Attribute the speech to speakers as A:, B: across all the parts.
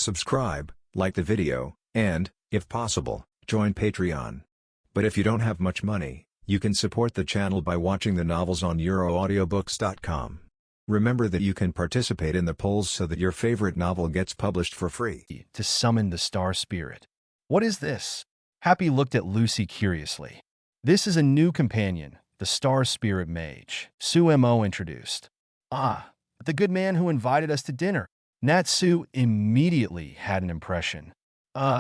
A: subscribe, like the video, and, if possible, join Patreon. But if you don't have much money, you can support the channel by watching the novels on euroaudiobooks.com. Remember that you can participate in the polls so that your favorite novel gets published for free.
B: To summon the star spirit. What is this? Happy looked at Lucy curiously. This is a new companion, the star spirit mage, Su Mo introduced. Ah, the good man who invited us to dinner. Natsu immediately had an impression.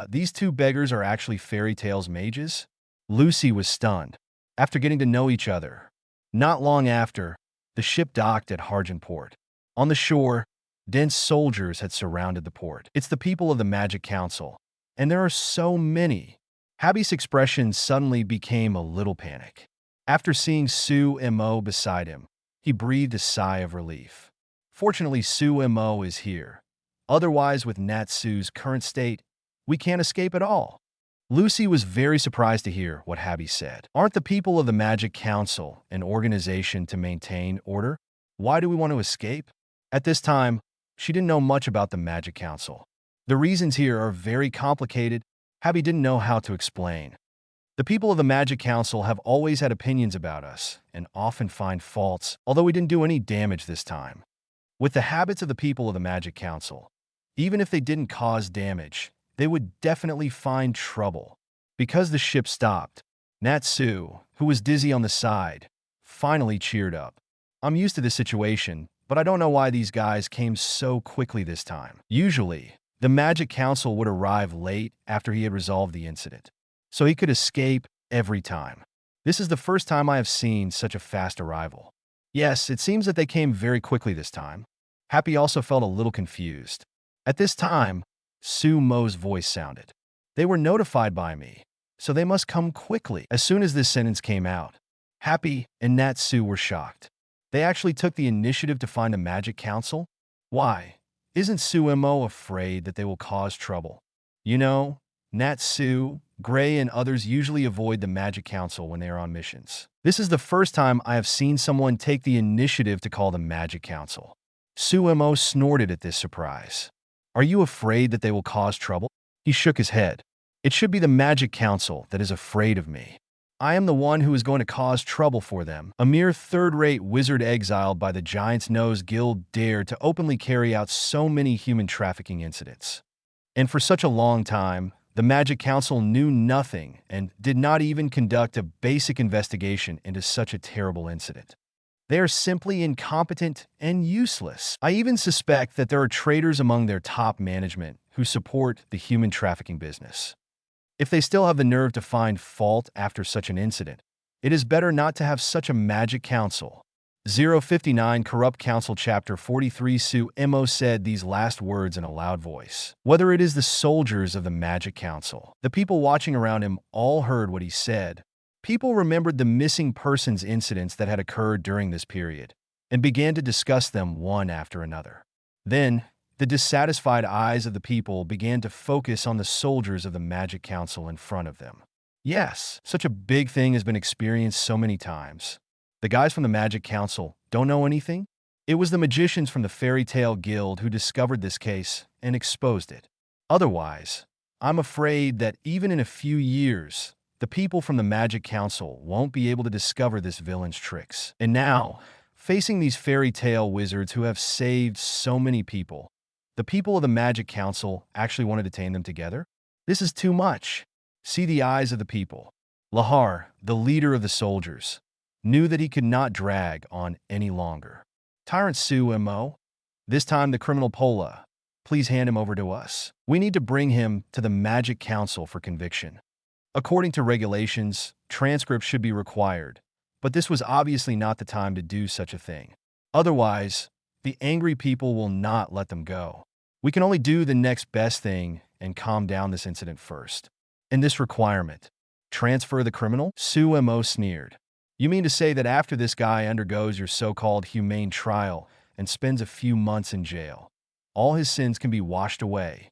B: These two beggars are actually fairy tales mages? Lucy was stunned. After getting to know each other, not long after, the ship docked at Harjan Port. On the shore, dense soldiers had surrounded the port. It's the people of the Magic Council, and there are so many. Happy's expression suddenly became a little panic. After seeing Su Mo beside him, he breathed a sigh of relief. Fortunately, Su Mo is here. Otherwise, with Natsu's current state, we can't escape at all. Lucy was very surprised to hear what Happy said. Aren't the people of the Magic Council an organization to maintain order? Why do we want to escape? At this time, she didn't know much about the Magic Council. The reasons here are very complicated. Happy didn't know how to explain. The people of the Magic Council have always had opinions about us and often find faults, although we didn't do any damage this time. With the habits of the people of the Magic Council, even if they didn't cause damage, they would definitely find trouble. Because the ship stopped, Natsu, who was dizzy on the side, finally cheered up. I'm used to this situation, but I don't know why these guys came so quickly this time. Usually, the Magic Council would arrive late after he had resolved the incident, so he could escape every time. This is the first time I have seen such a fast arrival. Yes, it seems that they came very quickly this time. Happy also felt a little confused. At this time, Su Mo's voice sounded. They were notified by me, so they must come quickly. As soon as this sentence came out, Happy and Natsu were shocked. They actually took the initiative to find a Magic Council? Why? Isn't Su Mo afraid that they will cause trouble? You know, Natsu, Gray, and others usually avoid the Magic Council when they are on missions. This is the first time I have seen someone take the initiative to call the Magic Council. Su Mo snorted at this surprise. Are you afraid that they will cause trouble? He shook his head. It should be the Magic Council that is afraid of me. I am the one who is going to cause trouble for them. A mere third-rate wizard exiled by the Giant's Nose Guild dared to openly carry out so many human trafficking incidents. And for such a long time, the Magic Council knew nothing and did not even conduct a basic investigation into such a terrible incident. They are simply incompetent and useless. I even suspect that there are traitors among their top management who support the human trafficking business. If they still have the nerve to find fault after such an incident, it is better not to have such a Magic Council. 059 Corrupt Council Chapter 43 Su Mo said these last words in a loud voice. Whether it is the soldiers of the Magic Council, the people watching around him all heard what he said. People remembered the missing persons incidents that had occurred during this period and began to discuss them one after another. Then, the dissatisfied eyes of the people began to focus on the soldiers of the Magic Council in front of them. Yes, such a big thing has been experienced so many times. The guys from the Magic Council don't know anything? It was the magicians from the Fairy Tale Guild who discovered this case and exposed it. Otherwise, I'm afraid that even in a few years, the people from the Magic Council won't be able to discover this villain's tricks. And now, facing these fairy tale wizards who have saved so many people, the people of the Magic Council actually want to detain them together? This is too much. See the eyes of the people. Lahar, the leader of the soldiers, knew that he could not drag on any longer. Tyrant Su Mo, this time the criminal Pola, please hand him over to us. We need to bring him to the Magic Council for conviction. According to regulations, transcripts should be required, but this was obviously not the time to do such a thing. Otherwise, the angry people will not let them go. We can only do the next best thing and calm down this incident first. And this requirement, transfer the criminal? Su Mo sneered. You mean to say that after this guy undergoes your so-called humane trial and spends a few months in jail, all his sins can be washed away?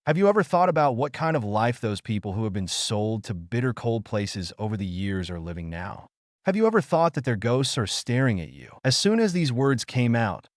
B: Have you ever thought about what kind of life those people who have been sold to bitter cold places over the years are living now? Have you ever thought that their ghosts are staring at you? As soon as these words came out,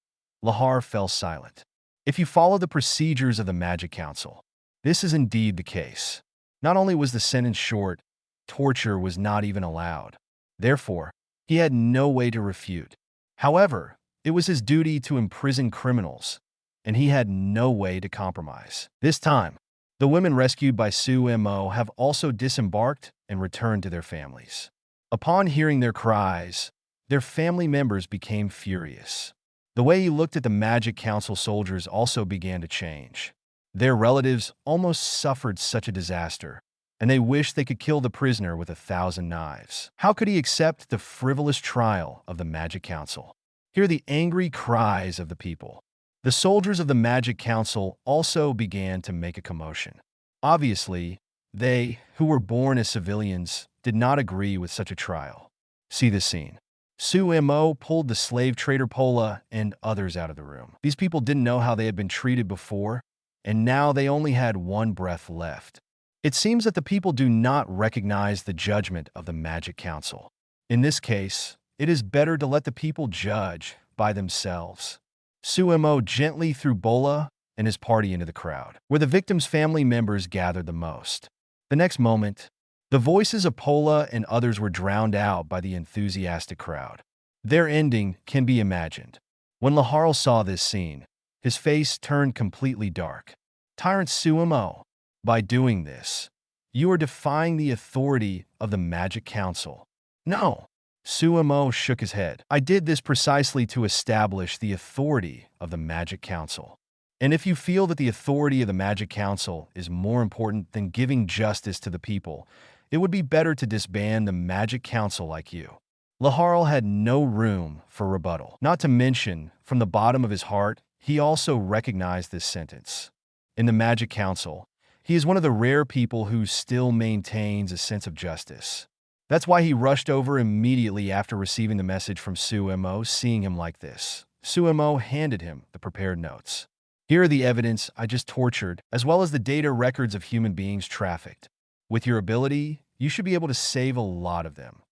B: Lahar fell silent. If you follow the procedures of the Magic Council, this is indeed the case. Not only was the sentence short, torture was not even allowed. Therefore, he had no way to refute. However, it was his duty to imprison criminals, and he had no way to compromise. This time, the women rescued by Su Mo have also disembarked and returned to their families. Upon hearing their cries, their family members became furious. The way he looked at the Magic Council soldiers also began to change. Their relatives almost suffered such a disaster, and they wished they could kill the prisoner with 1,000 knives. How could he accept the frivolous trial of the Magic Council? Hear the angry cries of the people. The soldiers of the Magic Council also began to make a commotion. Obviously, they, who were born as civilians, did not agree with such a trial. See this scene. Su Mo pulled the slave trader Pola and others out of the room. These people didn't know how they had been treated before, and now they only had one breath left. It seems that the people do not recognize the judgment of the Magic Council. In this case, it is better to let the people judge by themselves. Su Mo gently threw Bola and his party into the crowd, where the victim's family members gathered the most. The next moment, the voices of Pola and others were drowned out by the enthusiastic crowd. Their ending can be imagined. When Laharl saw this scene, his face turned completely dark. Tyrant Su Mo, by doing this, you are defying the authority of the Magic Council. No. Su Mo shook his head. I did this precisely to establish the authority of the Magic Council. And if you feel that the authority of the Magic Council is more important than giving justice to the people, it would be better to disband the Magic Council like you. Laharl had no room for rebuttal. Not to mention, from the bottom of his heart, he also recognized this sentence. In the Magic Council, he is one of the rare people who still maintains a sense of justice. That's why he rushed over immediately after receiving the message from Su Mo, seeing him like this. Su Mo handed him the prepared notes. Here are the evidence I just tortured, as well as the data records of human beings trafficked. With your ability, you should be able to save a lot of them.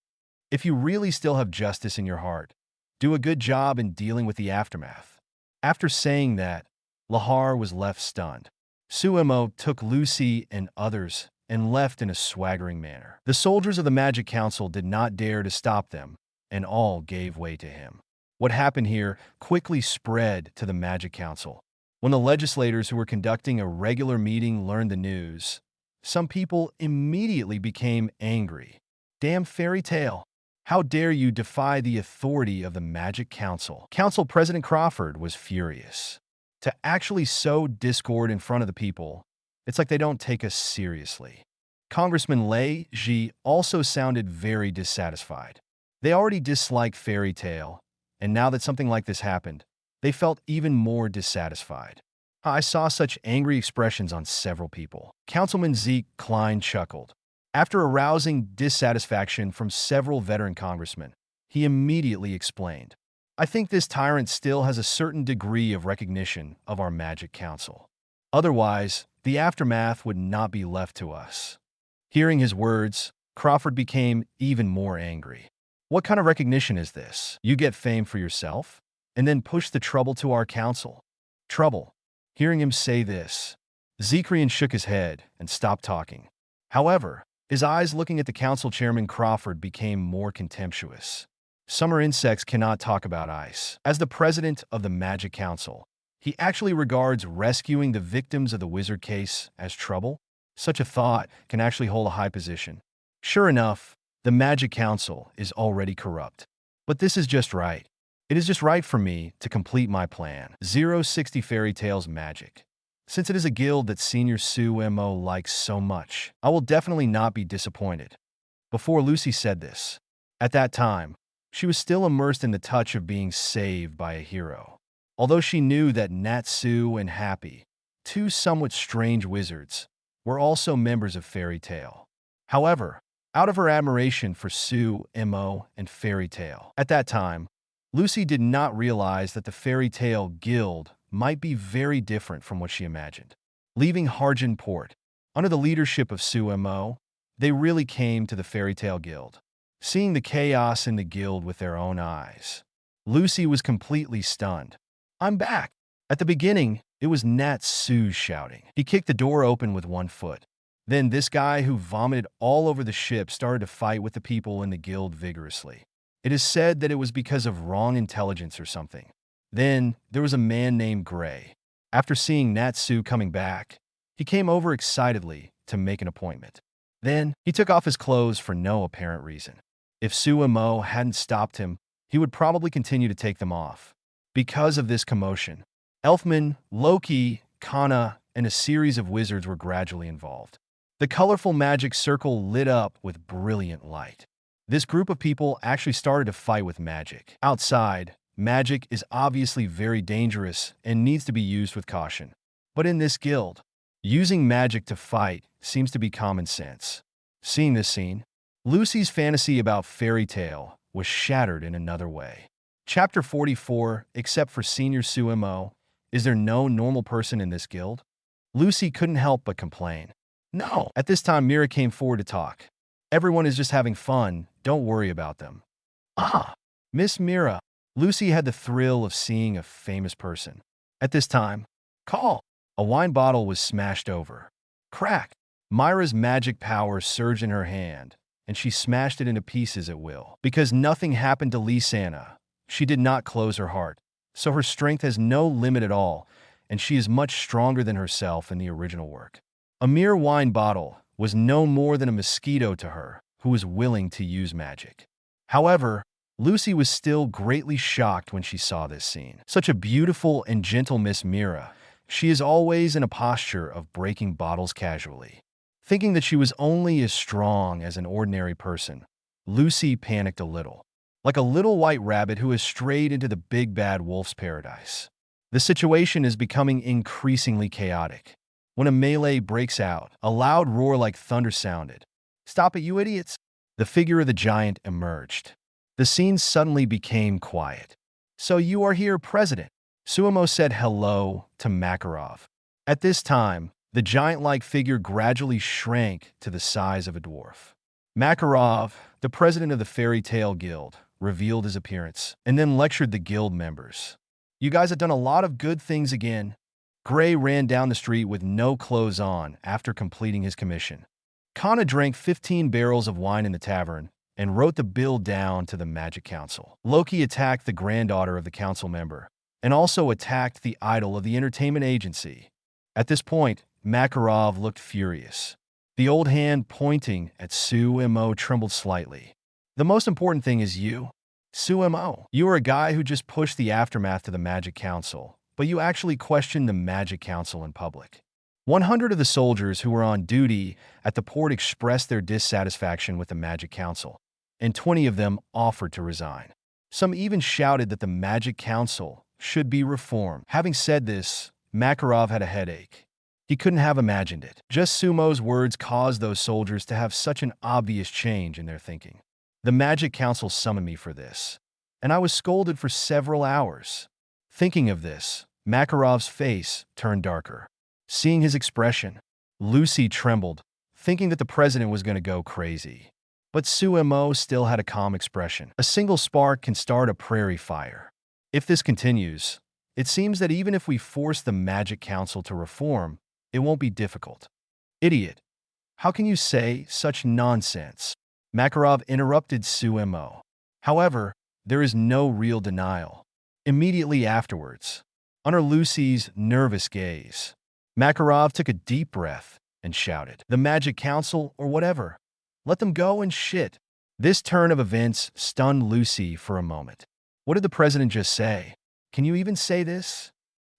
B: If you really still have justice in your heart, do a good job in dealing with the aftermath. After saying that, Lahar was left stunned. Su Mo took Lucy and others and left in a swaggering manner. The soldiers of the Magic Council did not dare to stop them, and all gave way to him. What happened here quickly spread to the Magic Council. When the legislators who were conducting a regular meeting learned the news, some people immediately became angry. Damn fairy tale! How dare you defy the authority of the Magic Council? Council President Crawford was furious. To actually sow discord in front of the people, it's like they don't take us seriously. Congressman Lei Ji also sounded very dissatisfied. They already disliked fairy tale, and now that something like this happened, they felt even more dissatisfied. I saw such angry expressions on several people. Councilman Zeke Klein chuckled. After arousing dissatisfaction from several veteran congressmen, he immediately explained, I think this tyrant still has a certain degree of recognition of our Magic Council. Otherwise, the aftermath would not be left to us. Hearing his words, Crawford became even more angry. What kind of recognition is this? You get fame for yourself, and then push the trouble to our council? Trouble. Hearing him say this, Zekrian shook his head and stopped talking. However, his eyes looking at the council chairman Crawford became more contemptuous. Summer insects cannot talk about ice. As the president of the Magic Council, he actually regards rescuing the victims of the wizard case as trouble. Such a thought can actually hold a high position. Sure enough, the Magic Council is already corrupt. But this is just right. It is just right for me to complete my plan. 060 Fairy Tales Magic. Since it is a guild that Senior Su Mo likes so much, I will definitely not be disappointed. Before Lucy said this, at that time, she was still immersed in the touch of being saved by a hero. Although she knew that Natsu and Happy, two somewhat strange wizards, were also members of Fairy Tale. However, out of her admiration for Su Mo and Fairy Tale, at that time, Lucy did not realize that the Fairy Tale Guild might be very different from what she imagined. Leaving Harjin Port, under the leadership of Su Mo, they really came to the Fairy Tale Guild. Seeing the chaos in the guild with their own eyes, Lucy was completely stunned. I'm back. At the beginning, it was Nat Su shouting. He kicked the door open with one foot. Then this guy who vomited all over the ship started to fight with the people in the guild vigorously. It is said that it was because of wrong intelligence or something. Then there was a man named Gray. After seeing Natsu coming back, he came over excitedly to make an appointment. Then he took off his clothes for no apparent reason. If Su Mo hadn't stopped him, he would probably continue to take them off. Because of this commotion, Elfman, Loki, Kana, and a series of wizards were gradually involved. The colorful magic circle lit up with brilliant light. This group of people actually started to fight with magic. Outside, magic is obviously very dangerous and needs to be used with caution. But in this guild, using magic to fight seems to be common sense. Seeing this scene, Lucy's fantasy about fairy tale was shattered in another way. Chapter 44, except for Senior Su Mo, is there no normal person in this guild? Lucy couldn't help but complain. No. At this time, Mira came forward to talk. Everyone is just having fun. Don't worry about them. Ah, Miss Mira. Lucy had the thrill of seeing a famous person. At this time, call. A wine bottle was smashed over. Crack. Myra's magic power surged in her hand, and she smashed it into pieces at will. Because nothing happened to Lysana, she did not close her heart, so her strength has no limit at all, and she is much stronger than herself in the original work. A mere wine bottle was no more than a mosquito to her, who was willing to use magic. However, Lucy was still greatly shocked when she saw this scene. Such a beautiful and gentle Miss Mira, she is always in a posture of breaking bottles casually. Thinking that she was only as strong as an ordinary person, Lucy panicked a little, like a little white rabbit who has strayed into the big bad wolf's paradise. The situation is becoming increasingly chaotic. When a melee breaks out, a loud roar like thunder sounded. "Stop it, you idiots!" The figure of the giant emerged. The scene suddenly became quiet. "So you are here, President?" Su Mo said hello to Makarov. At this time, the giant-like figure gradually shrank to the size of a dwarf. Makarov, the president of the Fairy Tale Guild, revealed his appearance and then lectured the guild members. "You guys have done a lot of good things again." Gray ran down the street with no clothes on after completing his commission. Kana drank 15 barrels of wine in the tavern and wrote the bill down to the Magic Council. Loki attacked the granddaughter of the council member and also attacked the idol of the entertainment agency. At this point, Makarov looked furious. The old hand pointing at Su Mo trembled slightly. "The most important thing is you. Su Mo, you are a guy who just pushed the aftermath to the Magic Council, but you actually questioned the Magic Council in public." 100 of the soldiers who were on duty at the port expressed their dissatisfaction with the Magic Council, and 20 of them offered to resign. Some even shouted that the Magic Council should be reformed. Having said this, Makarov had a headache. He couldn't have imagined it. Just Sumo's words caused those soldiers to have such an obvious change in their thinking. "The Magic Council summoned me for this, and I was scolded for several hours." Thinking of this, Makarov's face turned darker. Seeing his expression, Lucy trembled, thinking that the president was going to go crazy. But Su Mo still had a calm expression. A single spark can start a prairie fire. If this continues, it seems that even if we force the Magic Council to reform, it won't be difficult. "Idiot. How can you say such nonsense?" Makarov interrupted Su Mo. However, there is no real denial. Immediately afterwards, under Lucy's nervous gaze, Makarov took a deep breath and shouted, "The Magic Council or whatever. Let them go and shit." This turn of events stunned Lucy for a moment. What did the president just say? Can you even say this?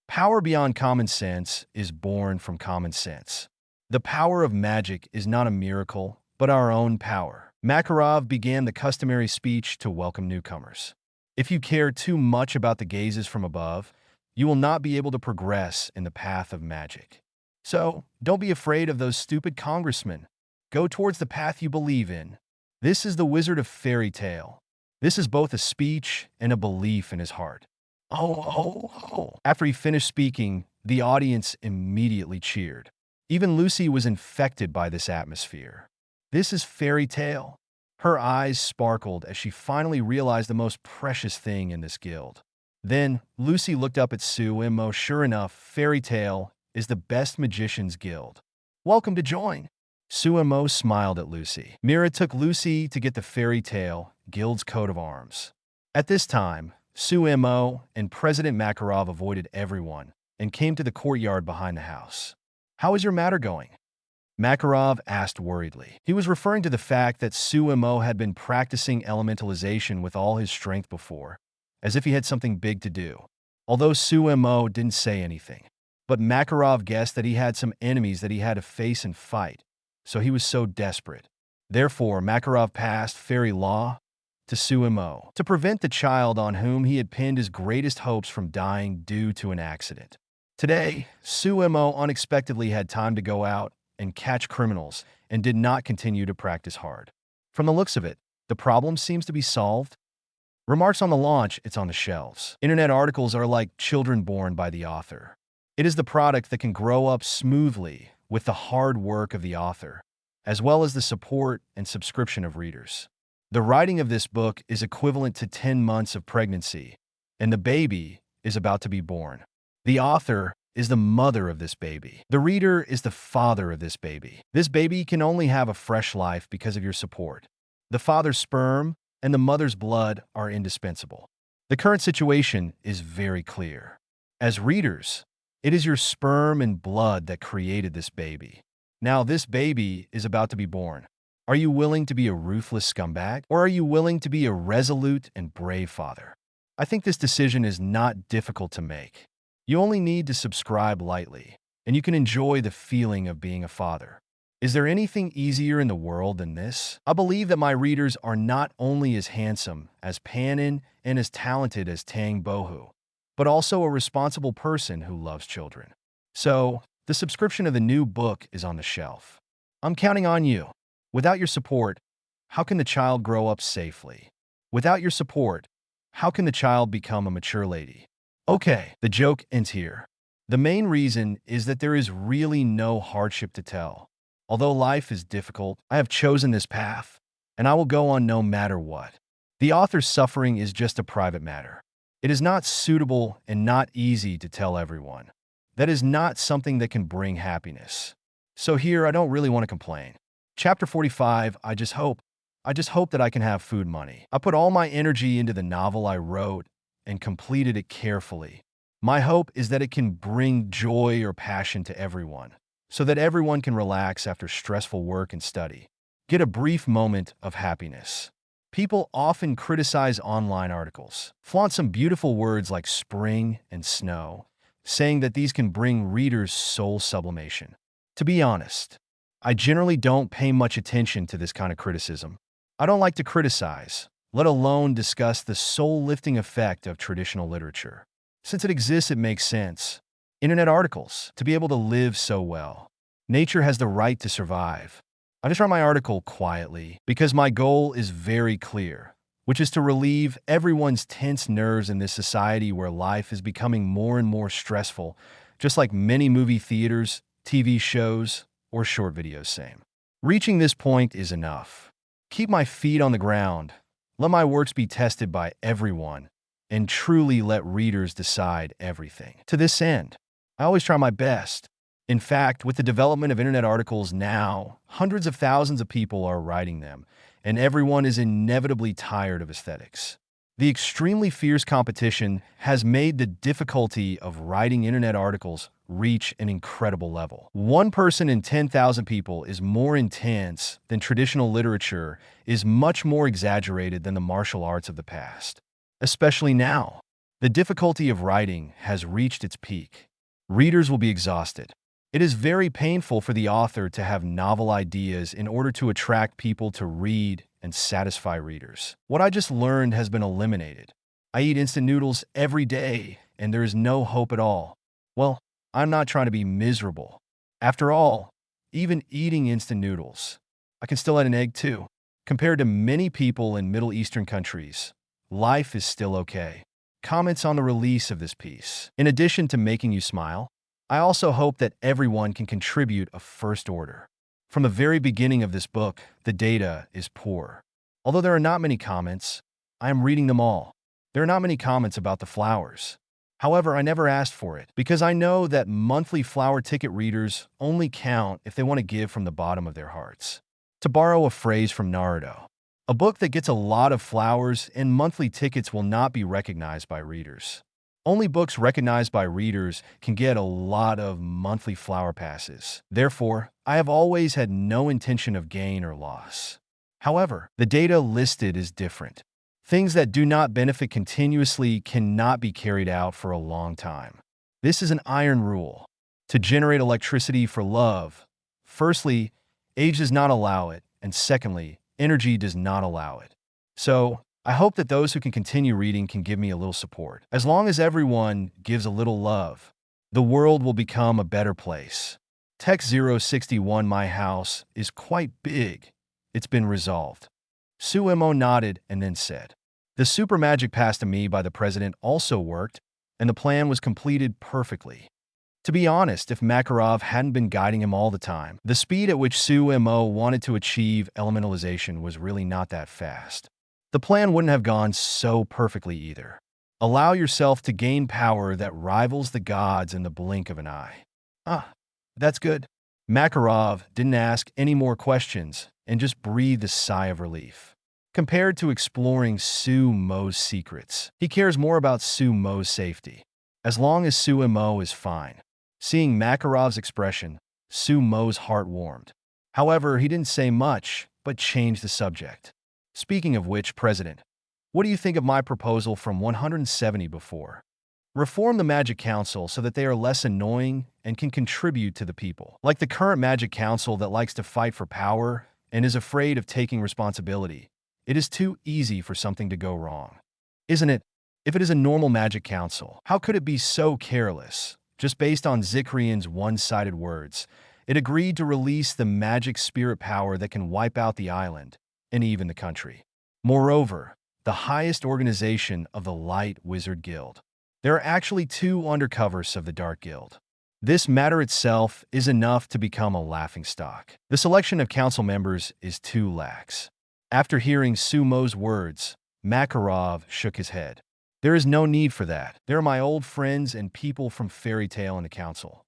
B: Power beyond common sense is born from common sense. The power of magic is not a miracle, but our own power. Makarov began the customary speech to welcome newcomers. "If you care too much about the gazes from above, you will not be able to progress in the path of magic. So, don't be afraid of those stupid congressmen. Go towards the path you believe in. This is the Wizard of Fairy Tale. This is both a speech and a belief in his heart." Oh. After he finished speaking, the audience immediately cheered. Even Lucy was infected by this atmosphere. This is fairy tale. Her eyes sparkled as she finally realized the most precious thing in this guild. Then, Lucy looked up at Su Mo. Sure enough, Fairy Tale is the best magician's guild. Welcome to join. Su Mo smiled at Lucy. Mira took Lucy to get the Fairy Tale Guild's coat of arms. At this time, Su Mo and President Makarov avoided everyone and came to the courtyard behind the house. How is your matter going? Makarov asked worriedly. He was referring to the fact that Su Mo had been practicing elementalization with all his strength before, as if he had something big to do. Although Su Mo didn't say anything, but Makarov guessed that he had some enemies that he had to face and fight, so he was so desperate. Therefore, Makarov passed fairy law to Su Mo to prevent the child on whom he had pinned his greatest hopes from dying due to an accident. Today, Su Mo unexpectedly had time to go out and catch criminals and did not continue to practice hard. From the looks of it, the problem seems to be solved. Remarks on the launch, it's on the shelves. Internet articles are like children born by the author. It is the product that can grow up smoothly with the hard work of the author, as well as the support and subscription of readers. The writing of this book is equivalent to 10 months of pregnancy, and the baby is about to be born. The author is the mother of this baby. The reader is the father of this baby. This baby can only have a fresh life because of your support. The father's sperm and the mother's blood are indispensable. The current situation is very clear. As readers, it is your sperm and blood that created this baby. Now this baby is about to be born. Are you willing to be a ruthless scumbag, or are you willing to be a resolute and brave father? I think this decision is not difficult to make. You only need to subscribe lightly, and you can enjoy the feeling of being a father. Is there anything easier in the world than this? I believe that my readers are not only as handsome as Panin and as talented as Tang Bohu, but also a responsible person who loves children. So, the subscription of the new book is on the shelf. I'm counting on you. Without your support, how can the child grow up safely? Without your support, how can the child become a mature lady? Okay, the joke ends here. The main reason is that there is really no hardship to tell. Although life is difficult, I have chosen this path, and I will go on no matter what. The author's suffering is just a private matter. It is not suitable and not easy to tell everyone. That is not something that can bring happiness. So here, I don't really want to complain. Chapter 45, I just hope that I can have food money. I put all my energy into the novel I wrote and completed it carefully. My hope is that it can bring joy or passion to everyone, so that everyone can relax after stressful work and study. Get a brief moment of happiness. People often criticize online articles, flaunt some beautiful words like spring and snow, saying that these can bring readers soul sublimation. To be honest, I generally don't pay much attention to this kind of criticism. I don't like to criticize, let alone discuss the soul-lifting effect of traditional literature. Since it exists, it makes sense. Internet articles, to be able to live so well. Nature has the right to survive. I just write my article quietly because my goal is very clear, which is to relieve everyone's tense nerves in this society where life is becoming more and more stressful, just like many movie theaters, TV shows, or short videos say. Reaching this point is enough. Keep my feet on the ground. Let my works be tested by everyone, and truly let readers decide everything. To this end, I always try my best. In fact, with the development of internet articles now, hundreds of thousands of people are writing them, and everyone is inevitably tired of aesthetics. The extremely fierce competition has made the difficulty of writing internet articles reach an incredible level. One person in 10,000 people is more intense than traditional literature, is much more exaggerated than the martial arts of the past. Especially now, the difficulty of writing has reached its peak. Readers will be exhausted. It is very painful for the author to have novel ideas in order to attract people to read and satisfy readers. What I just learned has been eliminated. I eat instant noodles every day, and there is no hope at all. Well, I'm not trying to be miserable. After all, even eating instant noodles, I can still add an egg too. Compared to many people in Middle Eastern countries, life is still okay. Comments on the release of this piece. In addition to making you smile, I also hope that everyone can contribute a first order. From the very beginning of this book, the data is poor. Although there are not many comments, I am reading them all. There are not many comments about the flowers. However, I never asked for it because I know that monthly flower ticket readers only count if they want to give from the bottom of their hearts. To borrow a phrase from Naruto, a book that gets a lot of flowers and monthly tickets will not be recognized by readers. Only books recognized by readers can get a lot of monthly flower passes. Therefore, I have always had no intention of gain or loss. However, the data listed is different. Things that do not benefit continuously cannot be carried out for a long time. This is an iron rule. To generate electricity for love, firstly, age does not allow it, and secondly, energy does not allow it. So, I hope that those who can continue reading can give me a little support. As long as everyone gives a little love, the world will become a better place. Text 061 My house is quite big. It's been resolved. Su Mo nodded and then said, "The super magic passed to me by the president also worked, and the plan was completed perfectly." To be honest, if Makarov hadn't been guiding him all the time, the speed at which Su Mo wanted to achieve elementalization was really not that fast. The plan wouldn't have gone so perfectly either. Allow yourself to gain power that rivals the gods in the blink of an eye. That's good. Makarov didn't ask any more questions and just breathed a sigh of relief. Compared to exploring Su Mo's secrets, he cares more about Su Mo's safety. As long as Su Mo is fine. Seeing Makarov's expression, Su Mo's heart warmed. However, he didn't say much, but changed the subject. Speaking of which, President, what do you think of my proposal from 170 before? Reform the Magic Council so that they are less annoying and can contribute to the people. Like the current Magic Council that likes to fight for power and is afraid of taking responsibility. It is too easy for something to go wrong. Isn't it? If it is a normal Magic Council, how could it be so careless? Just based on Zikrian's one-sided words, it agreed to release the magic spirit power that can wipe out the island and even the country. Moreover, the highest organization of the Light Wizard Guild. There are actually 2 undercovers of the Dark Guild. This matter itself is enough to become a laughingstock. The selection of council members is too lax. After hearing Su Mo's words, Makarov shook his head. There is no need for that. They are my old friends and people from Fairy Tail in the council.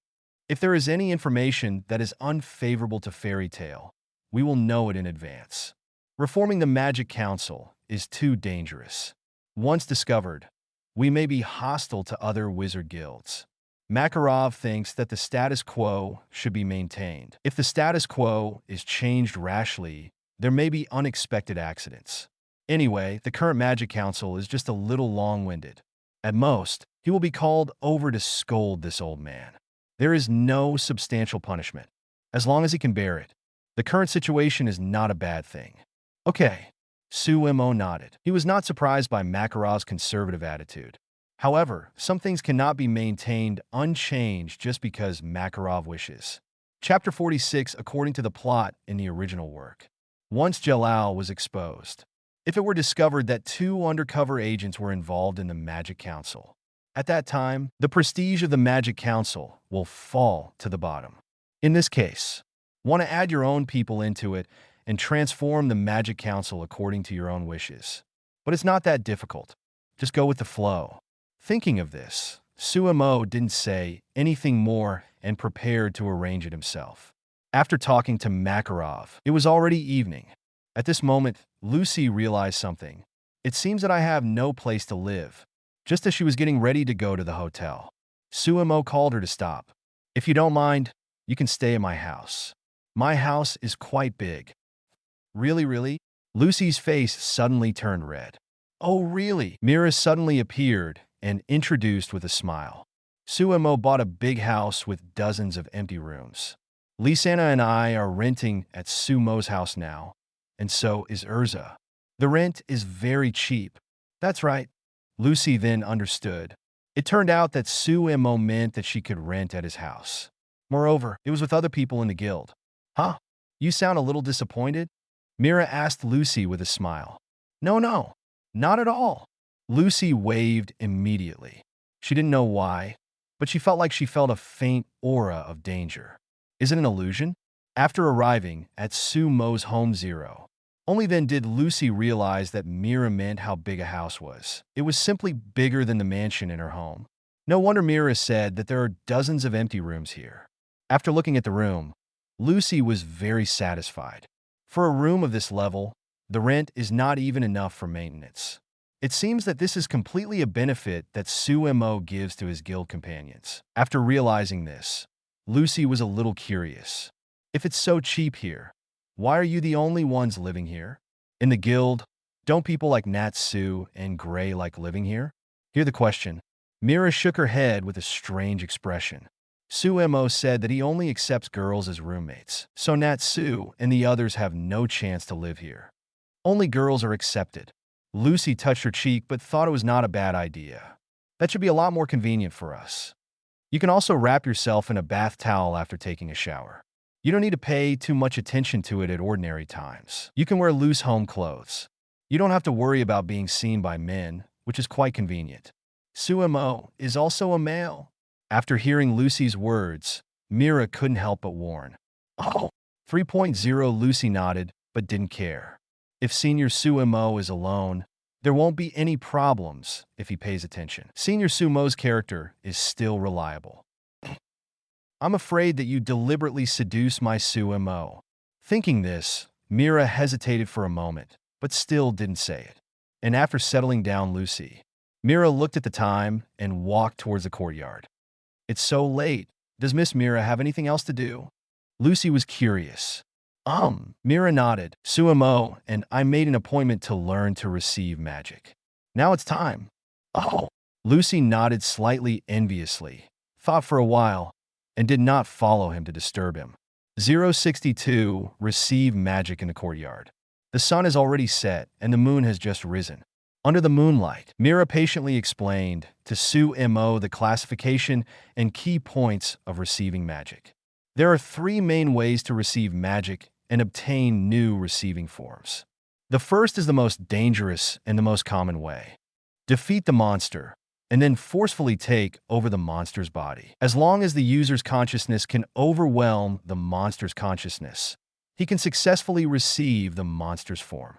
B: If there is any information that is unfavorable to Fairy Tail, we will know it in advance. Reforming the Magic Council is too dangerous. Once discovered, we may be hostile to other wizard guilds. Makarov thinks that the status quo should be maintained. If the status quo is changed rashly, there may be unexpected accidents. Anyway, the current Magic Council is just a little long-winded. At most, he will be called over to scold this old man. There is no substantial punishment, as long as he can bear it. The current situation is not a bad thing. Okay. Su Mo nodded. He was not surprised by Makarov's conservative attitude. However, some things cannot be maintained unchanged just because Makarov wishes. Chapter 46 according to the plot in the original work. Once Jalal was exposed. If it were discovered that 2 undercover agents were involved in the Magic Council, at that time, the prestige of the Magic Council will fall to the bottom. In this case, want to add your own people into it and transform the Magic Council according to your own wishes. But it's not that difficult. Just go with the flow. Thinking of this, Su Mo didn't say anything more and prepared to arrange it himself. After talking to Makarov, it was already evening. At this moment, Lucy realized something. It seems that I have no place to live. Just as she was getting ready to go to the hotel, Su Mo called her to stop. If you don't mind, you can stay at my house. My house is quite big. Really? Lucy's face suddenly turned red. Oh, really? Mira suddenly appeared and introduced with a smile. Su Mo bought a big house with dozens of empty rooms. Lisana and I are renting at Su Mo's house now, and so is Urza. The rent is very cheap. That's right. Lucy then understood. It turned out that Su Mo meant that she could rent at his house. Moreover, it was with other people in the guild. Huh? You sound a little disappointed? Mira asked Lucy with a smile. No, not at all. Lucy waved immediately. She didn't know why, but she felt like she felt a faint aura of danger. Is it an illusion? After arriving at Su Mo's home zero, Only then did Lucy realize that Mira meant how big a house was. It was simply bigger than the mansion in her home. No wonder Mira said that there are dozens of empty rooms here. After looking at the room, Lucy was very satisfied. For a room of this level, the rent is not even enough for maintenance. It seems that this is completely a benefit that Su Mo gives to his guild companions. After realizing this, Lucy was a little curious. If it's so cheap here, why are you the only ones living here? In the guild, don't people like Natsu and Gray like living here? Hear the question. Mira shook her head with a strange expression. Su Mo said that he only accepts girls as roommates, so Natsu and the others have no chance to live here. Only girls are accepted. Lucy touched her cheek but thought it was not a bad idea. That should be a lot more convenient for us. You can also wrap yourself in a bath towel after taking a shower. You don't need to pay too much attention to it at ordinary times. You can wear loose home clothes. You don't have to worry about being seen by men, which is quite convenient. Su Mo is also a male. After hearing Lucy's words, Mira couldn't help but warn. Oh, 3.0 Lucy nodded, but didn't care. If Senior Su Mo is alone, there won't be any problems if he pays attention. Senior Su Mo's character is still reliable. I'm afraid that you deliberately seduce my Su Mo. Thinking this, Mira hesitated for a moment, but still didn't say it. And after settling down Lucy, Mira looked at the time and walked towards the courtyard. It's so late. Does Miss Mira have anything else to do? Lucy was curious. Mira nodded. Su Mo and I made an appointment to learn to receive magic. Now it's time. Oh. Lucy nodded slightly enviously, thought for a while, and did not follow him to disturb him. 062 Receive magic in the courtyard. The sun has already set and the moon has just risen. Under the moonlight, Mira patiently explained to Su Mo the classification and key points of receiving magic. There are 3 main ways to receive magic and obtain new receiving forms. The first is the most dangerous and the most common way. Defeat the monster, and then forcefully take over the monster's body. As long as the user's consciousness can overwhelm the monster's consciousness, he can successfully receive the monster's form.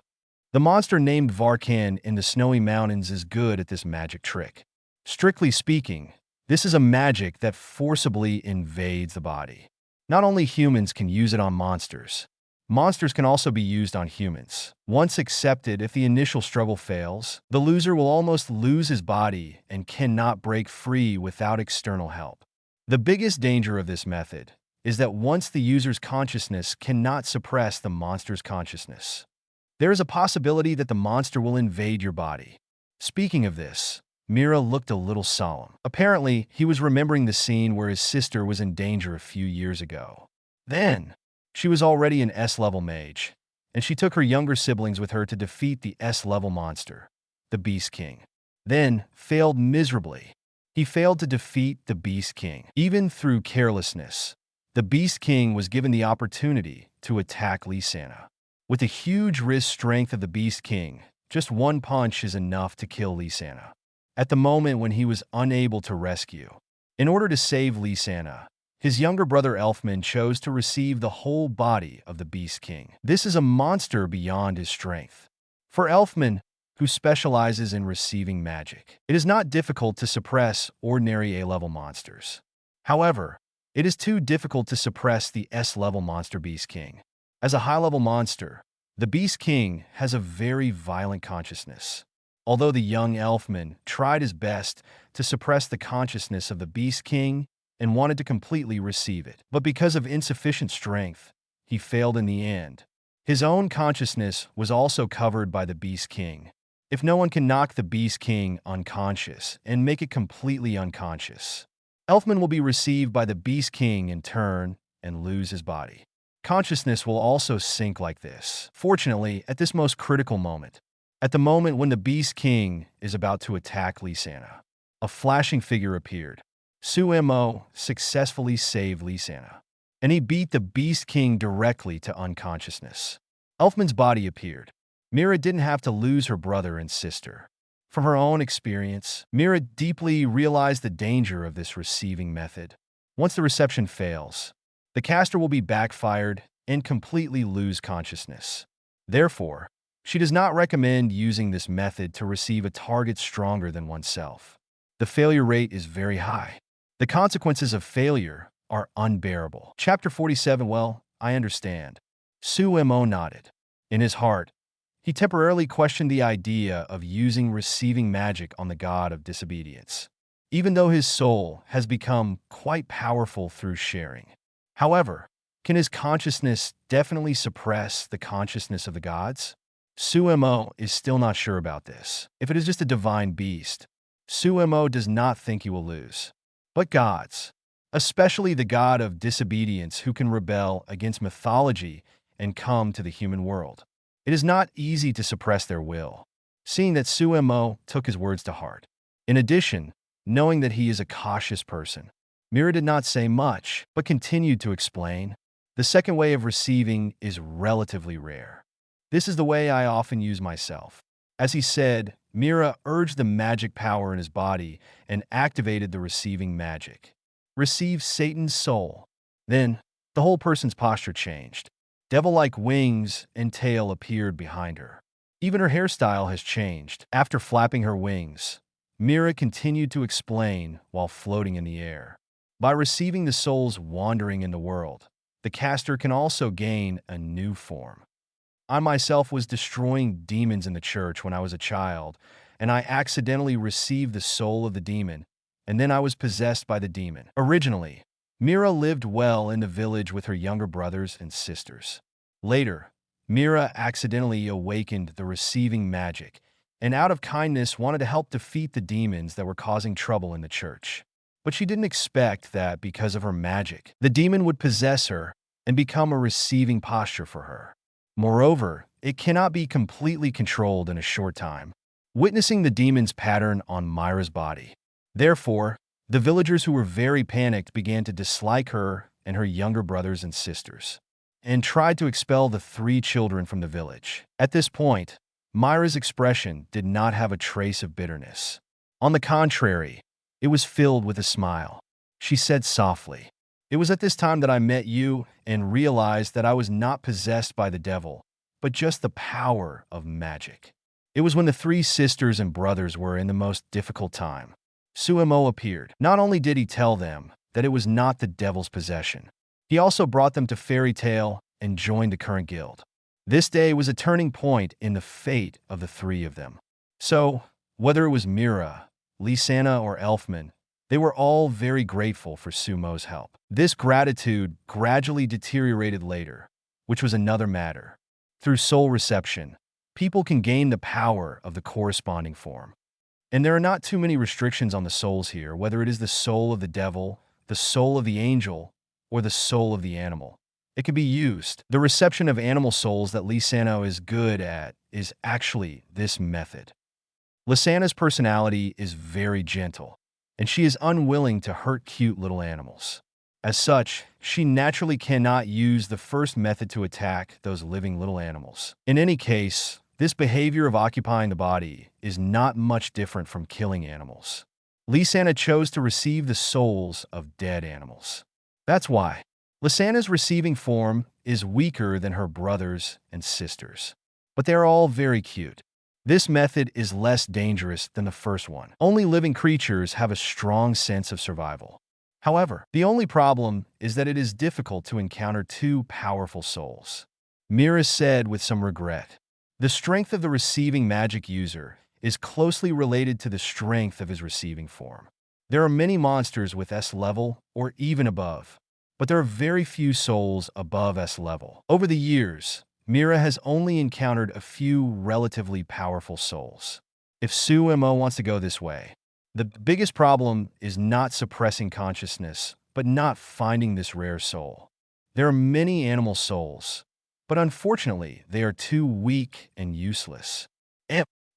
B: The monster named Varkan in the Snowy Mountains is good at this magic trick. Strictly speaking, this is a magic that forcibly invades the body. Not only humans can use it on monsters. Monsters can also be used on humans. Once accepted, if the initial struggle fails, the loser will almost lose his body and cannot break free without external help. The biggest danger of this method is that once the user's consciousness cannot suppress the monster's consciousness, there is a possibility that the monster will invade your body. Speaking of this, Mira looked a little solemn. Apparently, he was remembering the scene where his sister was in danger a few years ago. Then, she was already an S-level mage, and she took her younger siblings with her to defeat the S-level monster, the Beast King. Then, failed miserably. He failed to defeat the Beast King. Even through carelessness, the Beast King was given the opportunity to attack Lysana. With the huge wrist strength of the Beast King, just one punch is enough to kill Lysana. At the moment when he was unable to rescue, in order to save Lysana, his younger brother Elfman chose to receive the whole body of the Beast King. This is a monster beyond his strength. For Elfman, who specializes in receiving magic, it is not difficult to suppress ordinary A-level monsters. However, it is too difficult to suppress the S-level monster Beast King. As a high-level monster, the Beast King has a very violent consciousness. Although the young Elfman tried his best to suppress the consciousness of the Beast King and wanted to completely receive it, but because of insufficient strength, he failed in the end. His own consciousness was also covered by the Beast King. If no one can knock the Beast King unconscious and make it completely unconscious, Elfman will be received by the Beast King in turn and lose his body. Consciousness will also sink like this. Fortunately, at this most critical moment, at the moment when the Beast King is about to attack Lysana, a flashing figure appeared. Su Mo successfully saved Lysana, and he beat the Beast King directly to unconsciousness. Elfman's body appeared. Mira didn't have to lose her brother and sister. From her own experience, Mira deeply realized the danger of this receiving method. Once the reception fails, the caster will be backfired and completely lose consciousness. Therefore, she does not recommend using this method to receive a target stronger than oneself. The failure rate is very high. The consequences of failure are unbearable. Chapter 47. Well, I understand. Su Mo nodded. In his heart, he temporarily questioned the idea of using receiving magic on the god of disobedience, even though his soul has become quite powerful through sharing. However, can his consciousness definitely suppress the consciousness of the gods? Su Mo is still not sure about this. If it is just a divine beast, Su Mo does not think he will lose. But gods, especially the god of disobedience who can rebel against mythology and come to the human world, it is not easy to suppress their will, seeing that Su Mo took his words to heart. In addition, knowing that he is a cautious person, Mira did not say much, but continued to explain. The second way of receiving is relatively rare. This is the way I often use myself. As he said, Mira urged the magic power in his body and activated the receiving magic. Receive Satan's soul. Then, the whole person's posture changed. Devil-like wings and tail appeared behind her. Even her hairstyle has changed. After flapping her wings, Mira continued to explain while floating in the air. By receiving the souls wandering in the world, the caster can also gain a new form. I myself was destroying demons in the church when I was a child, and I accidentally received the soul of the demon, and then I was possessed by the demon. Originally, Mira lived well in the village with her younger brothers and sisters. Later, Mira accidentally awakened the receiving magic, and out of kindness wanted to help defeat the demons that were causing trouble in the church. But she didn't expect that because of her magic, the demon would possess her and become a receiving posture for her. Moreover, it cannot be completely controlled in a short time, witnessing the demon's pattern on Myra's body. Therefore, the villagers who were very panicked began to dislike her and her younger brothers and sisters, and tried to expel the 3 children from the village. At this point, Myra's expression did not have a trace of bitterness. On the contrary, it was filled with a smile. She said softly, "It was at this time that I met you and realized that I was not possessed by the devil, but just the power of magic." It was when the 3 sisters and brothers were in the most difficult time. Su Mo appeared. Not only did he tell them that it was not the devil's possession, he also brought them to Fairy Tale and joined the current guild. This day was a turning point in the fate of the 3 of them. So, whether it was Mira, Lysana, or Elfman, they were all very grateful for Su Mo's help. This gratitude gradually deteriorated later, which was another matter. Through soul reception, people can gain the power of the corresponding form. And there are not too many restrictions on the souls here, whether it is the soul of the devil, the soul of the angel, or the soul of the animal. It can be used. The reception of animal souls that Lysana is good at is actually this method. Lysana's personality is very gentle, and she is unwilling to hurt cute little animals. As such, she naturally cannot use the first method to attack those living little animals. In any case, this behavior of occupying the body is not much different from killing animals. Lysana chose to receive the souls of dead animals. That's why Lysana's receiving form is weaker than her brothers and sisters. But they're all very cute. This method is less dangerous than the first one. Only living creatures have a strong sense of survival. However, the only problem is that it is difficult to encounter 2 powerful souls. Mira said with some regret, "The strength of the receiving magic user is closely related to the strength of his receiving form. There are many monsters with S level or even above, but there are very few souls above S level. Over the years, Mira has only encountered a few relatively powerful souls. If Su Mo wants to go this way, the biggest problem is not suppressing consciousness, but not finding this rare soul. There are many animal souls, but unfortunately, they are too weak and useless."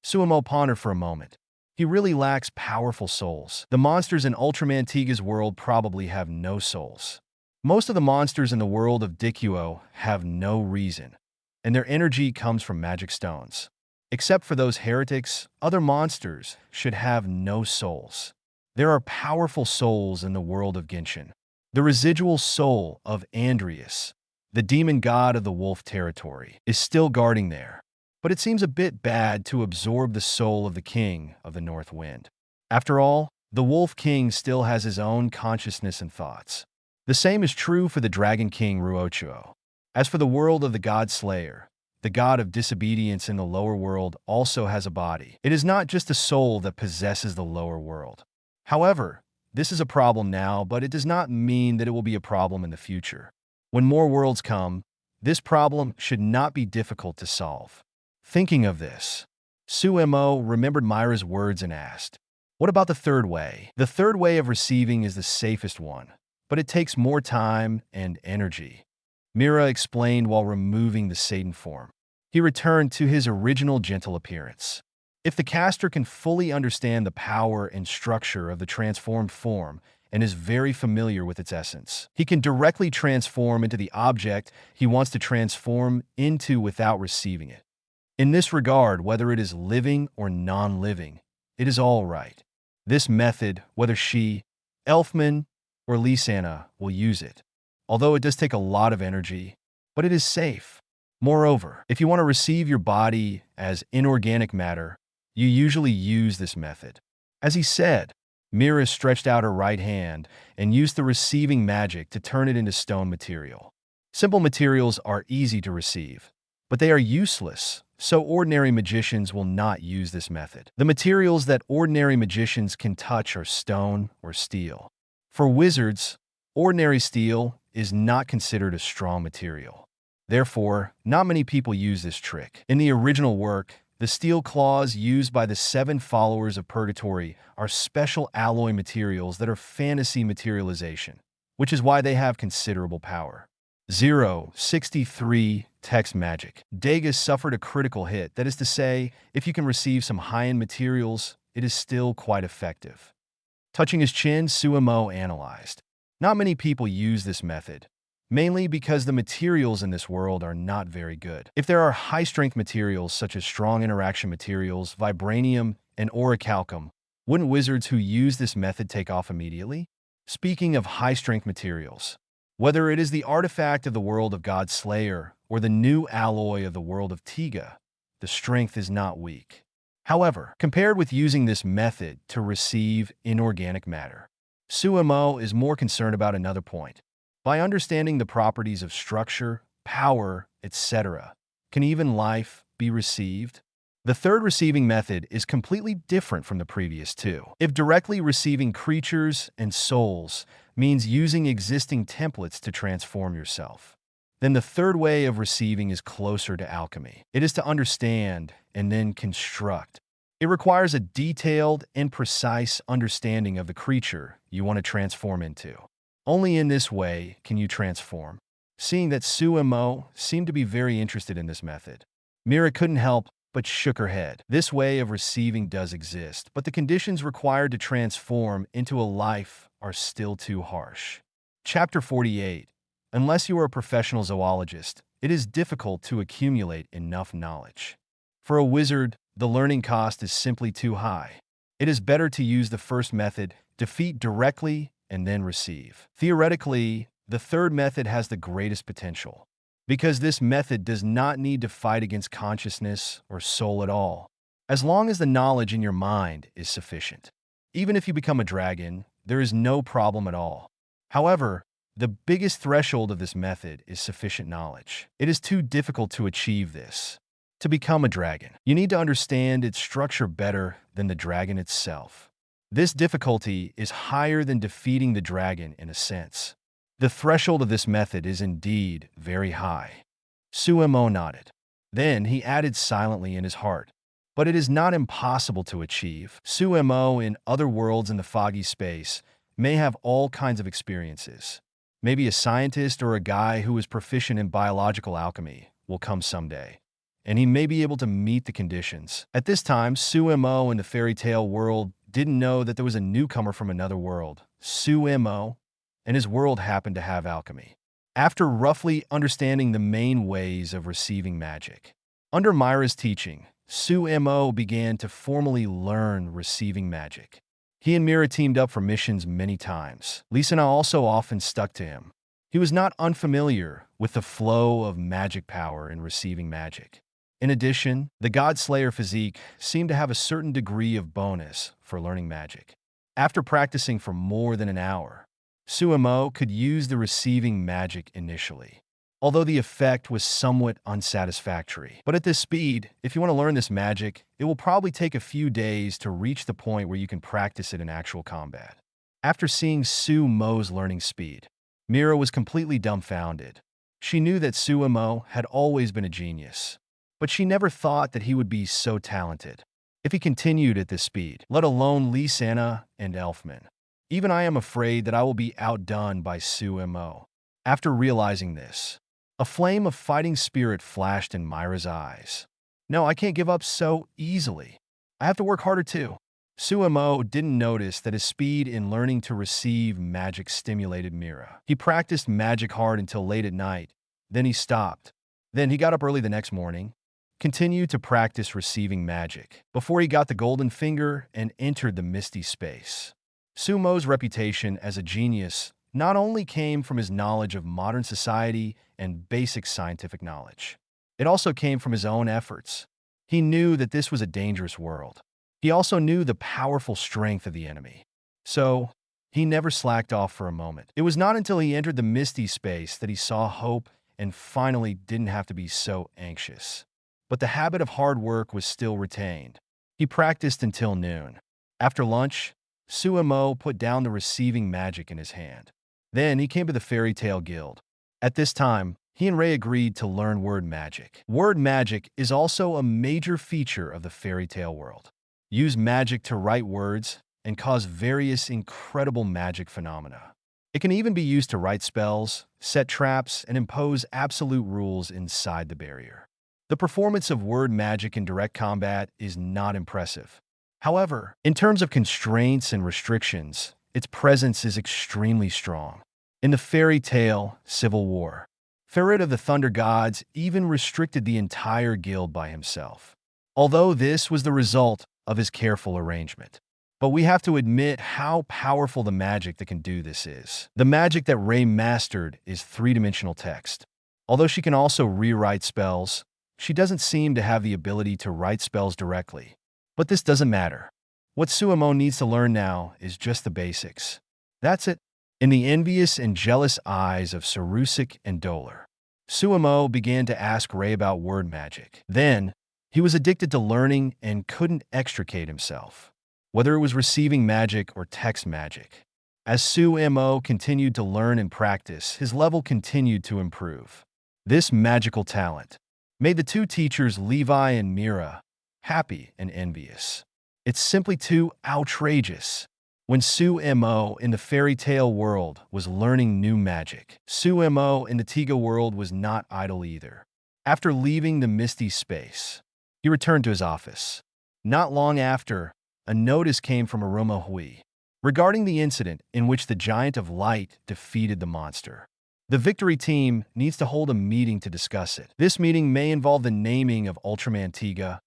B: Su Mo pondered for a moment. He really lacks powerful souls. The monsters in Ultraman Tiga's world probably have no souls. Most of the monsters in the world of Dicuo have no reason, and their energy comes from magic stones. Except for those heretics, other monsters should have no souls. There are powerful souls in the world of Genshin. The residual soul of Andreas The demon god of the wolf territory is still guarding there, but it seems a bit bad to absorb the soul of the king of the north wind. After all, the wolf king still has his own consciousness and thoughts. The same is true for the dragon king Ruochuo. As for the world of the god slayer, the god of disobedience in the lower world also has a body. It is not just a soul that possesses the lower world. However, this is a problem now, but it does not mean that it will be a problem in the future. When more worlds come, this problem should not be difficult to solve. Thinking of this, Su Mo remembered Myra's words and asked, "What about the third way?" The third way of receiving is the safest one, but it takes more time and energy. Mira explained while removing the Satan form. He returned to his original gentle appearance. If the caster can fully understand the power and structure of the transformed form and is very familiar with its essence, he can directly transform into the object he wants to transform into without receiving it. In this regard, whether it is living or non-living, it is all right. This method, whether she, Elfman, or Lisanna will use it, although it does take a lot of energy, but it is safe. Moreover, if you want to receive your body as inorganic matter, you usually use this method. As he said, Mira stretched out her right hand and used the receiving magic to turn it into stone material. Simple materials are easy to receive, but they are useless, so ordinary magicians will not use this method. The materials that ordinary magicians can touch are stone or steel. For wizards, ordinary steel is not considered a strong material. Therefore, not many people use this trick. In the original work, the steel claws used by the 7 followers of Purgatory are special alloy materials that are fantasy materialization, which is why they have considerable power. 063 Text Magic. Dagus suffered a critical hit, that is to say, if you can receive some high-end materials, it is still quite effective. Touching his chin, Su Mo analyzed. Not many people use this method, mainly because the materials in this world are not very good. If there are high-strength materials such as strong interaction materials, vibranium, and orichalcum, wouldn't wizards who use this method take off immediately? Speaking of high-strength materials, whether it is the artifact of the world of God Slayer or the new alloy of the world of Tiga, the strength is not weak. However, compared with using this method to receive inorganic matter, Su Mo is more concerned about another point. By understanding the properties of structure, power, etc., can even life be received? The third receiving method is completely different from the previous two. If directly receiving creatures and souls means using existing templates to transform yourself, then the third way of receiving is closer to alchemy. It is to understand and then construct. It requires a detailed and precise understanding of the creature you want to transform into. Only in this way can you transform. Seeing that Su Mo seemed to be very interested in this method, Mira couldn't help but shook her head. This way of receiving does exist, but the conditions required to transform into a life are still too harsh. Chapter 48. Unless you are a professional zoologist, it is difficult to accumulate enough knowledge. For a wizard, the learning cost is simply too high. It is better to use the first method, defeat directly, and then receive. Theoretically, the third method has the greatest potential, because this method does not need to fight against consciousness or soul at all, as long as the knowledge in your mind is sufficient. Even if you become a dragon, there is no problem at all. However, the biggest threshold of this method is sufficient knowledge. It is too difficult to achieve this. To become a dragon, you need to understand its structure better than the dragon itself. This difficulty is higher than defeating the dragon in a sense. The threshold of this method is indeed very high. Su Mo nodded. Then he added silently in his heart, but it is not impossible to achieve. Su Mo in other worlds in the foggy space may have all kinds of experiences. Maybe a scientist or a guy who is proficient in biological alchemy will come someday, and he may be able to meet the conditions. At this time, Su Mo in the fairy tale world didn't know that there was a newcomer from another world, Su Mo, and his world happened to have alchemy. After roughly understanding the main ways of receiving magic, under Myra's teaching, Su Mo began to formally learn receiving magic. He and Mira teamed up for missions many times. Lisanna also often stuck to him. He was not unfamiliar with the flow of magic power in receiving magic. In addition, the God Slayer physique seemed to have a certain degree of bonus for learning magic. After practicing for more than an hour, Su Mo could use the receiving magic initially, although the effect was somewhat unsatisfactory. But at this speed, if you want to learn this magic, it will probably take a few days to reach the point where you can practice it in actual combat. After seeing Su Mo's learning speed, Mira was completely dumbfounded. She knew that Su Mo had always been a genius, but she never thought that he would be so talented. If he continued at this speed, let alone Lee Sana and Elfman, even I am afraid that I will be outdone by Su Mo. After realizing this, a flame of fighting spirit flashed in Myra's eyes. No, I can't give up so easily. I have to work harder too. Su Mo didn't notice that his speed in learning to receive magic stimulated Mira. He practiced magic hard until late at night, then he stopped. Then he got up early the next morning, continued to practice receiving magic, before he got the golden finger and entered the misty space. Su Mo's reputation as a genius not only came from his knowledge of modern society and basic scientific knowledge, it also came from his own efforts. He knew that this was a dangerous world. He also knew the powerful strength of the enemy. So, he never slacked off for a moment. It was not until he entered the misty space that he saw hope and finally didn't have to be so anxious. But the habit of hard work was still retained. He practiced until noon. After lunch, Su Mo put down the receiving magic in his hand. Then he came to the Fairy Tale Guild. At this time, he and Ray agreed to learn word magic. Word magic is also a major feature of the fairy tale world. Use magic to write words and cause various incredible magic phenomena. It can even be used to write spells, set traps, and impose absolute rules inside the barrier. The performance of word magic in direct combat is not impressive. However, in terms of constraints and restrictions, its presence is extremely strong. In the fairy tale Civil War, Ferret of the Thunder Gods even restricted the entire guild by himself, although this was the result of his careful arrangement. But we have to admit how powerful the magic that can do this is. The magic that Ray mastered is three-dimensional text. Although she can also rewrite spells, she doesn't seem to have the ability to write spells directly. But this doesn't matter. What Su Mo needs to learn now is just the basics. That's it. In the envious and jealous eyes of Sarusik and Dolar, Su Mo began to ask Ray about word magic. Then, he was addicted to learning and couldn't extricate himself, whether it was receiving magic or text magic. As Su Mo continued to learn and practice, his level continued to improve. This magical talent made the two teachers, Levi and Mira, happy and envious. It's simply too outrageous. When Su Mo in the fairy tale world was learning new magic, Su Mo in the Tiga world was not idle either. After leaving the misty space, he returned to his office. Not long after, a notice came from Aroma Hui regarding the incident in which the Giant of Light defeated the monster. The victory team needs to hold a meeting to discuss it. This meeting may involve the naming of Ultraman Tiga,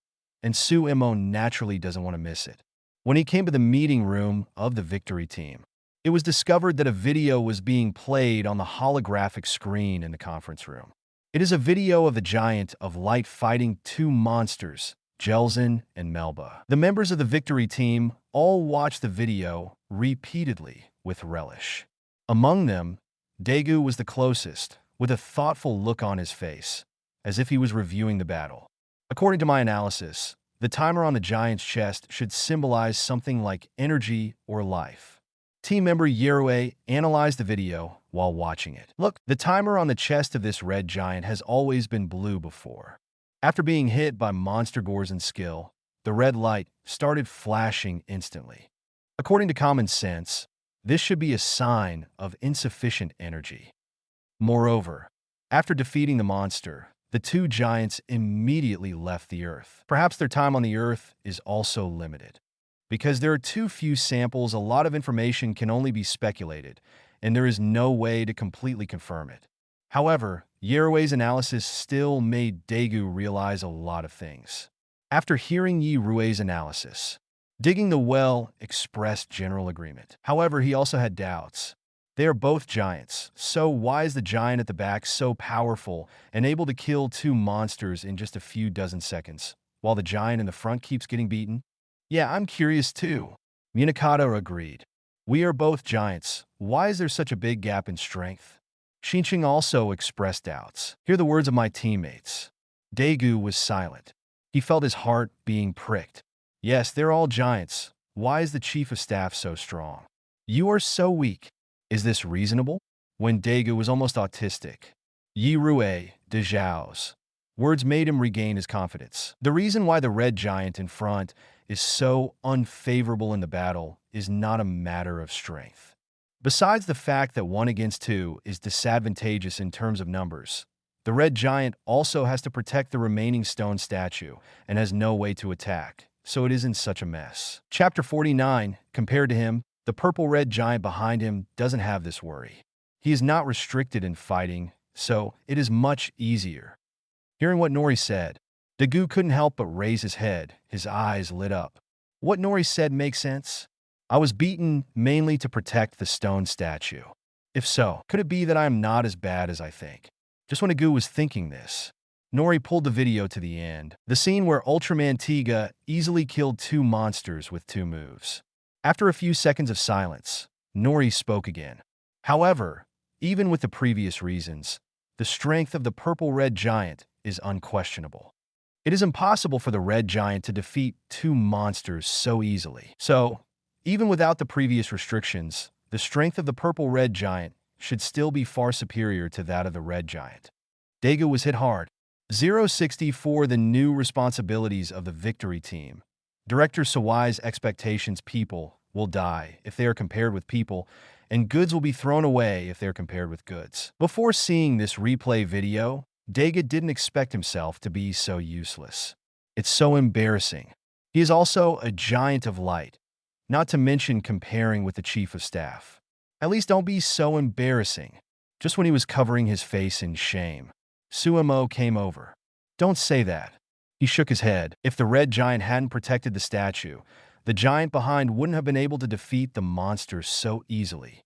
B: and Su Mo naturally doesn't want to miss it. When he came to the meeting room of the victory team, it was discovered that a video was being played on the holographic screen in the conference room. It is a video of the Giant of Light fighting two monsters, Jelzin and Melba. The members of the victory team all watched the video repeatedly with relish. Among them, Daegu was the closest, with a thoughtful look on his face, as if he was reviewing the battle. According to my analysis, the timer on the Giant's chest should symbolize something like energy or life. Team member Yerue analyzed the video while watching it. Look, the timer on the chest of this red giant has always been blue before. After being hit by Monster Gorzen's skill, the red light started flashing instantly. According to common sense, this should be a sign of insufficient energy. Moreover, after defeating the monster, the two giants immediately left the Earth. Perhaps their time on the Earth is also limited. Because there are too few samples, a lot of information can only be speculated, and there is no way to completely confirm it. However, Yerue's analysis still made Daegu realize a lot of things. After hearing Yerue's analysis, digging the well expressed general agreement. However, he also had doubts. They are both giants, so why is the giant at the back so powerful and able to kill two monsters in just a few dozen seconds, while the giant in the front keeps getting beaten? Yeah, I'm curious too. Munakata agreed. We are both giants. Why is there such a big gap in strength? Xinqing also expressed doubts. Hear the words of my teammates. Daegu was silent. He felt his heart being pricked. Yes, they're all giants. Why is the chief of staff so strong? You are so weak. Is this reasonable? When Daegu was almost autistic. Yirue, de Zhao's words made him regain his confidence. The reason why the red giant in front is so unfavorable in the battle is not a matter of strength. Besides the fact that 1 against 2 is disadvantageous in terms of numbers, the red giant also has to protect the remaining stone statue and has no way to attack, so it isn't such a mess. Chapter 49, compared to him, the purple-red giant behind him doesn't have this worry. He is not restricted in fighting, so it is much easier. Hearing what Nori said, Daegu couldn't help but raise his head. His eyes lit up. What Nori said makes sense. I was beaten mainly to protect the stone statue. If so, could it be that I am not as bad as I think? Just when Daegu was thinking this, Nori pulled the video to the end, the scene where Ultraman Tiga easily killed two monsters with 2 moves. After a few seconds of silence, Nori spoke again. However, even with the previous reasons, the strength of the purple-red giant is unquestionable. It is impossible for the red giant to defeat 2 monsters so easily. So, even without the previous restrictions, the strength of the purple-red giant should still be far superior to that of the red giant. Daegu was hit hard. 060 for the new responsibilities of the victory team. Director Sawai's expectations: people will die if they are compared with people, and goods will be thrown away if they are compared with goods. Before seeing this replay video, Daegu didn't expect himself to be so useless. It's so embarrassing. He is also a giant of light, not to mention comparing with the chief of staff. At least don't be so embarrassing. Just when he was covering his face in shame, Su Mo came over. Don't say that. He shook his head. If the red giant hadn't protected the statue, the giant behind wouldn't have been able to defeat the monster so easily.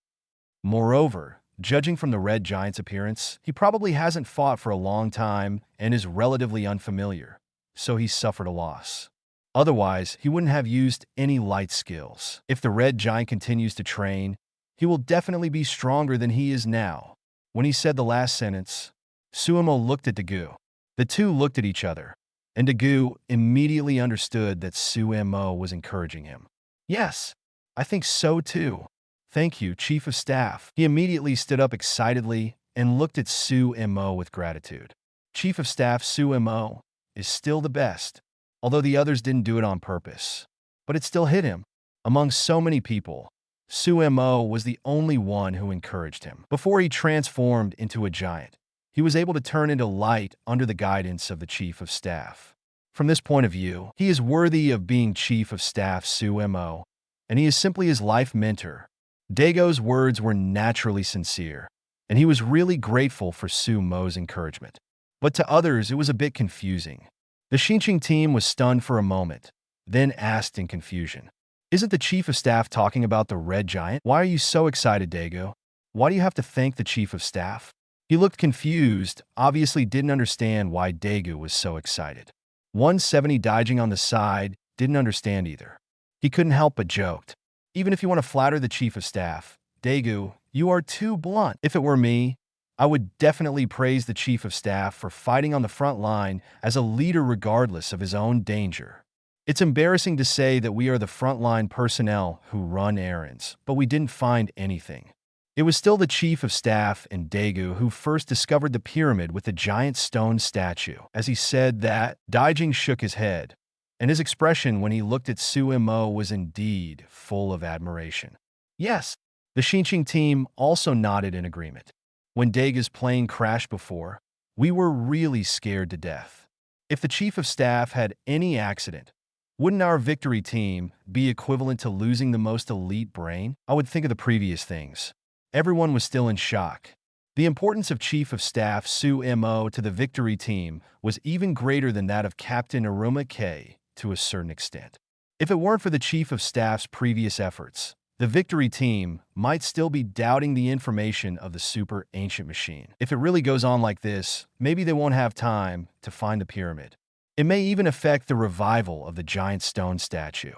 B: Moreover, judging from the red giant's appearance, he probably hasn't fought for a long time and is relatively unfamiliar, so he suffered a loss. Otherwise, he wouldn't have used any light skills. If the red giant continues to train, he will definitely be stronger than he is now. When he said the last sentence, Su Mo looked at Daegu. The two looked at each other, and Daegu immediately understood that Su Mo was encouraging him. Yes, I think so too. Thank you, Chief of Staff. He immediately stood up excitedly and looked at Su Mo with gratitude. Chief of Staff Su Mo is still the best, although the others didn't do it on purpose. But it still hit him. Among so many people, Su Mo was the only one who encouraged him. Before he transformed into a giant, he was able to turn into light under the guidance of the Chief of Staff. From this point of view, he is worthy of being Chief of Staff Su Mo, and he is simply his life mentor. Daego's words were naturally sincere, and he was really grateful for Su Mo's encouragement. But to others, it was a bit confusing. The Xinqing team was stunned for a moment, then asked in confusion, "Isn't the Chief of Staff talking about the red giant? Why are you so excited, Daegu? Why do you have to thank the Chief of Staff?" He looked confused, obviously didn't understand why Daegu was so excited. 170 Daijing on the side didn't understand either. He couldn't help but joked. Even if you want to flatter the Chief of Staff, Daegu, you are too blunt. If it were me, I would definitely praise the Chief of Staff for fighting on the front line as a leader regardless of his own danger. It's embarrassing to say that we are the frontline personnel who run errands, but we didn't find anything. It was still the Chief of Staff and Daegu who first discovered the pyramid with the giant stone statue. As he said that, Daijing shook his head, and his expression when he looked at Su Mo was indeed full of admiration. Yes, the Xinqing team also nodded in agreement. When Daegu's plane crashed before, we were really scared to death. If the Chief of Staff had any accident, wouldn't our victory team be equivalent to losing the most elite brain? I would think of the previous things. Everyone was still in shock. The importance of Chief of Staff Su Mo to the victory team was even greater than that of Captain Aruma K to a certain extent. If it weren't for the Chief of Staff's previous efforts, the victory team might still be doubting the information of the super ancient machine. If it really goes on like this, maybe they won't have time to find the pyramid. It may even affect the revival of the giant stone statue.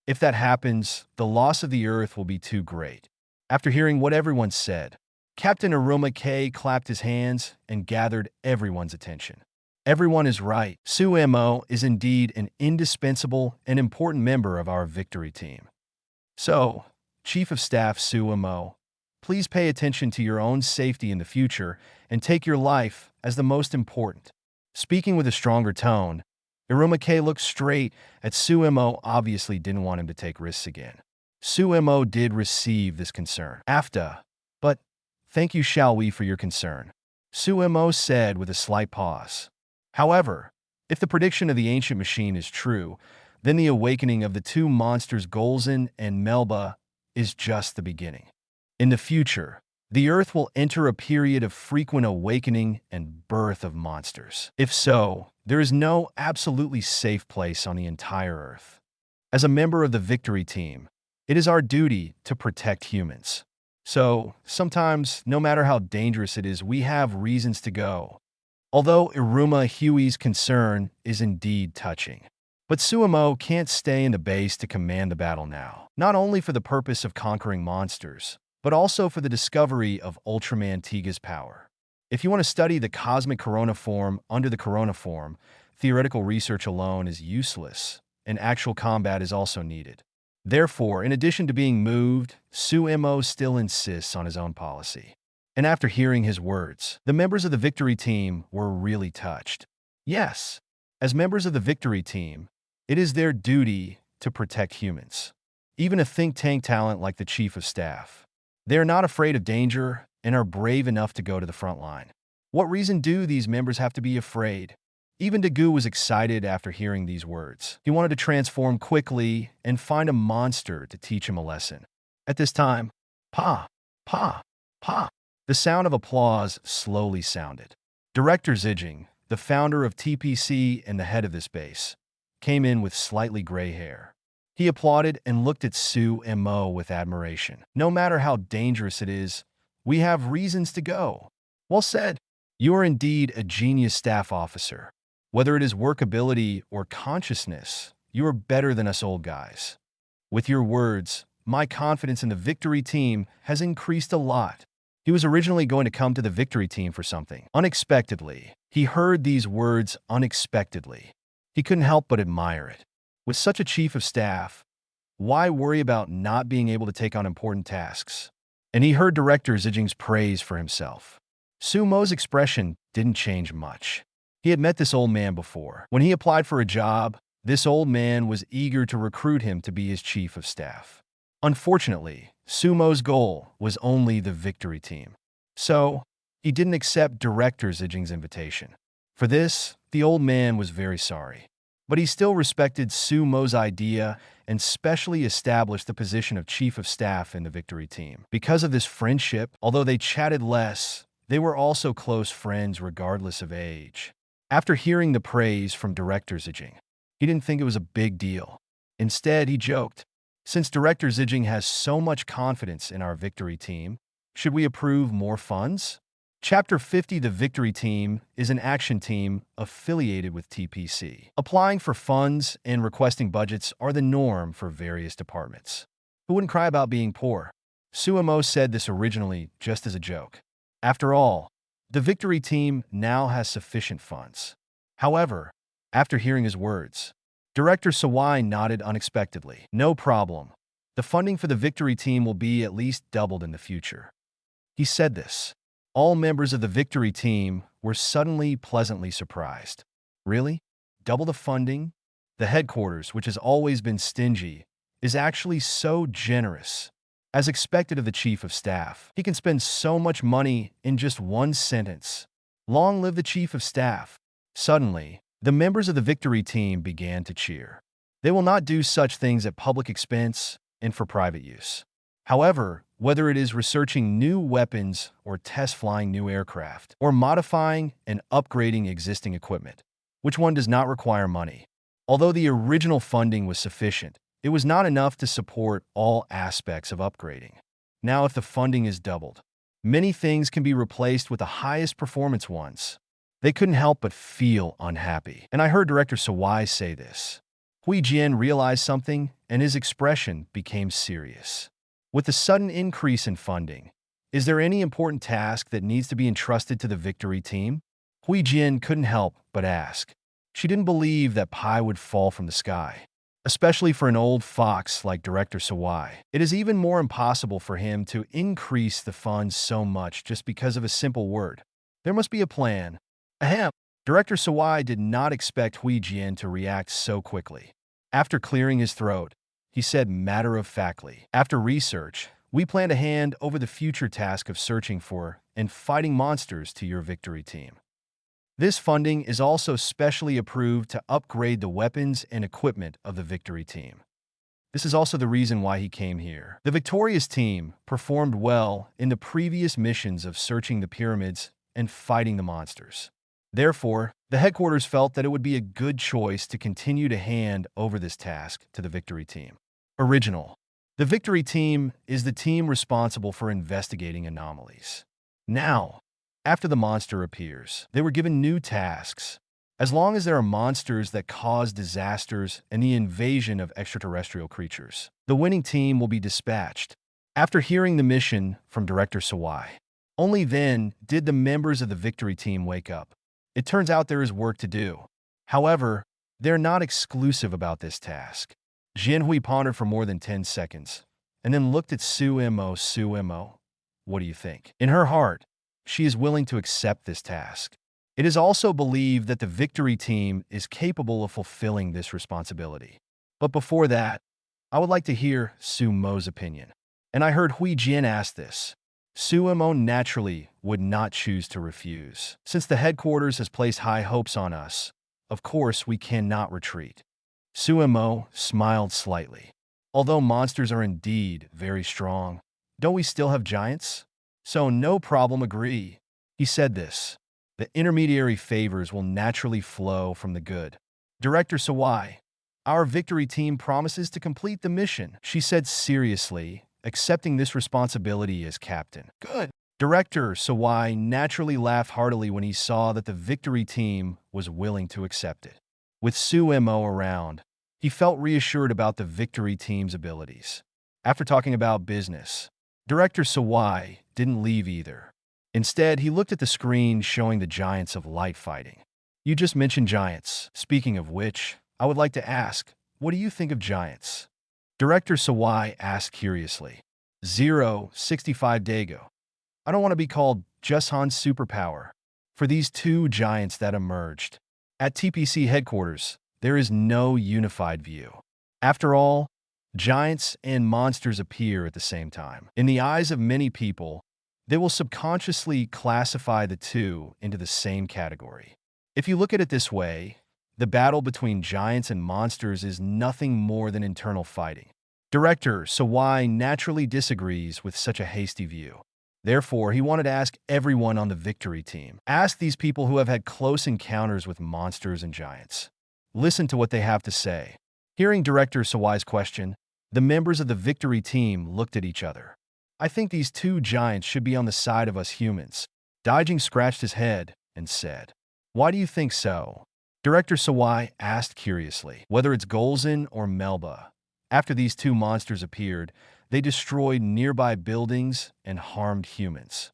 B: If that happens, the loss of the Earth will be too great. After hearing what everyone said, Captain Aruma K clapped his hands and gathered everyone's attention. Everyone is right. Su Mo is indeed an indispensable and important member of our victory team. So, Chief of Staff Su Mo, please pay attention to your own safety in the future and take your life as the most important. Speaking with a stronger tone, Iruma K looked straight at Su Mo, obviously didn't want him to take risks again. Su Mo did receive this concern. But thank you shall we for your concern, Su Mo said with a slight pause. However, if the prediction of the ancient machine is true, then the awakening of the two monsters Golzin and Melba is just the beginning. In the future, the Earth will enter a period of frequent awakening and birth of monsters. If so, there is no absolutely safe place on the entire Earth. As a member of the victory team, it is our duty to protect humans. So, sometimes, no matter how dangerous it is, we have reasons to go. Although Iruma Huey's concern is indeed touching. But Su Mo can't stay in the base to command the battle now, not only for the purpose of conquering monsters, but also for the discovery of Ultraman Tiga's power. If you want to study the cosmic corona form under the corona form, theoretical research alone is useless, and actual combat is also needed. Therefore, in addition to being moved, Su Mo still insists on his own policy. And after hearing his words, the members of the victory team were really touched. Yes, as members of the victory team, it is their duty to protect humans. Even a think tank talent like the Chief of Staff. They are not afraid of danger and are brave enough to go to the front line. What reason do these members have to be afraid? Even Dagu was excited after hearing these words. He wanted to transform quickly and find a monster to teach him a lesson. At this time, pa, pa, pa, the sound of applause slowly sounded. Director Zijing, the founder of TPC and the head of this base, came in with slightly gray hair. He applauded and looked at Su Mo with admiration. No matter how dangerous it is, we have reasons to go. Well said. You are indeed a genius staff officer. Whether it is workability or consciousness, you are better than us old guys. With your words, my confidence in the victory team has increased a lot. He was originally going to come to the victory team for something. Unexpectedly, he heard these words unexpectedly. He couldn't help but admire it. With such a chief of staff, why worry about not being able to take on important tasks? And he heard Director Zijing's praise for himself. Su Mo's expression didn't change much. He had met this old man before. When he applied for a job, this old man was eager to recruit him to be his chief of staff. Unfortunately, Su Mo's goal was only the victory team. So, he didn't accept Director Zijing's invitation. For this, the old man was very sorry. But he still respected Su Mo's idea and specially established the position of chief of staff in the victory team. Because of this friendship, although they chatted less, they were also close friends regardless of age. After hearing the praise from Director Zijing, he didn't think it was a big deal. Instead, he joked, "Since Director Zijing has so much confidence in our victory team, should we approve more funds?" Chapter 50 The Victory Team is an action team affiliated with TPC. Applying for funds and requesting budgets are the norm for various departments. Who wouldn't cry about being poor? Su Mo said this originally just as a joke. After all, the victory team now has sufficient funds. However, after hearing his words, Director Sawai nodded unexpectedly. No problem. The funding for the victory team will be at least doubled in the future. He said this. All members of the victory team were suddenly pleasantly surprised. Really? Double the funding? The headquarters, which has always been stingy, is actually so generous. As expected of the chief of staff, he can spend so much money in just one sentence. Long live the chief of staff. Suddenly, the members of the victory team began to cheer. They will not do such things at public expense and for private use. However, whether it is researching new weapons or test flying new aircraft, or modifying and upgrading existing equipment, which one does not require money? Although the original funding was sufficient, it was not enough to support all aspects of upgrading. Now, if the funding is doubled, many things can be replaced with the highest performance ones. They couldn't help but feel unhappy. And I heard Director Sawai say this. Hui Jian realized something, and his expression became serious. With the sudden increase in funding, is there any important task that needs to be entrusted to the victory team? Hui Jian couldn't help but ask. She didn't believe that pie would fall from the sky, especially for an old fox like Director Sawai. It is even more impossible for him to increase the funds so much just because of a simple word. There must be a plan. Ahem. Director Sawai did not expect Hui Jian to react so quickly. After clearing his throat, he said matter-of-factly, after research, we plan to hand over the future task of searching for and fighting monsters to your victory team. This funding is also specially approved to upgrade the weapons and equipment of the victory team. This is also the reason why he came here. The victorious team performed well in the previous missions of searching the pyramids and fighting the monsters. Therefore, the headquarters felt that it would be a good choice to continue to hand over this task to the victory team. Original. The victory team is the team responsible for investigating anomalies. Now, after the monster appears, they were given new tasks. As long as there are monsters that cause disasters and the invasion of extraterrestrial creatures, the winning team will be dispatched. After hearing the mission from Director Sawai, only then did the members of the victory team wake up. It turns out there is work to do. However, they're not exclusive about this task. Jianhui pondered for more than 10 seconds, and then looked at Su Mo. Su Mo, what do you think? In her heart, she is willing to accept this task. It is also believed that the victory team is capable of fulfilling this responsibility. But before that, I would like to hear Su Mo's opinion. And I heard Hui Jian ask this. Su Mo naturally would not choose to refuse. Since the headquarters has placed high hopes on us, of course we cannot retreat. Su Mo smiled slightly. Although monsters are indeed very strong, don't we still have giants? So no problem, agree. He said this. The intermediary favors will naturally flow from the good. Director Sawai, our victory team promises to complete the mission, she said seriously, accepting this responsibility as captain. Good. Director Sawai naturally laughed heartily when he saw that the victory team was willing to accept it. With Su Mo around, he felt reassured about the victory team's abilities. After talking about business, Director Sawai didn't leave either. Instead, he looked at the screen showing the giants of light fighting. You just mentioned giants. Speaking of which, I would like to ask, what do you think of giants? Director Sawai asked curiously. 065 Dago. I don't want to be called Jushan's superpower. For these two giants that emerged. At TPC headquarters, there is no unified view. After all, giants and monsters appear at the same time. In the eyes of many people, they will subconsciously classify the two into the same category. If you look at it this way, the battle between giants and monsters is nothing more than internal fighting. Director Sawai naturally disagrees with such a hasty view. Therefore, he wanted to ask everyone on the victory team. Ask these people who have had close encounters with monsters and giants. Listen to what they have to say. Hearing Director Sawai's question, the members of the victory team looked at each other. I think these two giants should be on the side of us humans. Daijing scratched his head and said, why do you think so? Director Sawai asked curiously, whether it's Golzin or Melba. After these two monsters appeared, they destroyed nearby buildings and harmed humans.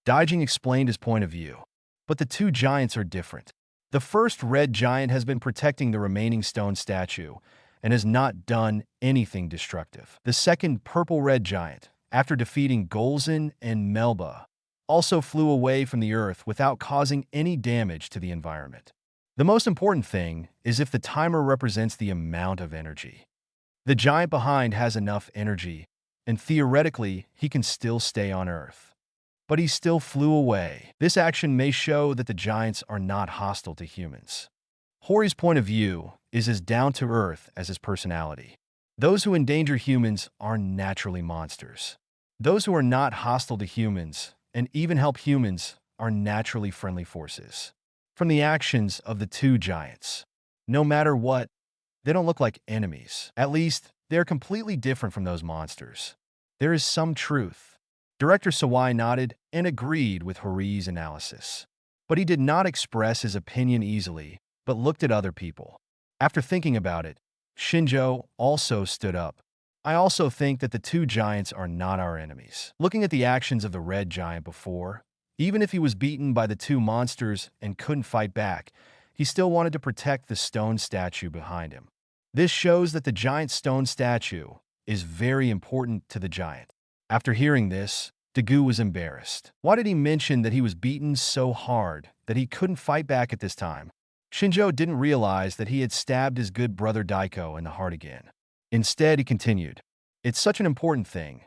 B: Daijing explained his point of view. But the two giants are different. The first red giant has been protecting the remaining stone statue and has not done anything destructive. The second purple-red giant, after defeating Golzin and Melba, also flew away from the earth without causing any damage to the environment. The most important thing is if the timer represents the amount of energy. The giant behind has enough energy, and theoretically, he can still stay on Earth. But he still flew away. This action may show that the giants are not hostile to humans. Hori's point of view is as down-to-earth as his personality. Those who endanger humans are naturally monsters. Those who are not hostile to humans and even help humans are naturally friendly forces. From the actions of the two giants, no matter what, they don't look like enemies. At least, They are completely different from those monsters. There is some truth. Director Sawai nodded and agreed with Hori's analysis. But he did not express his opinion easily, but looked at other people. After thinking about it, Shinjo also stood up. I also think that the two giants are not our enemies. Looking at the actions of the red giant before, even if he was beaten by the two monsters and couldn't fight back, he still wanted to protect the stone statue behind him. This shows that the giant stone statue is very important to the giant. After hearing this, Dicuo was embarrassed. Why did he mention that he was beaten so hard that he couldn't fight back at this time? Shinjo didn't realize that he had stabbed his good brother Dicuo in the heart again. Instead, he continued, "It's such an important thing.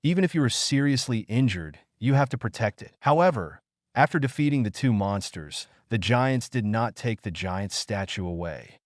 B: Even if you are seriously injured, you have to protect it." However, after defeating the two monsters, the giants did not take the giant statue away.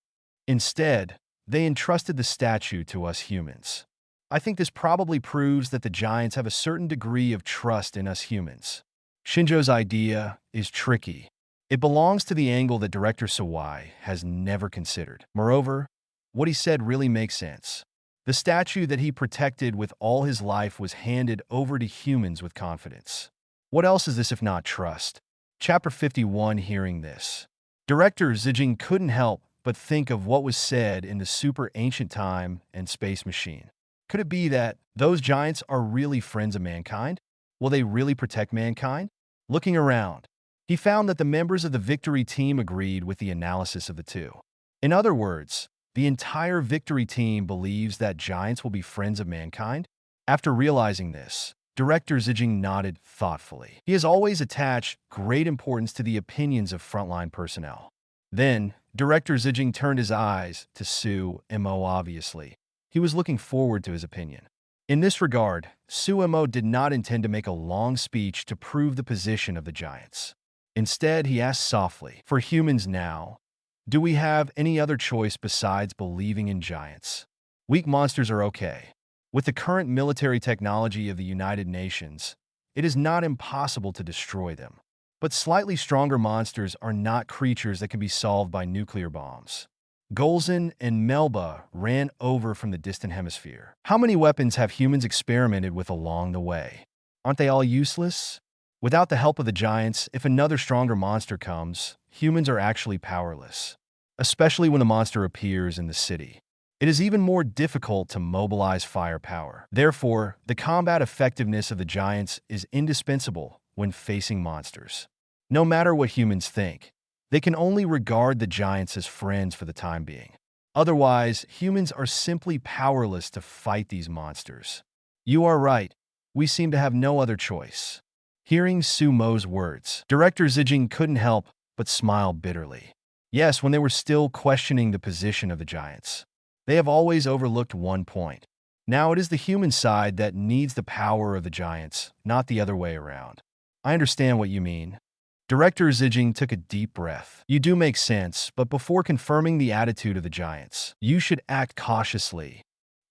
B: Instead, they entrusted the statue to us humans. I think this probably proves that the giants have a certain degree of trust in us humans. Shinjo's idea is tricky. It belongs to the angle that Director Sawai has never considered. Moreover, what he said really makes sense. The statue that he protected with all his life was handed over to humans with confidence. What else is this if not trust? Chapter 51. Hearing this, Director Zijing couldn't help but think of what was said in the super ancient time and space machine. Could it be that those giants are really friends of mankind? Will they really protect mankind? Looking around, he found that the members of the victory team agreed with the analysis of the two. In other words, the entire victory team believes that giants will be friends of mankind. After realizing this, Director Zijing nodded thoughtfully. He has always attached great importance to the opinions of frontline personnel. Then, Director Zijing turned his eyes to Su Mo. Obviously, he was looking forward to his opinion. In this regard, Su Mo did not intend to make a long speech to prove the position of the giants. Instead, he asked softly, "For humans now, do we have any other choice besides believing in giants? Weak monsters are okay. With the current military technology of the United Nations, it is not impossible to destroy them. But slightly stronger monsters are not creatures that can be solved by nuclear bombs." Golzin and Melba ran over from the distant hemisphere. "How many weapons have humans experimented with along the way? Aren't they all useless? Without the help of the giants, if another stronger monster comes, humans are actually powerless. Especially when the monster appears in the city. It is even more difficult to mobilize firepower. Therefore, the combat effectiveness of the giants is indispensable when facing monsters. No matter what humans think, they can only regard the giants as friends for the time being. Otherwise, humans are simply powerless to fight these monsters." "You are right. We seem to have no other choice." Hearing Su Mo's words, Director Zijing couldn't help but smile bitterly. Yes, when they were still questioning the position of the giants, they have always overlooked one point. Now it is the human side that needs the power of the giants, not the other way around. "I understand what you mean." Director Zijing took a deep breath. "You do make sense, but before confirming the attitude of the giants, you should act cautiously."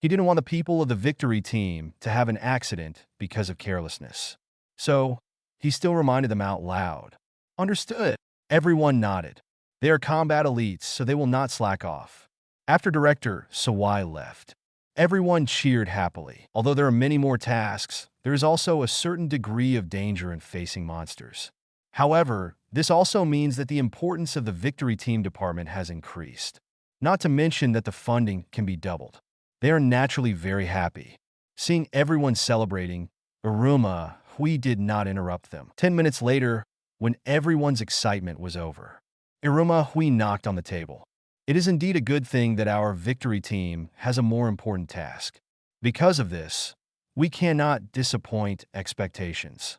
B: He didn't want the people of the victory team to have an accident because of carelessness. So, he still reminded them out loud. "Understood." Everyone nodded. They are combat elites, so they will not slack off. After Director Sawai left, everyone cheered happily. Although there are many more tasks, there is also a certain degree of danger in facing monsters. However, this also means that the importance of the victory team department has increased. Not to mention that the funding can be doubled. They are naturally very happy. Seeing everyone celebrating, Iruma Hui did not interrupt them. 10 minutes later, when everyone's excitement was over, Iruma Hui knocked on the table. "It is indeed a good thing that our victory team has a more important task. Because of this, we cannot disappoint expectations.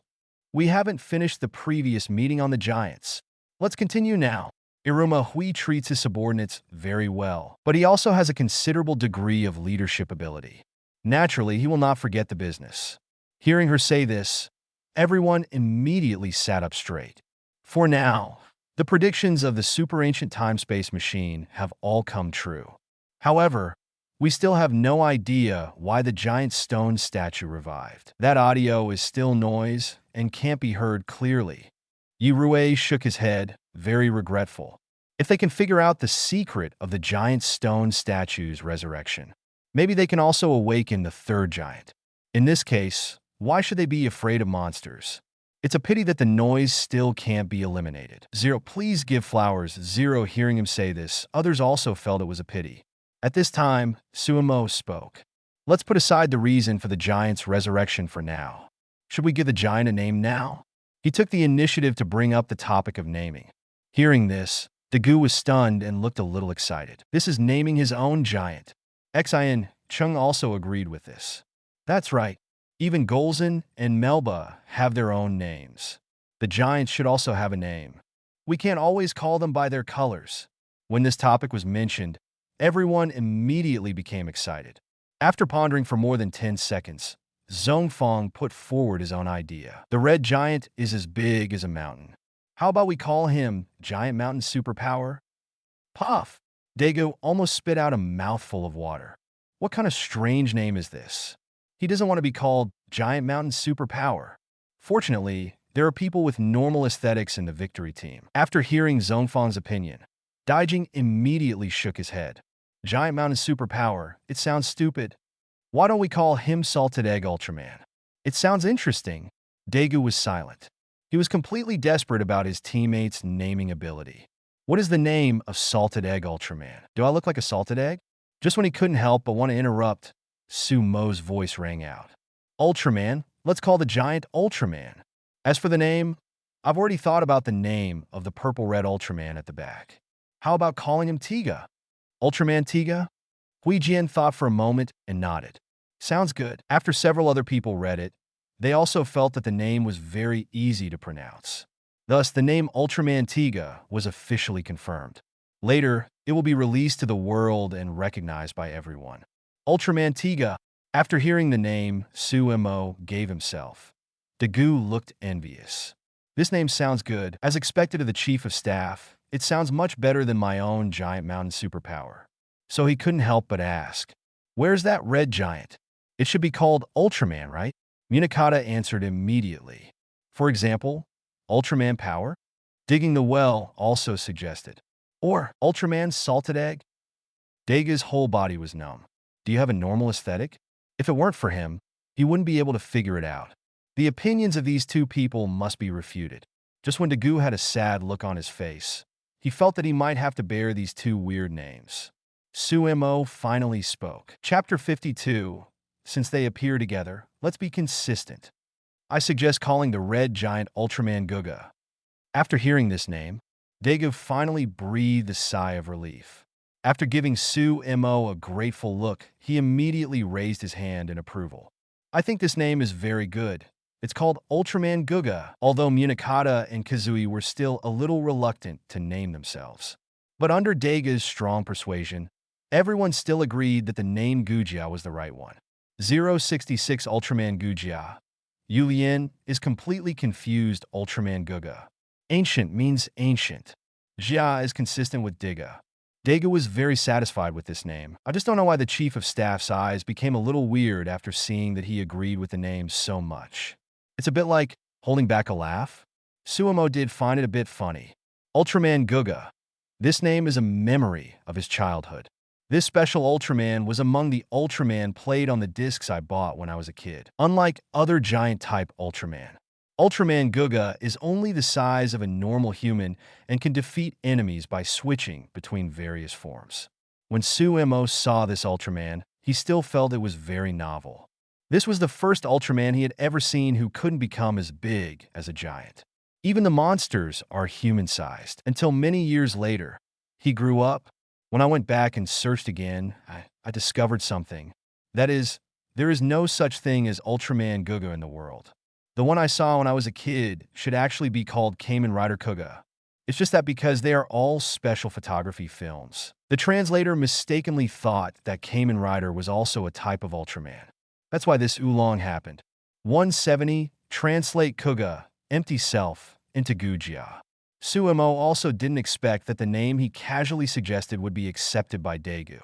B: We haven't finished the previous meeting on the giants. Let's continue now." Iruma Hui treats his subordinates very well, but he also has a considerable degree of leadership ability. Naturally, he will not forget the business. Hearing her say this, everyone immediately sat up straight. For now, the predictions of the super ancient time-space machine have all come true. However, we still have no idea why the giant stone statue revived. That audio is still noise and can't be heard clearly. Yurue shook his head, very regretful. If they can figure out the secret of the giant stone statue's resurrection, Maybe they can also awaken the third giant. In this case, why should they be afraid of monsters? It's a pity that the noise still can't be eliminated. Zero, please give flowers. Zero, hearing him say this, others also felt it was a pity. At this time, Su Mo spoke. Let's put aside the reason for the giant's resurrection for now. Should we give the giant a name now? He took the initiative to bring up the topic of naming. Hearing this, Dicuo was stunned and looked a little excited. This is naming his own giant. Xin Chung also agreed with this. That's right. Even Golzin and Melba have their own names. The giants should also have a name. We can't always call them by their colors. When this topic was mentioned, everyone immediately became excited. After pondering for more than 10 seconds, Zhongfang put forward his own idea. The red giant is as big as a mountain. How about we call him Giant Mountain Superpower? Puff! Dago almost spit out a mouthful of water. What kind of strange name is this? He doesn't want to be called Giant Mountain Superpower. Fortunately, there are people with normal aesthetics in the victory team. After hearing Zhongfang's opinion, Daijing immediately shook his head. Giant Mountain Superpower, it sounds stupid. Why don't we call him Salted Egg Ultraman? It sounds interesting. Dago was silent. He was completely desperate about his teammates' naming ability. What is the name of Salted Egg Ultraman? Do I look like a salted egg? Just when he couldn't help but want to interrupt, Su Mo's voice rang out. Ultraman, let's call the giant Ultraman. As for the name, I've already thought about the name of the purple-red Ultraman at the back. How about calling him Tiga? Ultraman Tiga? Hui Jian thought for a moment and nodded. Sounds good. After several other people read it, they also felt that the name was very easy to pronounce. Thus, the name Ultraman Tiga was officially confirmed. Later, it will be released to the world and recognized by everyone. Ultraman Tiga. After hearing the name, Su Mo gave himself. Dagu looked envious. This name sounds good. As expected of the chief of staff, it sounds much better than my own Giant Mountain Superpower. So he couldn't help but ask, where's that red giant? It should be called Ultraman, right? Munakata answered immediately. For example, Ultraman Power? Digging the Well also suggested. Or Ultraman Salted Egg? Daga's whole body was numb. Do you have a normal aesthetic? If it weren't for him, he wouldn't be able to figure it out. The opinions of these two people must be refuted. Just when Dagu had a sad look on his face, he felt that he might have to bear these two weird names. Su Mo finally spoke. Chapter 52. Since they appear together, let's be consistent. I suggest calling the red giant Ultraman Guga. After hearing this name, Dagu finally breathed a sigh of relief. After giving Su Mo a grateful look, he immediately raised his hand in approval. I think this name is very good. It's called Ultraman Guga, although Munakata and Kazui were still a little reluctant to name themselves. But under Daga's strong persuasion, everyone still agreed that the name Gujia was the right one. 066 Ultraman Gujia. Yulien is completely confused Ultraman Guga. Ancient means ancient. Jia is consistent with Diga. Daga was very satisfied with this name. I just don't know why the chief of staff's eyes became a little weird after seeing that he agreed with the name so much. It's a bit like holding back a laugh. Su Mo did find it a bit funny. Ultraman Guga. This name is a memory of his childhood. This special Ultraman was among the Ultraman played on the discs I bought when I was a kid. Unlike other giant-type Ultraman, Ultraman Guga is only the size of a normal human and can defeat enemies by switching between various forms. When Su Mo saw this Ultraman, he still felt it was very novel. This was the first Ultraman he had ever seen who couldn't become as big as a giant. Even the monsters are human-sized. Until many years later, he grew up. When I went back and searched again, I discovered something. That is, there is no such thing as Ultraman Guga in the world. The one I saw when I was a kid should actually be called Kamen Rider Kuga. It's just that because they are all special photography films. The translator mistakenly thought that Kamen Rider was also a type of Ultraman. That's why this oolong happened. 170, translate Kuga, empty self, into Gujia. Su Mo also didn't expect that the name he casually suggested would be accepted by Dagu.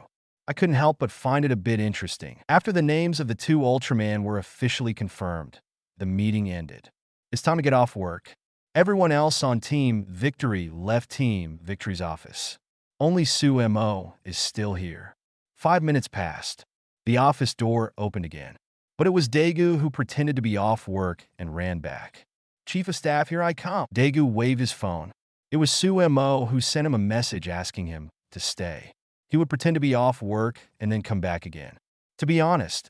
B: I couldn't help but find it a bit interesting. After the names of the two Ultraman were officially confirmed, the meeting ended. It's time to get off work. Everyone else on Team Victory left Team Victory's office. Only Su Mo is still here. 5 minutes passed. The office door opened again. But it was Daegu who pretended to be off work and ran back. "Chief of Staff, here I come." Daegu waved his phone. It was Su Mo who sent him a message asking him to stay. He would pretend to be off work and then come back again. To be honest,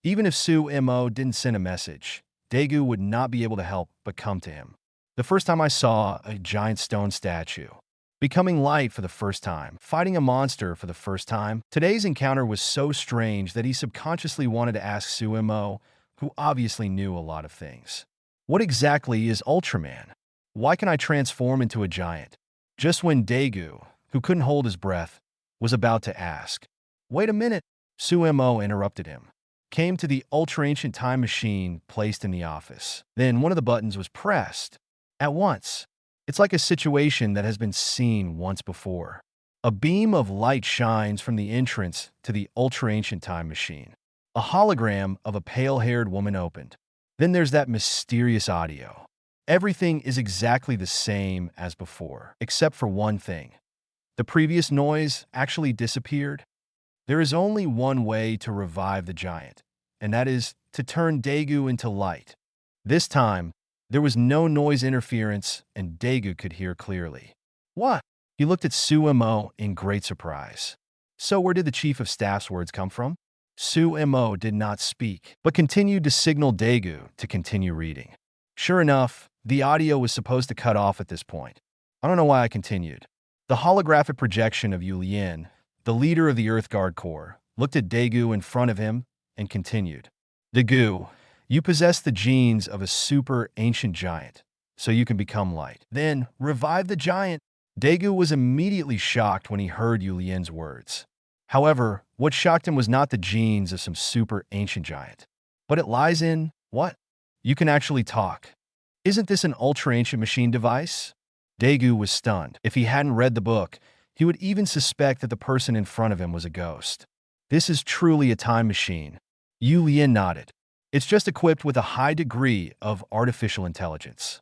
B: even if Su Mo didn't send a message, Daegu would not be able to help but come to him. The first time I saw a giant stone statue, becoming light for the first time, fighting a monster for the first time, today's encounter was so strange that he subconsciously wanted to ask Su Mo, who obviously knew a lot of things. What exactly is Ultraman? Why can I transform into a giant? Just when Daegu, who couldn't hold his breath, was about to ask. Wait a minute, Su Mo interrupted him. Came to the ultra-ancient time machine placed in the office. Then one of the buttons was pressed. At once. It's like a situation that has been seen once before. A beam of light shines from the entrance to the ultra-ancient time machine. A hologram of a pale-haired woman opened. Then there's that mysterious audio. Everything is exactly the same as before, except for one thing. The previous noise actually disappeared. There is only one way to revive the giant, and that is to turn Daegu into light. This time, there was no noise interference, and Daegu could hear clearly. What? He looked at Su Mo in great surprise. So where did the Chief of Staff's words come from? Su Mo did not speak, but continued to signal Daegu to continue reading. Sure enough, the audio was supposed to cut off at this point. I don't know why I continued. The holographic projection of Yu Lien, the leader of the Earth Guard Corps, looked at Daegu in front of him and continued. Daegu, you possess the genes of a super ancient giant, so you can become light. Then, revive the giant. Daegu was immediately shocked when he heard Yu Lien's words. However, what shocked him was not the genes of some super ancient giant, but it lies in, what? You can actually talk. Isn't this an ultra-ancient machine device? Daegu was stunned. If he hadn't read the book, he would even suspect that the person in front of him was a ghost. This is truly a time machine. Yu Lien nodded. It's just equipped with a high degree of artificial intelligence.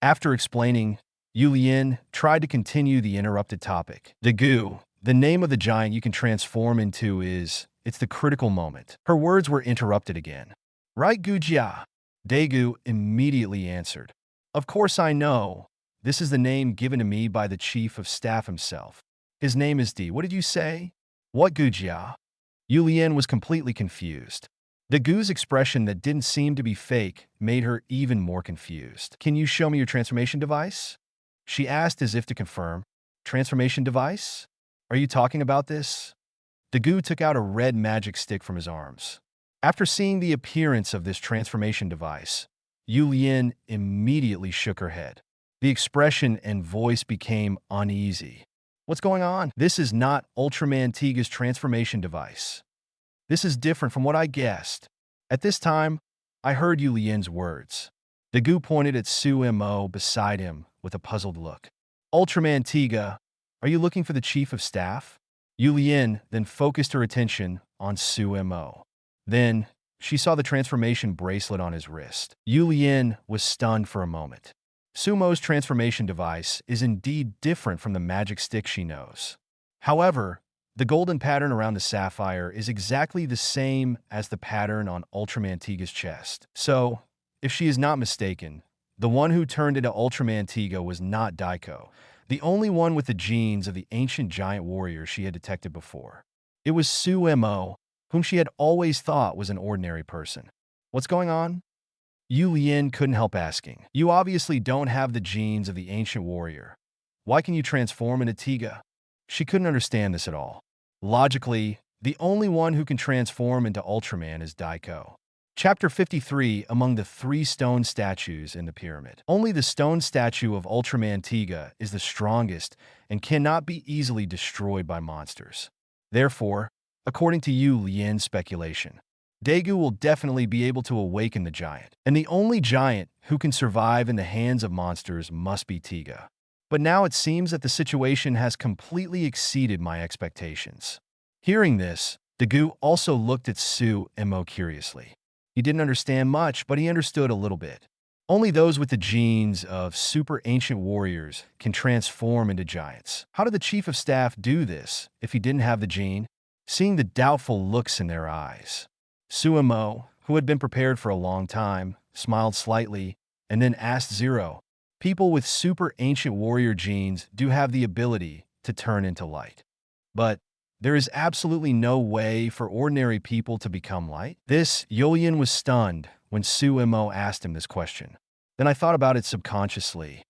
B: After explaining, Yu Lien tried to continue the interrupted topic. Daegu, the name of the giant you can transform into it's the critical moment. Her words were interrupted again. Right, Gujia? Daegu immediately answered. Of course I know. This is the name given to me by the Chief of Staff himself. His name is D. What did you say? What, Gujia? Yu Lien was completely confused. Dagu's expression that didn't seem to be fake made her even more confused. Can you show me your transformation device? She asked as if to confirm. Transformation device? Are you talking about this? Dagu took out a red magic stick from his arms. After seeing the appearance of this transformation device, Yu Lien immediately shook her head. The expression and voice became uneasy. What's going on? This is not Ultraman Tiga's transformation device. This is different from what I guessed. At this time, I heard Yu Lien's words. Dagu pointed at Su Mo beside him with a puzzled look. Ultraman Tiga, are you looking for the Chief of Staff? Yu Lien then focused her attention on Su Mo. Then, she saw the transformation bracelet on his wrist. Yu Lien was stunned for a moment. Sumo's transformation device is indeed different from the magic stick she knows. However, the golden pattern around the sapphire is exactly the same as the pattern on Ultraman Tiga's chest. So, if she is not mistaken, the one who turned into Ultraman Tiga was not Dicuo, the only one with the genes of the ancient giant warrior she had detected before. It was Su Mo, whom she had always thought was an ordinary person. What's going on? Yu Lien couldn't help asking. You obviously don't have the genes of the ancient warrior. Why can you transform into Tiga? She couldn't understand this at all. Logically, the only one who can transform into Ultraman is Dicuo. Chapter 53 Among the 3 stone statues in the pyramid. Only the stone statue of Ultraman Tiga is the strongest and cannot be easily destroyed by monsters. Therefore, according to Yu Lien's speculation, Daegu will definitely be able to awaken the giant, and the only giant who can survive in the hands of monsters must be Tiga. But now it seems that the situation has completely exceeded my expectations. Hearing this, Daegu also looked at Su Mo curiously. He didn't understand much, but he understood a little bit. Only those with the genes of super ancient warriors can transform into giants. How did the Chief of Staff do this if he didn't have the gene? seeing the doubtful looks in their eyes. Su Mo, who had been prepared for a long time, smiled slightly and then asked Zero, "People with super ancient warrior genes do have the ability to turn into light. But there is absolutely no way for ordinary people to become light?" Yulian was stunned when Su Mo asked him this question. Then I thought about it subconsciously.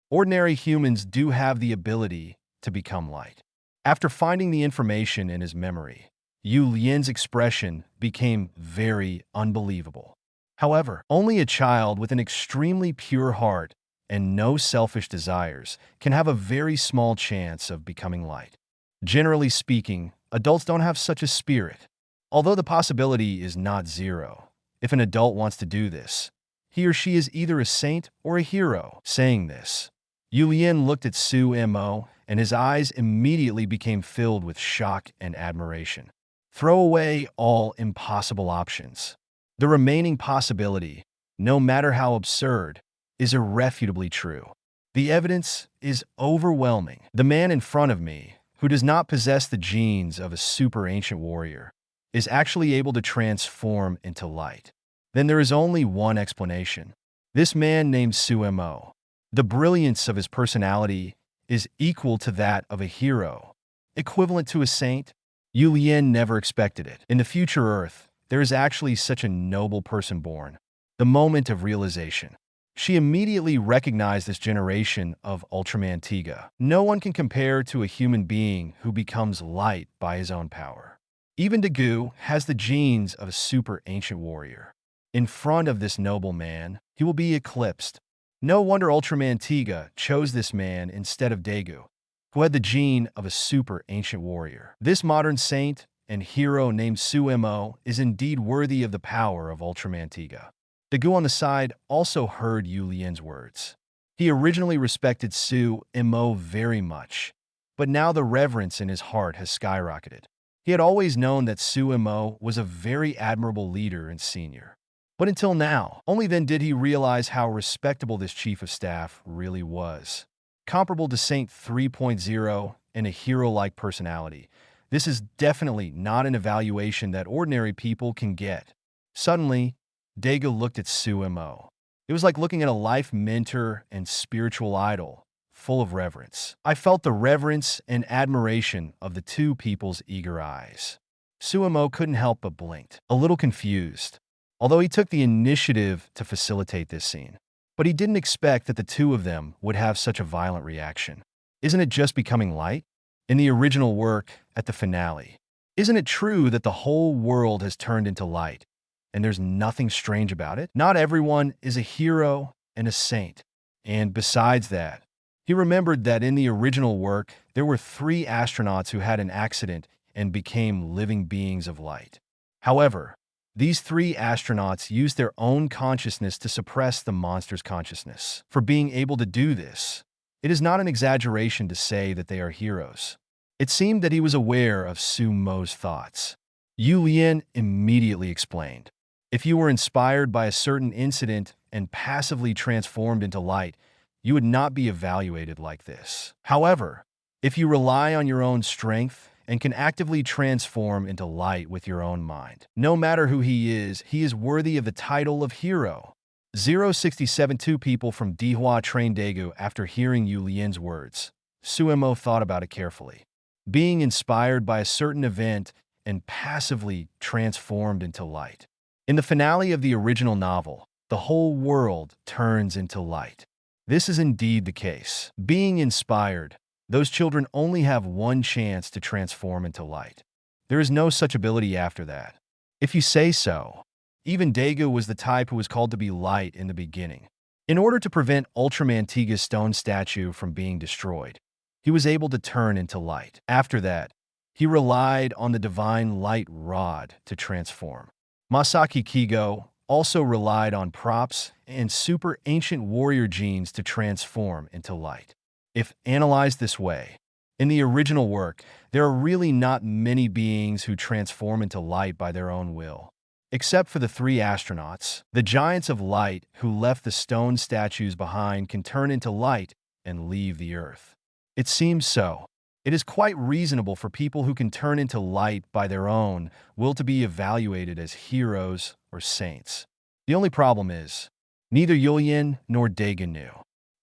B: Ordinary humans do have the ability to become light. After finding the information in his memory, Yu Lian's expression became very unbelievable. However, only a child with an extremely pure heart and no selfish desires can have a very small chance of becoming light. Generally speaking, adults don't have such a spirit. Although the possibility is not zero, if an adult wants to do this, he or she is either a saint or a hero. Saying this, Yu Lian looked at Su Mo, and his eyes immediately became filled with shock and admiration. Throw away all impossible options. The remaining possibility, no matter how absurd, is irrefutably true. The evidence is overwhelming. The man in front of me, who does not possess the genes of a super ancient warrior, is actually able to transform into light. Then there is only one explanation. This man named Su Mo. The brilliance of his personality is equal to that of a hero, equivalent to a saint. Yu Lian never expected it. In the future Earth, there is actually such a noble person born. The moment of realization. She immediately recognized this generation of Ultraman Tiga. No one can compare to a human being who becomes light by his own power. Even Dicuo has the genes of a super ancient warrior. In front of this noble man, he will be eclipsed. No wonder Ultraman Tiga chose this man instead of Dicuo, who had the gene of a super ancient warrior. This modern saint and hero named Su Mo is indeed worthy of the power of Ultraman Tiga. Dicuo on the side also heard Yu Lian's words. He originally respected Su Mo very much, but now the reverence in his heart has skyrocketed. He had always known that Su Mo was a very admirable leader and senior. But until now, only then did he realize how respectable this chief of staff really was. Comparable to Saint 3.0 and a hero-like personality, this is definitely not an evaluation that ordinary people can get. Suddenly, Dago looked at Su Mo. It was like looking at a life mentor and spiritual idol, full of reverence. I felt the reverence and admiration of the two people's eager eyes. Su Mo couldn't help but blinked, a little confused, although he took the initiative to facilitate this scene. But he didn't expect that the two of them would have such a violent reaction. Isn't it just becoming light? In the original work, at the finale, isn't it true that the whole world has turned into light, and there's nothing strange about it? Not everyone is a hero and a saint. And besides that, he remembered that in the original work, there were 3 astronauts who had an accident and became living beings of light. However, these 3 astronauts used their own consciousness to suppress the monster's consciousness. For being able to do this, it is not an exaggeration to say that they are heroes. It seemed that he was aware of Su Mo's thoughts. Yu Lian immediately explained, "If you were inspired by a certain incident and passively transformed into light, you would not be evaluated like this. However, if you rely on your own strength and can actively transform into light with your own mind, no matter who he is worthy of the title of hero." 067 people from Dihua trained Daegu after hearing Yu Lian's words. Su Mo thought about it carefully. Being inspired by a certain event and passively transformed into light. In the finale of the original novel, the whole world turns into light. This is indeed the case. Being inspired, those children only have one chance to transform into light. There is no such ability after that. If you say so. Even Daegu was the type who was called to be light in the beginning. In order to prevent Ultraman Tiga's stone statue from being destroyed, he was able to turn into light. After that, he relied on the divine light rod to transform. Masaki Kigo also relied on props and super ancient warrior genes to transform into light. If analyzed this way, in the original work, there are really not many beings who transform into light by their own will. Except for the 3 astronauts, the giants of light who left the stone statues behind can turn into light and leave the Earth. It seems so. It is quite reasonable for people who can turn into light by their own will to be evaluated as heroes or saints. The only problem is, neither Yulian nor Daga knew.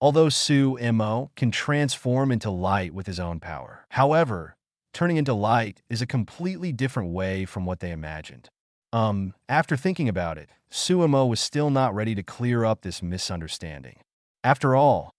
B: Although Su Mo can transform into light with his own power. However, turning into light is a completely different way from what they imagined. After thinking about it, Su Mo was still not ready to clear up this misunderstanding. After all,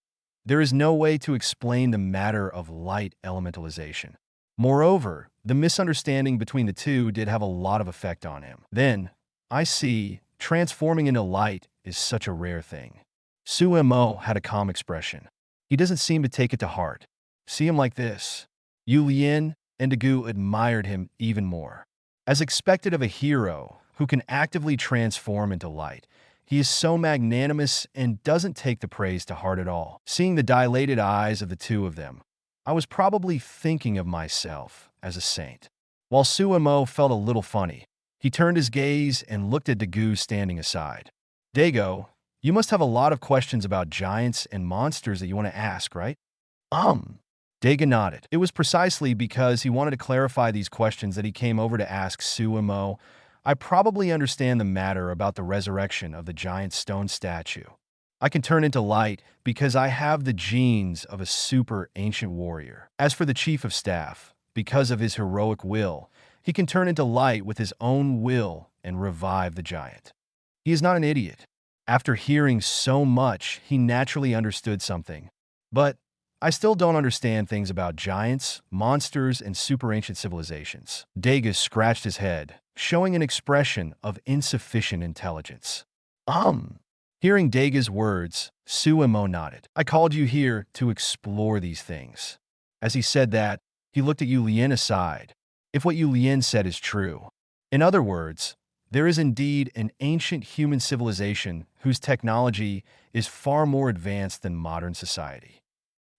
B: there is no way to explain the matter of light elementalization. Moreover, the misunderstanding between the two did have a lot of effect on him. Then, I see, transforming into light is such a rare thing. Su Mo had a calm expression. He doesn't seem to take it to heart. See him like this. Yu Lian and Digu admired him even more. As expected of a hero who can actively transform into light, he is so magnanimous and doesn't take the praise to heart at all. Seeing the dilated eyes of the two of them, I was probably thinking of myself as a saint. While Su Mo felt a little funny, he turned his gaze and looked at Digu standing aside. Dago, you must have a lot of questions about giants and monsters that you want to ask, right? Daga nodded. It was precisely because he wanted to clarify these questions that he came over to ask Su Mo. I probably understand the matter about the resurrection of the giant stone statue. I can turn into light because I have the genes of a super ancient warrior. As for the chief of staff, because of his heroic will, he can turn into light with his own will and revive the giant. He is not an idiot. After hearing so much, he naturally understood something. But I still don't understand things about giants, monsters, and super ancient civilizations. Daga scratched his head, showing an expression of insufficient intelligence. Hearing Daga's words, Su Mo nodded. I called you here to explore these things. As he said that, he looked at Yu Lian aside. If what Yu Lian said is true. In other words, there is indeed an ancient human civilization whose technology is far more advanced than modern society.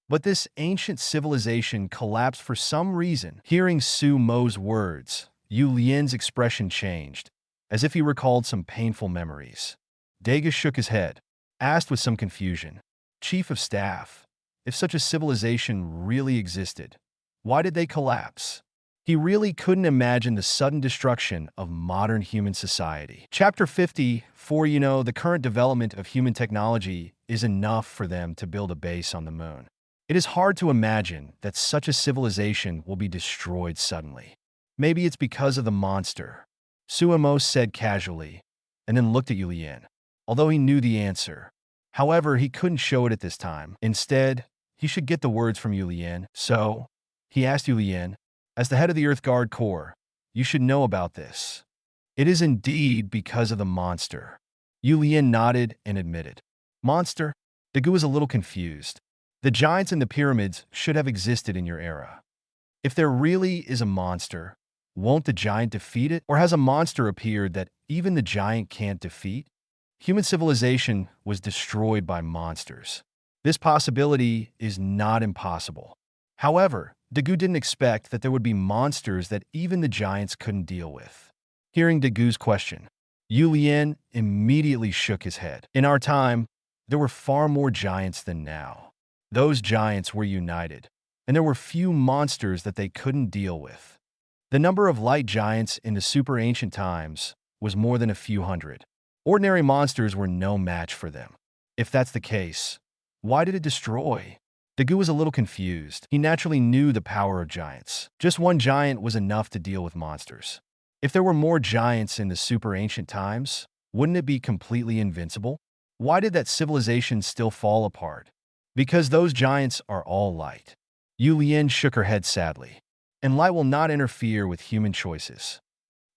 B: But this ancient civilization collapsed for some reason. Hearing Su Mo's words, Yu Lian's expression changed, as if he recalled some painful memories. Daga shook his head, asked with some confusion, Chief of Staff, if such a civilization really existed, why did they collapse? He really couldn't imagine the sudden destruction of modern human society. Chapter 50, the current development of human technology is enough for them to build a base on the moon. It is hard to imagine that such a civilization will be destroyed suddenly. Maybe it's because of the monster, Su Mo said casually, and then looked at Yu Lian, although he knew the answer. However, he couldn't show it at this time. Instead, he should get the words from Yu Lian. So, he asked Yu Lian, as the head of the Earth Guard Corps, you should know about this. It is indeed because of the monster. Yu Lian nodded and admitted. Monster? Dagu was a little confused. The giants and the pyramids should have existed in your era. If there really is a monster, won't the giant defeat it? Or has a monster appeared that even the giant can't defeat? Human civilization was destroyed by monsters. This possibility is not impossible. However, Dagu didn't expect that there would be monsters that even the giants couldn't deal with. Hearing Dagu's question, Yu Lian immediately shook his head. In our time, there were far more giants than now. Those giants were united, and there were few monsters that they couldn't deal with. The number of light giants in the super ancient times was more than a few hundred. Ordinary monsters were no match for them. If that's the case, why did it destroy? Dagu was a little confused. He naturally knew the power of giants. Just one giant was enough to deal with monsters. If there were more giants in the super ancient times, wouldn't it be completely invincible? Why did that civilization still fall apart? Because those giants are all light. Yu Lian shook her head sadly. And light will not interfere with human choices.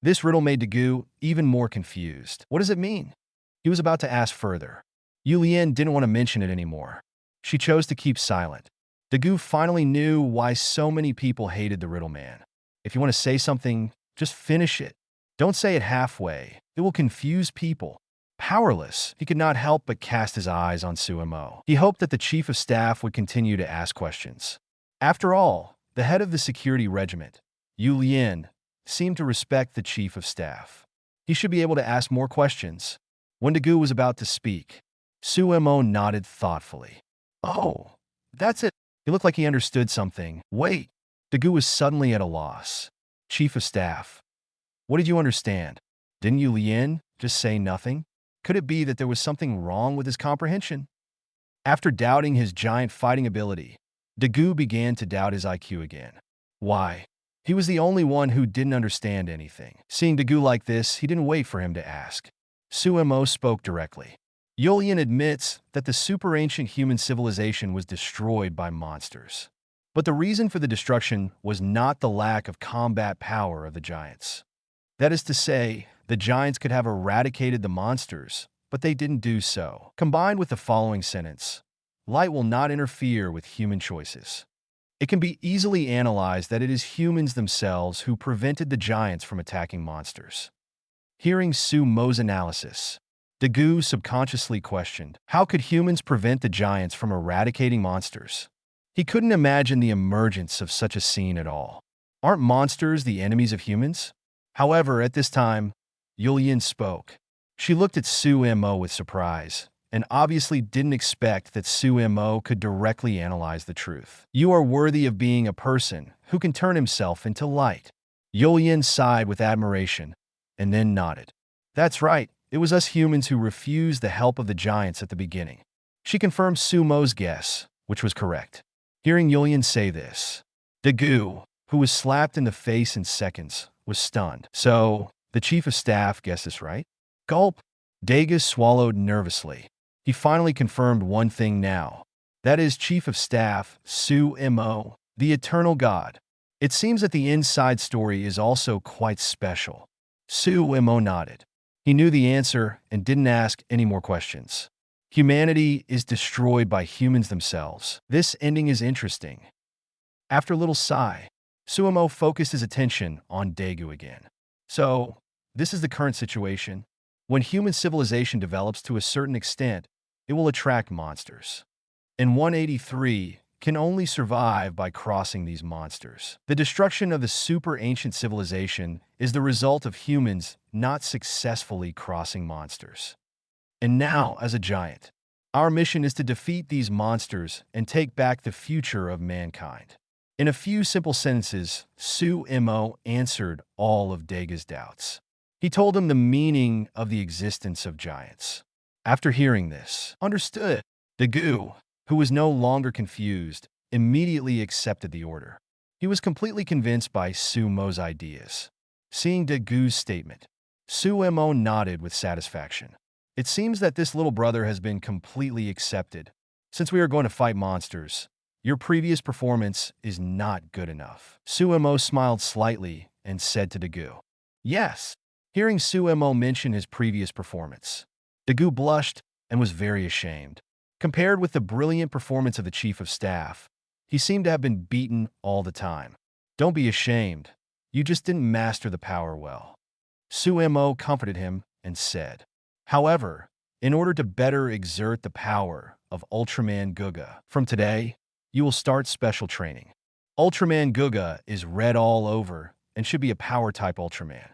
B: This riddle made Dagu even more confused. What does it mean? He was about to ask further. Yu Lian didn't want to mention it anymore. She chose to keep silent. Dagu finally knew why so many people hated the riddle man. If you want to say something, just finish it. Don't say it halfway. It will confuse people. Powerless, he could not help but cast his eyes on Su Mo. He hoped that the chief of staff would continue to ask questions. After all, the head of the security regiment, Yu Lian, seemed to respect the chief of staff. He should be able to ask more questions. When Dagu was about to speak, Su Mo nodded thoughtfully. Oh, that's it. He looked like he understood something. Wait, Dagu was suddenly at a loss. Chief of Staff, what did you understand? Didn't you Lien just say nothing? Could it be that there was something wrong with his comprehension? After doubting his giant fighting ability, Dagu began to doubt his IQ again. Why? He was the only one who didn't understand anything. Seeing Dagu like this, he didn't wait for him to ask. Su Mo spoke directly. Yulian admits that the super ancient human civilization was destroyed by monsters. But the reason for the destruction was not the lack of combat power of the giants. That is to say, the giants could have eradicated the monsters, but they didn't do so. Combined with the following sentence, light will not interfere with human choices. It can be easily analyzed that it is humans themselves who prevented the giants from attacking monsters. Hearing Su Mo's analysis, Dagu subconsciously questioned, how could humans prevent the giants from eradicating monsters? He couldn't imagine the emergence of such a scene at all. Aren't monsters the enemies of humans? However, at this time, Yulian spoke. She looked at Su Mo with surprise, and obviously didn't expect that Su Mo could directly analyze the truth. You are worthy of being a person who can turn himself into light. Yulian sighed with admiration, and then nodded. That's right, it was us humans who refused the help of the giants at the beginning. She confirmed Su Mo's guess, which was correct. Hearing Yulian say this, Dagu, who was slapped in the face in seconds, was stunned. So, the chief of staff guessed this right? Gulp. Dagu swallowed nervously. He finally confirmed one thing now. That is Chief of Staff, Su Mo, the Eternal God. It seems that the inside story is also quite special. Su Mo nodded. He knew the answer and didn't ask any more questions. Humanity is destroyed by humans themselves. This ending is interesting. After a little sigh, Su Mo focused his attention on Dagu again. So, this is the current situation. When human civilization develops to a certain extent, it will attract monsters. And 183 can only survive by crossing these monsters. The destruction of the super ancient civilization is the result of humans not successfully crossing monsters. And now, as a giant, our mission is to defeat these monsters and take back the future of mankind. In a few simple sentences, Su Mo answered all of Dagu's doubts. He told him the meaning of the existence of giants. After hearing this, understood, Dagu, who was no longer confused, immediately accepted the order. He was completely convinced by Su Mo's ideas. Seeing Dagu's statement, Su Mo nodded with satisfaction. It seems that this little brother has been completely accepted. Since we are going to fight monsters, your previous performance is not good enough. Su Mo smiled slightly and said to Dagu, yes. Hearing Su Mo mention his previous performance, Dagu blushed and was very ashamed. Compared with the brilliant performance of the Chief of Staff, he seemed to have been beaten all the time. Don't be ashamed. You just didn't master the power well. Su Mo comforted him and said, however, in order to better exert the power of Ultraman Guga, from today, you will start special training. Ultraman Guga is red all over and should be a power-type Ultraman.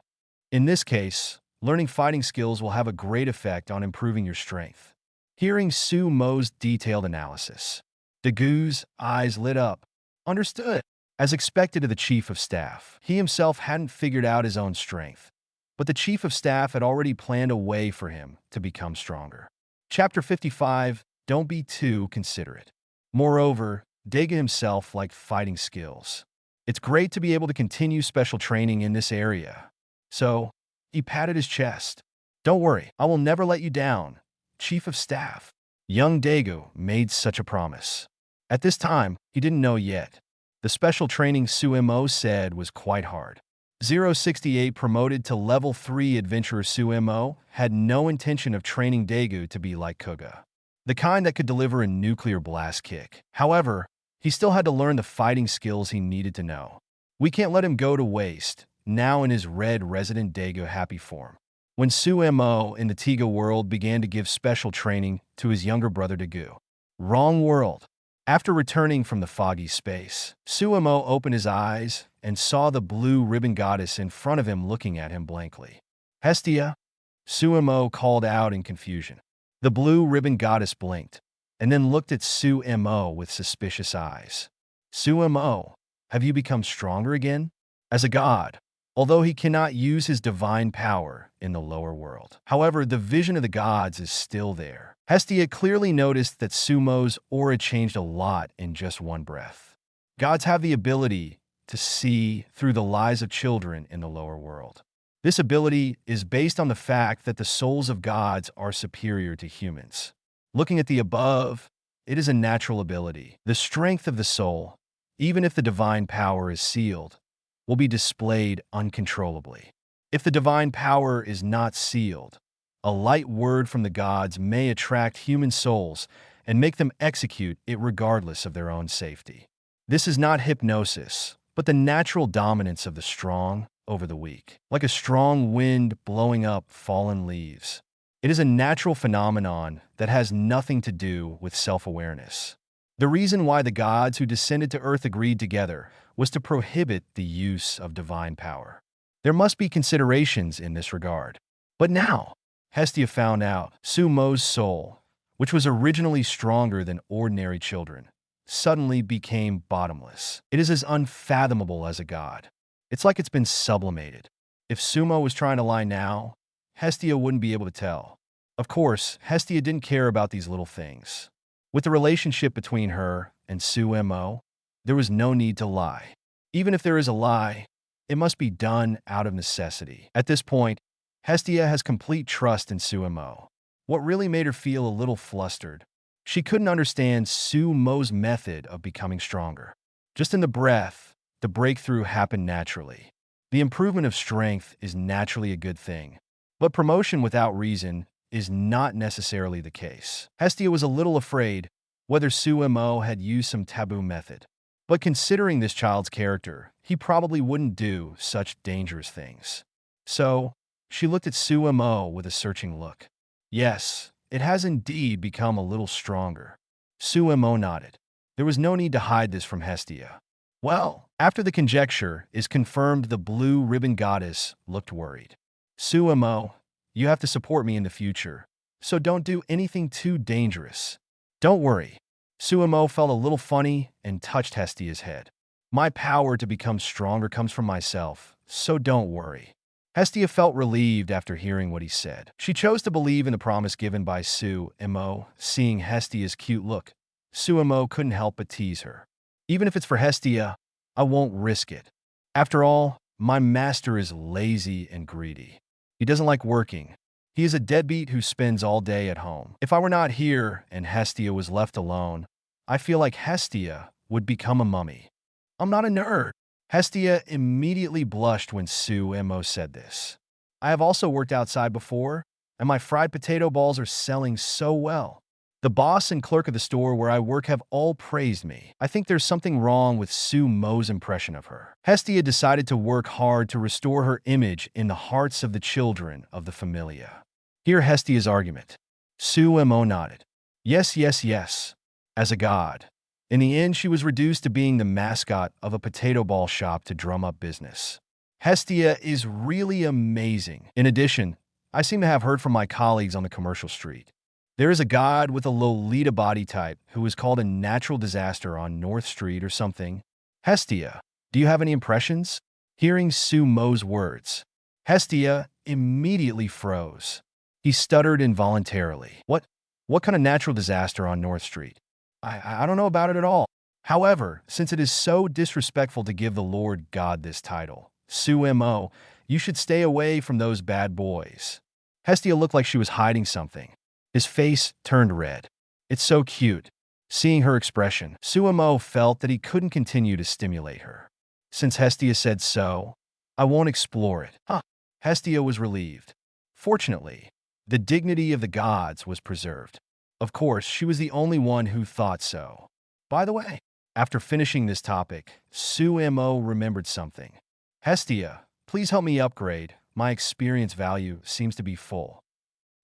B: In this case, learning fighting skills will have a great effect on improving your strength. Hearing Su Mo's detailed analysis, Dagu's eyes lit up. Understood. As expected of the Chief of Staff, he himself hadn't figured out his own strength, but the Chief of Staff had already planned a way for him to become stronger. Chapter 55, Don't be too considerate. Moreover, Dagu himself liked fighting skills. It's great to be able to continue special training in this area. So, he patted his chest. Don't worry, I will never let you down, Chief of Staff. Young Dagu made such a promise. At this time, he didn't know yet. The special training Su Mo said was quite hard. 068 promoted to level 3 adventurer Su Mo had no intention of training Dagu to be like Kuga, the kind that could deliver a nuclear blast kick. However, he still had to learn the fighting skills he needed to know. We can't let him go to waste, now in his red resident Dagu happy form. When Su Mo in the Tiga world began to give special training to his younger brother Dagu. Wrong world. After returning from the foggy space, Su Mo opened his eyes and saw the blue ribbon goddess in front of him looking at him blankly. Hestia? Su Mo called out in confusion. The blue ribbon goddess blinked, and then looked at Su Mo with suspicious eyes. Su Mo, Have you become stronger again? As a god, although he cannot use his divine power in the lower world. However, the vision of the gods is still there. Hestia clearly noticed that Su Mo's aura changed a lot in just one breath. Gods have the ability to see through the lies of children in the lower world. This ability is based on the fact that the souls of gods are superior to humans. Looking at the above, it is a natural ability. The strength of the soul, even if the divine power is sealed, will be displayed uncontrollably. If the divine power is not sealed, a light word from the gods may attract human souls and make them execute it regardless of their own safety. This is not hypnosis, but the natural dominance of the strong over the weak, like a strong wind blowing up fallen leaves. It is a natural phenomenon that has nothing to do with self-awareness. The reason why the gods who descended to earth agreed together was to prohibit the use of divine power. There must be considerations in this regard. But now, Hestia found out Su Mo's soul, which was originally stronger than ordinary children, suddenly became bottomless. It is as unfathomable as a god. It's like it's been sublimated. If Su Mo was trying to lie now, Hestia wouldn't be able to tell. Of course, Hestia didn't care about these little things. With the relationship between her and Su Mo, there was no need to lie. Even if there is a lie, it must be done out of necessity. At this point, Hestia has complete trust in Su Mo. What really made her feel a little flustered, she couldn't understand Su Mo's method of becoming stronger. Just in the breath, the breakthrough happened naturally. The improvement of strength is naturally a good thing, but promotion without reason is not necessarily the case. Hestia was a little afraid whether Su Mo had used some taboo method, but considering this child's character, he probably wouldn't do such dangerous things. So, she looked at Su Mo with a searching look. Yes, it has indeed become a little stronger. Su Mo nodded. There was no need to hide this from Hestia. Well, after the conjecture is confirmed, the blue ribbon goddess looked worried. Su Mo, you have to support me in the future, so don't do anything too dangerous. Don't worry. Su Mo felt a little funny and touched Hestia's head. My power to become stronger comes from myself, so don't worry. Hestia felt relieved after hearing what he said. She chose to believe in the promise given by Su Mo. Seeing Hestia's cute look, Su Mo couldn't help but tease her. Even if it's for Hestia, I won't risk it. After all, my master is lazy and greedy. He doesn't like working. He is a deadbeat who spends all day at home. If I were not here and Hestia was left alone, I feel like Hestia would become a mummy. I'm not a nerd. Hestia immediately blushed when Su Mo said this. I have also worked outside before, and my fried potato balls are selling so well. The boss and clerk of the store where I work have all praised me. I think there's something wrong with Su Mo's impression of her. Hestia decided to work hard to restore her image in the hearts of the children of the Familia. Hear Hestia's argument. Su Mo nodded. Yes, yes, yes. As a god. In the end, she was reduced to being the mascot of a potato ball shop to drum up business. Hestia is really amazing. In addition, I seem to have heard from my colleagues on the commercial street. There is a god with a Lolita body type who is called a natural disaster on North Street or something. Hestia, do you have any impressions? Hearing Su Mo's words, Hestia immediately froze. He stuttered involuntarily. What kind of natural disaster on North Street? I don't know about it at all. However, since it is so disrespectful to give the Lord God this title, Su Mo, you should stay away from those bad boys. Hestia looked like she was hiding something. His face turned red. It's so cute. Seeing her expression, Su Mo felt that he couldn't continue to stimulate her. Since Hestia said so, I won't explore it. Hestia was relieved. Fortunately, the dignity of the gods was preserved. Of course, she was the only one who thought so. By the way, after finishing this topic, Su Mo remembered something. Hestia, please help me upgrade. My experience value seems to be full.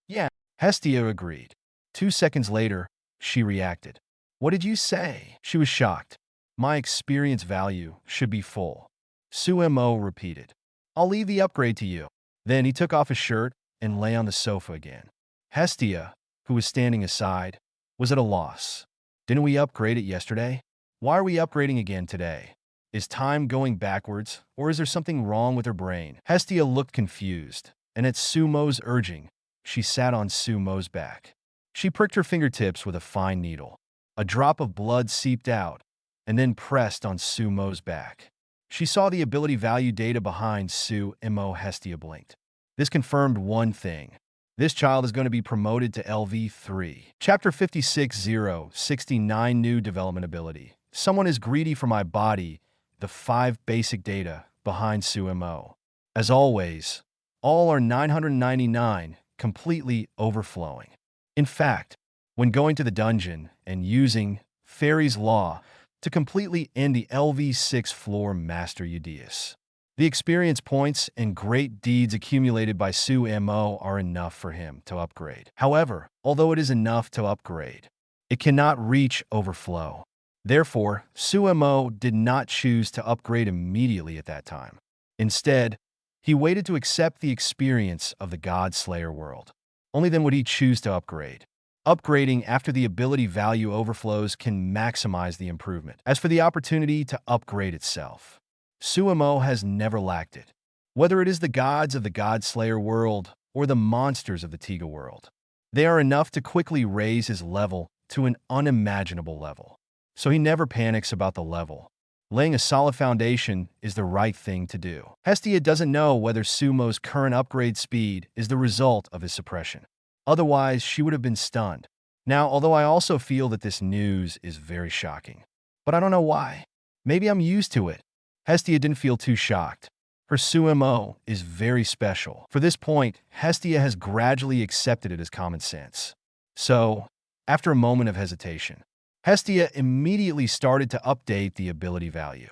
B: Yeah, Hestia agreed. 2 seconds later, she reacted. What did you say? She was shocked. My experience value should be full. Su Mo repeated. I'll leave the upgrade to you. Then he took off his shirt and lay on the sofa again. Hestia, who was standing aside, was at a loss. Didn't we upgrade it yesterday? Why are we upgrading again today? Is time going backwards, or is there something wrong with her brain? Hestia looked confused, and at Su Mo's urging, she sat on Su Mo's back. She pricked her fingertips with a fine needle. A drop of blood seeped out, and then pressed on Su Mo's back. She saw the ability value data behind Su Mo. Hestia blinked. This confirmed one thing. This child is going to be promoted to LV3. Chapter 56-069 New Development Ability. Someone is greedy for my body, the 5 basic data behind Su Mo. As always, all are 999, completely overflowing. In fact, when going to the dungeon and using Fairy's Law to completely end the LV6 floor Master Eudius, the experience points and great deeds accumulated by Su Mo are enough for him to upgrade. However, although it is enough to upgrade, it cannot reach overflow. Therefore, Su Mo did not choose to upgrade immediately at that time. Instead, he waited to accept the experience of the God Slayer world. Only then would he choose to upgrade. Upgrading after the ability value overflows can maximize the improvement. As for the opportunity to upgrade itself, Su Mo has never lacked it. Whether it is the gods of the God Slayer world or the monsters of the Tiga world, they are enough to quickly raise his level to an unimaginable level. So he never panics about the level. Laying a solid foundation is the right thing to do. Hestia doesn't know whether Su Mo's current upgrade speed is the result of his suppression. Otherwise, she would have been stunned. Now, although I also feel that this news is very shocking, but I don't know why. Maybe I'm used to it. Hestia didn't feel too shocked. Her Su Mo is very special. For this point, Hestia has gradually accepted it as common sense. So, after a moment of hesitation, Hestia immediately started to update the ability value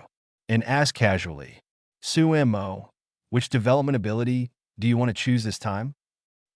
B: and asked casually, Su Mo, which development ability do you want to choose this time?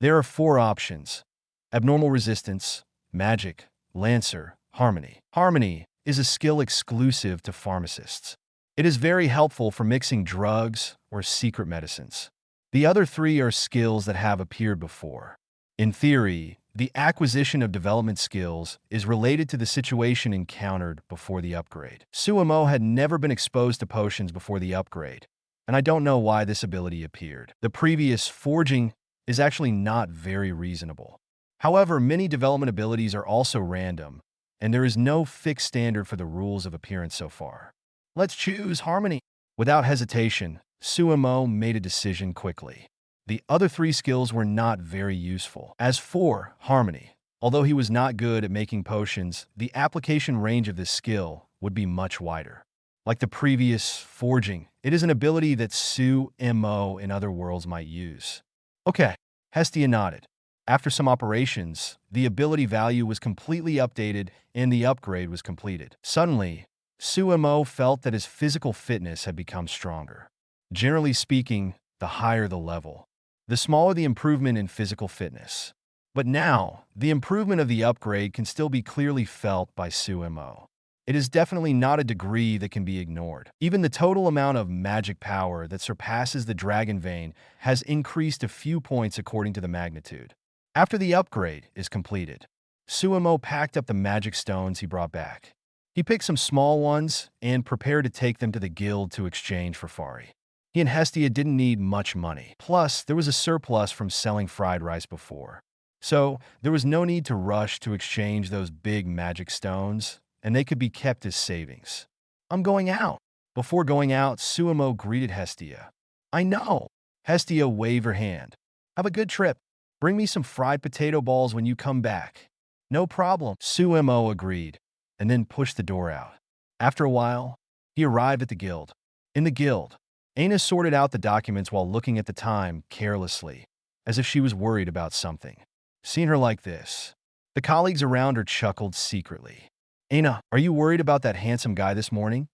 B: There are 4 options: abnormal resistance, magic, lancer, harmony. Harmony is a skill exclusive to pharmacists. It is very helpful for mixing drugs or secret medicines. The other 3 are skills that have appeared before. In theory, the acquisition of development skills is related to the situation encountered before the upgrade. Su Mo had never been exposed to potions before the upgrade, and I don't know why this ability appeared. The previous forging is actually not very reasonable. However, many development abilities are also random, and there is no fixed standard for the rules of appearance so far. Let's choose harmony. Without hesitation, Su Mo made a decision quickly. The other 3 skills were not very useful. As for harmony, although he was not good at making potions, the application range of this skill would be much wider. Like the previous forging, it is an ability that Su Mo in other worlds might use. Okay, Hestia nodded. After some operations, the ability value was completely updated and the upgrade was completed. Suddenly, Su Mo felt that his physical fitness had become stronger. Generally speaking, the higher the level, the smaller the improvement in physical fitness. But now, the improvement of the upgrade can still be clearly felt by Su Mo. It is definitely not a degree that can be ignored. Even the total amount of magic power that surpasses the Dragon Vein has increased a few points according to the magnitude. After the upgrade is completed, Su Mo packed up the magic stones he brought back. He picked some small ones and prepared to take them to the guild to exchange for Fari. He and Hestia didn't need much money. Plus, there was a surplus from selling fried rice before. So, there was no need to rush to exchange those big magic stones, and they could be kept as savings. I'm going out. Before going out, Su Mo greeted Hestia. I know. Hestia waved her hand. Have a good trip. Bring me some fried potato balls when you come back. No problem. Su Mo agreed, and then pushed the door out. After a while, he arrived at the guild. In the guild, Aina sorted out the documents while looking at the time carelessly, as if she was worried about something. Seeing her like this, the colleagues around her chuckled secretly. Aina, are you worried about that handsome guy this morning?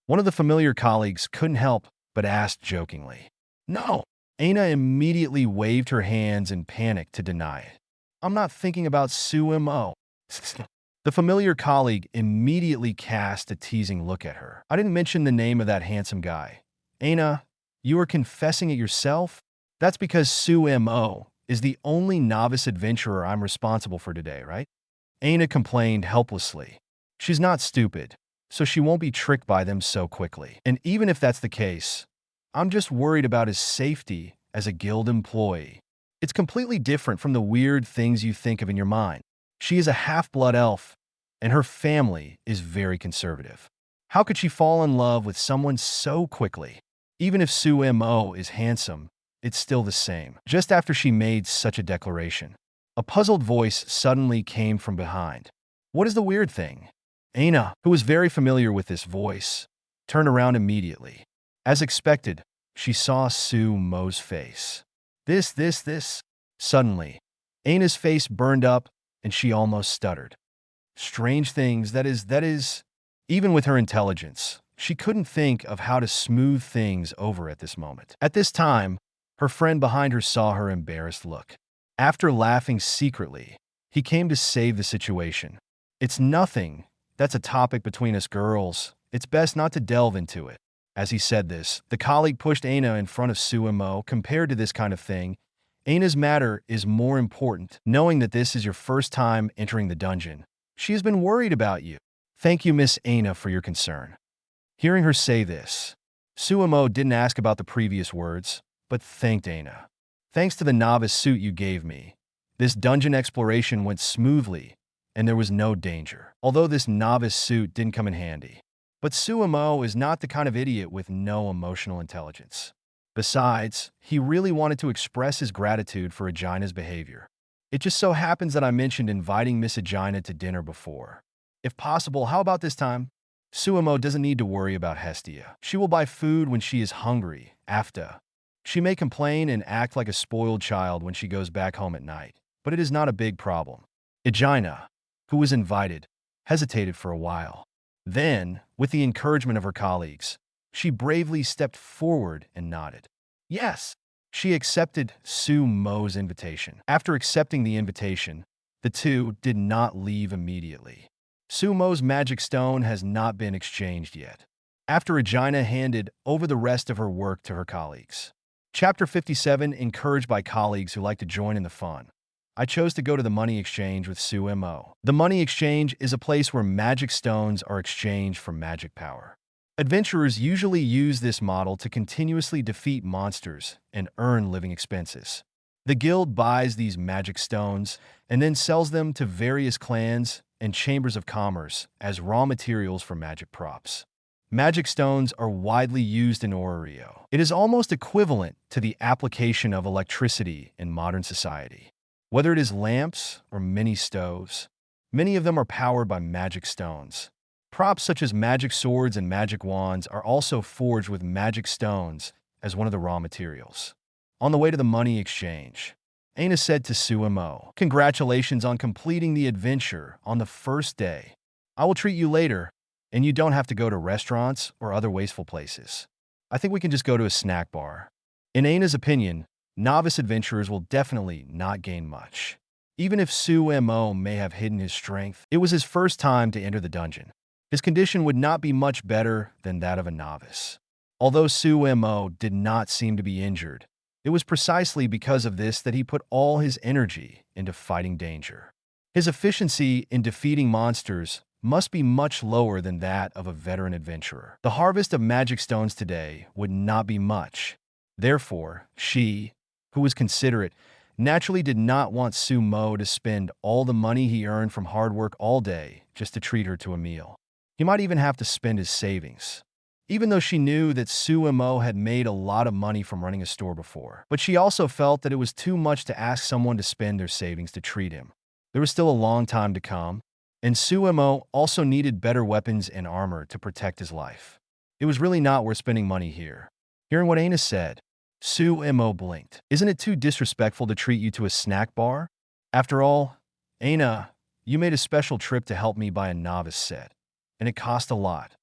B: One of the familiar colleagues couldn't help but asked jokingly. No. Aina immediately waved her hands in panic to deny it. I'm not thinking about Su Mo. The familiar colleague immediately cast a teasing look at her. I didn't mention the name of that handsome guy. Aina, you are confessing it yourself? That's because Su Mo is the only novice adventurer I'm responsible for today, right? Aina complained helplessly. She's not stupid, so she won't be tricked by them so quickly. And even if that's the case, I'm just worried about his safety as a guild employee. It's completely different from the weird things you think of in your mind. She is a half-blood elf, and her family is very conservative. How could she fall in love with someone so quickly? Even if Su Mo is handsome, it's still the same. Just after she made such a declaration, a puzzled voice suddenly came from behind. What is the weird thing? Aina, who was very familiar with this voice, turned around immediately. As expected, she saw Su Mo's face. This. Suddenly, Aina's face burned up and she almost stuttered. Strange things, that is. Even with her intelligence, she couldn't think of how to smooth things over at this moment. At this time, her friend behind her saw her embarrassed look. After laughing secretly, he came to save the situation. It's nothing. That's a topic between us girls. It's best not to delve into it. As he said this, the colleague pushed Aina in front of Su Mo. Compared to this kind of thing, Aina's matter is more important. Knowing that this is your first time entering the dungeon, she has been worried about you. Thank you, Miss Aina, for your concern. Hearing her say this, Su Mo didn't ask about the previous words, but thanked Aina. Thanks to the novice suit you gave me, this dungeon exploration went smoothly, and there was no danger. Although this novice suit didn't come in handy. But Su Mo is not the kind of idiot with no emotional intelligence. Besides, he really wanted to express his gratitude for Aegina's behavior. It just so happens that I mentioned inviting Miss Aegina to dinner before. If possible, how about this time? Su Mo doesn't need to worry about Hestia. She will buy food when she is hungry, after. She may complain and act like a spoiled child when she goes back home at night, but it is not a big problem. Aegina, who was invited, hesitated for a while. Then, with the encouragement of her colleagues, she bravely stepped forward and nodded. Yes, she accepted Su Mo's invitation. After accepting the invitation, the two did not leave immediately. Su Mo's magic stone has not been exchanged yet. After Aegina handed over the rest of her work to her colleagues. Chapter 57, encouraged by colleagues who like to join in the fun. I chose to go to the money exchange with Su Mo. The money exchange is a place where magic stones are exchanged for magic power. Adventurers usually use this model to continuously defeat monsters and earn living expenses. The guild buys these magic stones and then sells them to various clans and chambers of commerce as raw materials for magic props. Magic stones are widely used in Oreo. It is almost equivalent to the application of electricity in modern society. Whether it is lamps or mini stoves, many of them are powered by magic stones. Props such as magic swords and magic wands are also forged with magic stones as one of the raw materials. On the way to the money exchange, Aina said to Su Mo, "Congratulations on completing the adventure on the first day. I will treat you later, and you don't have to go to restaurants or other wasteful places. I think we can just go to a snack bar." In Aina's opinion, novice adventurers will definitely not gain much. Even if Su Mo may have hidden his strength, it was his first time to enter the dungeon. His condition would not be much better than that of a novice. Although Su Mo did not seem to be injured, it was precisely because of this that he put all his energy into fighting danger. His efficiency in defeating monsters must be much lower than that of a veteran adventurer. The harvest of magic stones today would not be much. Therefore, she, who was considerate, naturally did not want Su Mo to spend all the money he earned from hard work all day just to treat her to a meal. He might even have to spend his savings. Even though she knew that Su Mo had made a lot of money from running a store before. But she also felt that it was too much to ask someone to spend their savings to treat him. There was still a long time to come, and Su Mo also needed better weapons and armor to protect his life. It was really not worth spending money here. Hearing what Aina said, Su Mo blinked. "Isn't it too disrespectful to treat you to a snack bar? After all, Aina, you made a special trip to help me buy a novice set, and it cost a lot."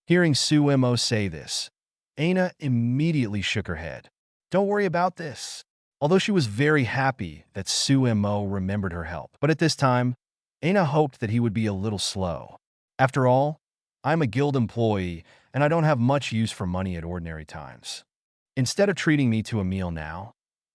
B: Hearing Su Mo say this, Aina immediately shook her head. "Don't worry about this." Although she was very happy that Su Mo remembered her help. But at this time, Aina hoped that he would be a little slow. After all, I'm a guild employee, and I don't have much use for money at ordinary times. Instead of treating me to a meal now,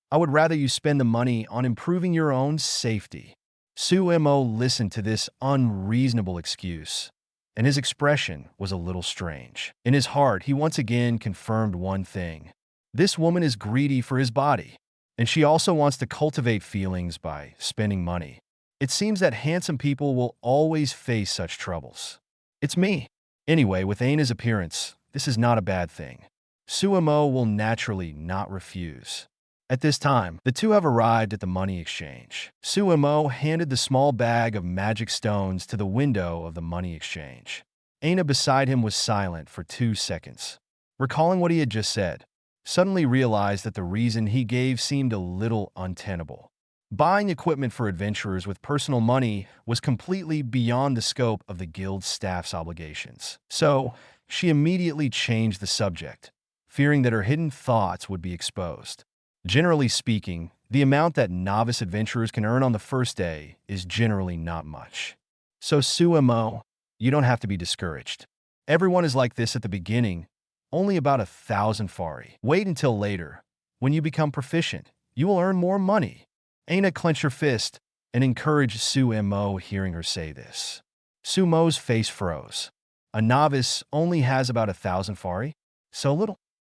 B: I would rather you spend the money on improving your own safety. Su Mo listened to this unreasonable excuse, and his expression was a little strange. In his heart, he once again confirmed one thing. This woman is greedy for his body, and she also wants to cultivate feelings by spending money. It seems that handsome people will always face such troubles. It's me. Anyway, with Aina's appearance, this is not a bad thing. Su Mo will naturally not refuse. At this time, the two have arrived at the money exchange. Su Mo handed the small bag of magic stones to the window of the money exchange. Aina beside him was silent for 2 seconds. Recalling what he had just said, suddenly realized that the reason he gave seemed a little untenable. Buying equipment for adventurers with personal money was completely beyond the scope of the guild staff's obligations. So, she immediately changed the subject, fearing that her hidden thoughts would be exposed. Generally speaking, the amount that novice adventurers can earn on the first day is generally not much. So Su Mo, you don't have to be discouraged. Everyone is like this at the beginning, only about 1,000 Fari. Wait until later. When you become proficient, you will earn more money. Aina clenched her fist and encouraged Su Mo, hearing her say this. Su Mo's face froze. A novice only has about 1,000 Fari? So little?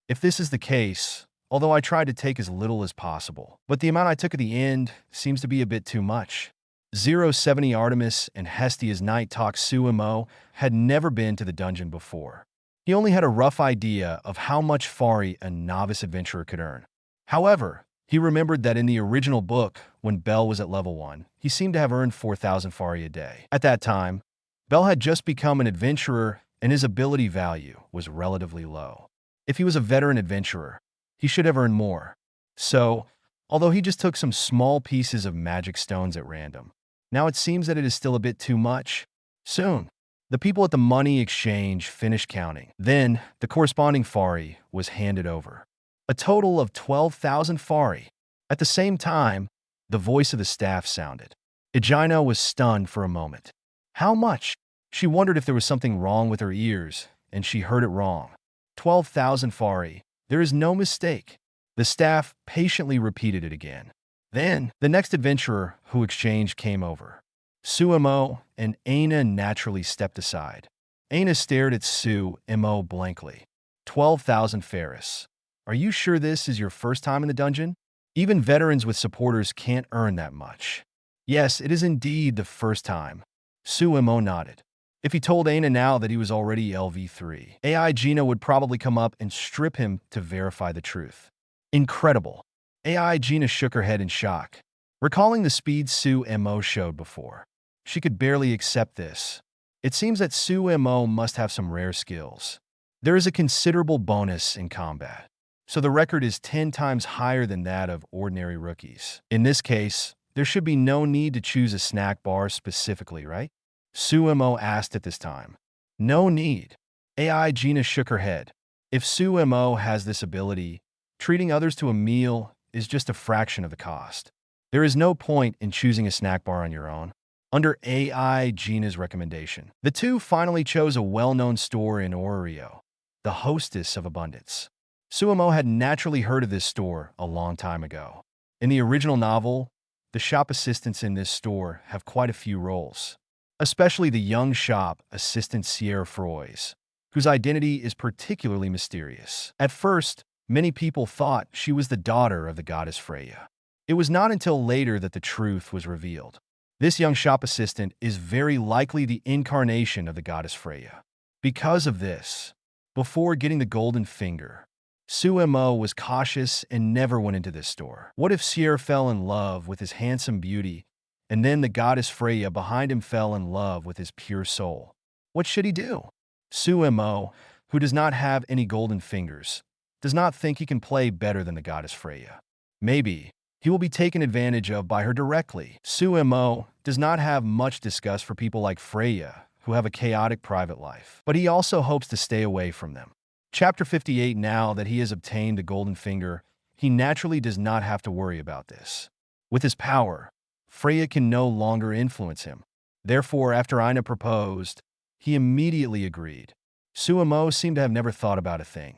B: If this is the case, although I tried to take as little as possible, but the amount I took at the end seems to be a bit too much. 070 Artemis and Hestia's Night Talk. Su Mo had never been to the dungeon before. He only had a rough idea of how much Fari a novice adventurer could earn. However, he remembered that in the original book, when Bell was at level 1, he seemed to have earned 4,000 Fari a day. At that time, Bell had just become an adventurer and his ability value was relatively low. If he was a veteran adventurer, he should have earned more. So, although he just took some small pieces of magic stones at random, now it seems that it is still a bit too much. Soon, the people at the money exchange finished counting. Then, the corresponding Fari was handed over. A total of 12,000 Fari. At the same time, the voice of the staff sounded. Aegina was stunned for a moment. How much? She wondered if there was something wrong with her ears, and she heard it wrong. 12,000 Fari. There is no mistake. The staff patiently repeated it again. Then, the next adventurer who exchanged came over. Su Mo and Aina naturally stepped aside. Aina stared at Su Mo blankly. 12,000 Ferris. Are you sure this is your first time in the dungeon? Even veterans with supporters can't earn that much. Yes, it is indeed the first time. Su Mo nodded. If he told Aina now that he was already LV3, Aegina would probably come up and strip him to verify the truth. Incredible. Aegina shook her head in shock, recalling the speed Su Mo showed before. She could barely accept this. It seems that Su Mo must have some rare skills. There is a considerable bonus in combat, so the record is 10 times higher than that of ordinary rookies. In this case, there should be no need to choose a snack bar specifically, right? Su Mo asked at this time. No need. Aegina shook her head. If Su Mo has this ability, treating others to a meal is just a fraction of the cost. There is no point in choosing a snack bar on your own. Under Aegina's recommendation, the two finally chose a well-known store in Orio, the Hostess of Abundance. Su Mo had naturally heard of this store a long time ago. In the original novel, the shop assistants in this store have quite a few roles, especially the young shop assistant Sierra Froys, whose identity is particularly mysterious. At first, many people thought she was the daughter of the goddess Freya. It was not until later that the truth was revealed. This young shop assistant is very likely the incarnation of the goddess Freya. Because of this, before getting the golden finger, Su Mo was cautious and never went into this store. What if Sierra fell in love with his handsome beauty, and then the goddess Freya behind him fell in love with his pure soul? What should he do? Su Mo, who does not have any golden fingers, does not think he can play better than the goddess Freya. Maybe he will be taken advantage of by her directly. Su Mo does not have much disgust for people like Freya, who have a chaotic private life, but he also hopes to stay away from them. Chapter 58. Now that he has obtained the golden finger, he naturally does not have to worry about this. With his power, Freya can no longer influence him. Therefore, after Aina proposed, he immediately agreed. Su Mo seemed to have never thought about a thing.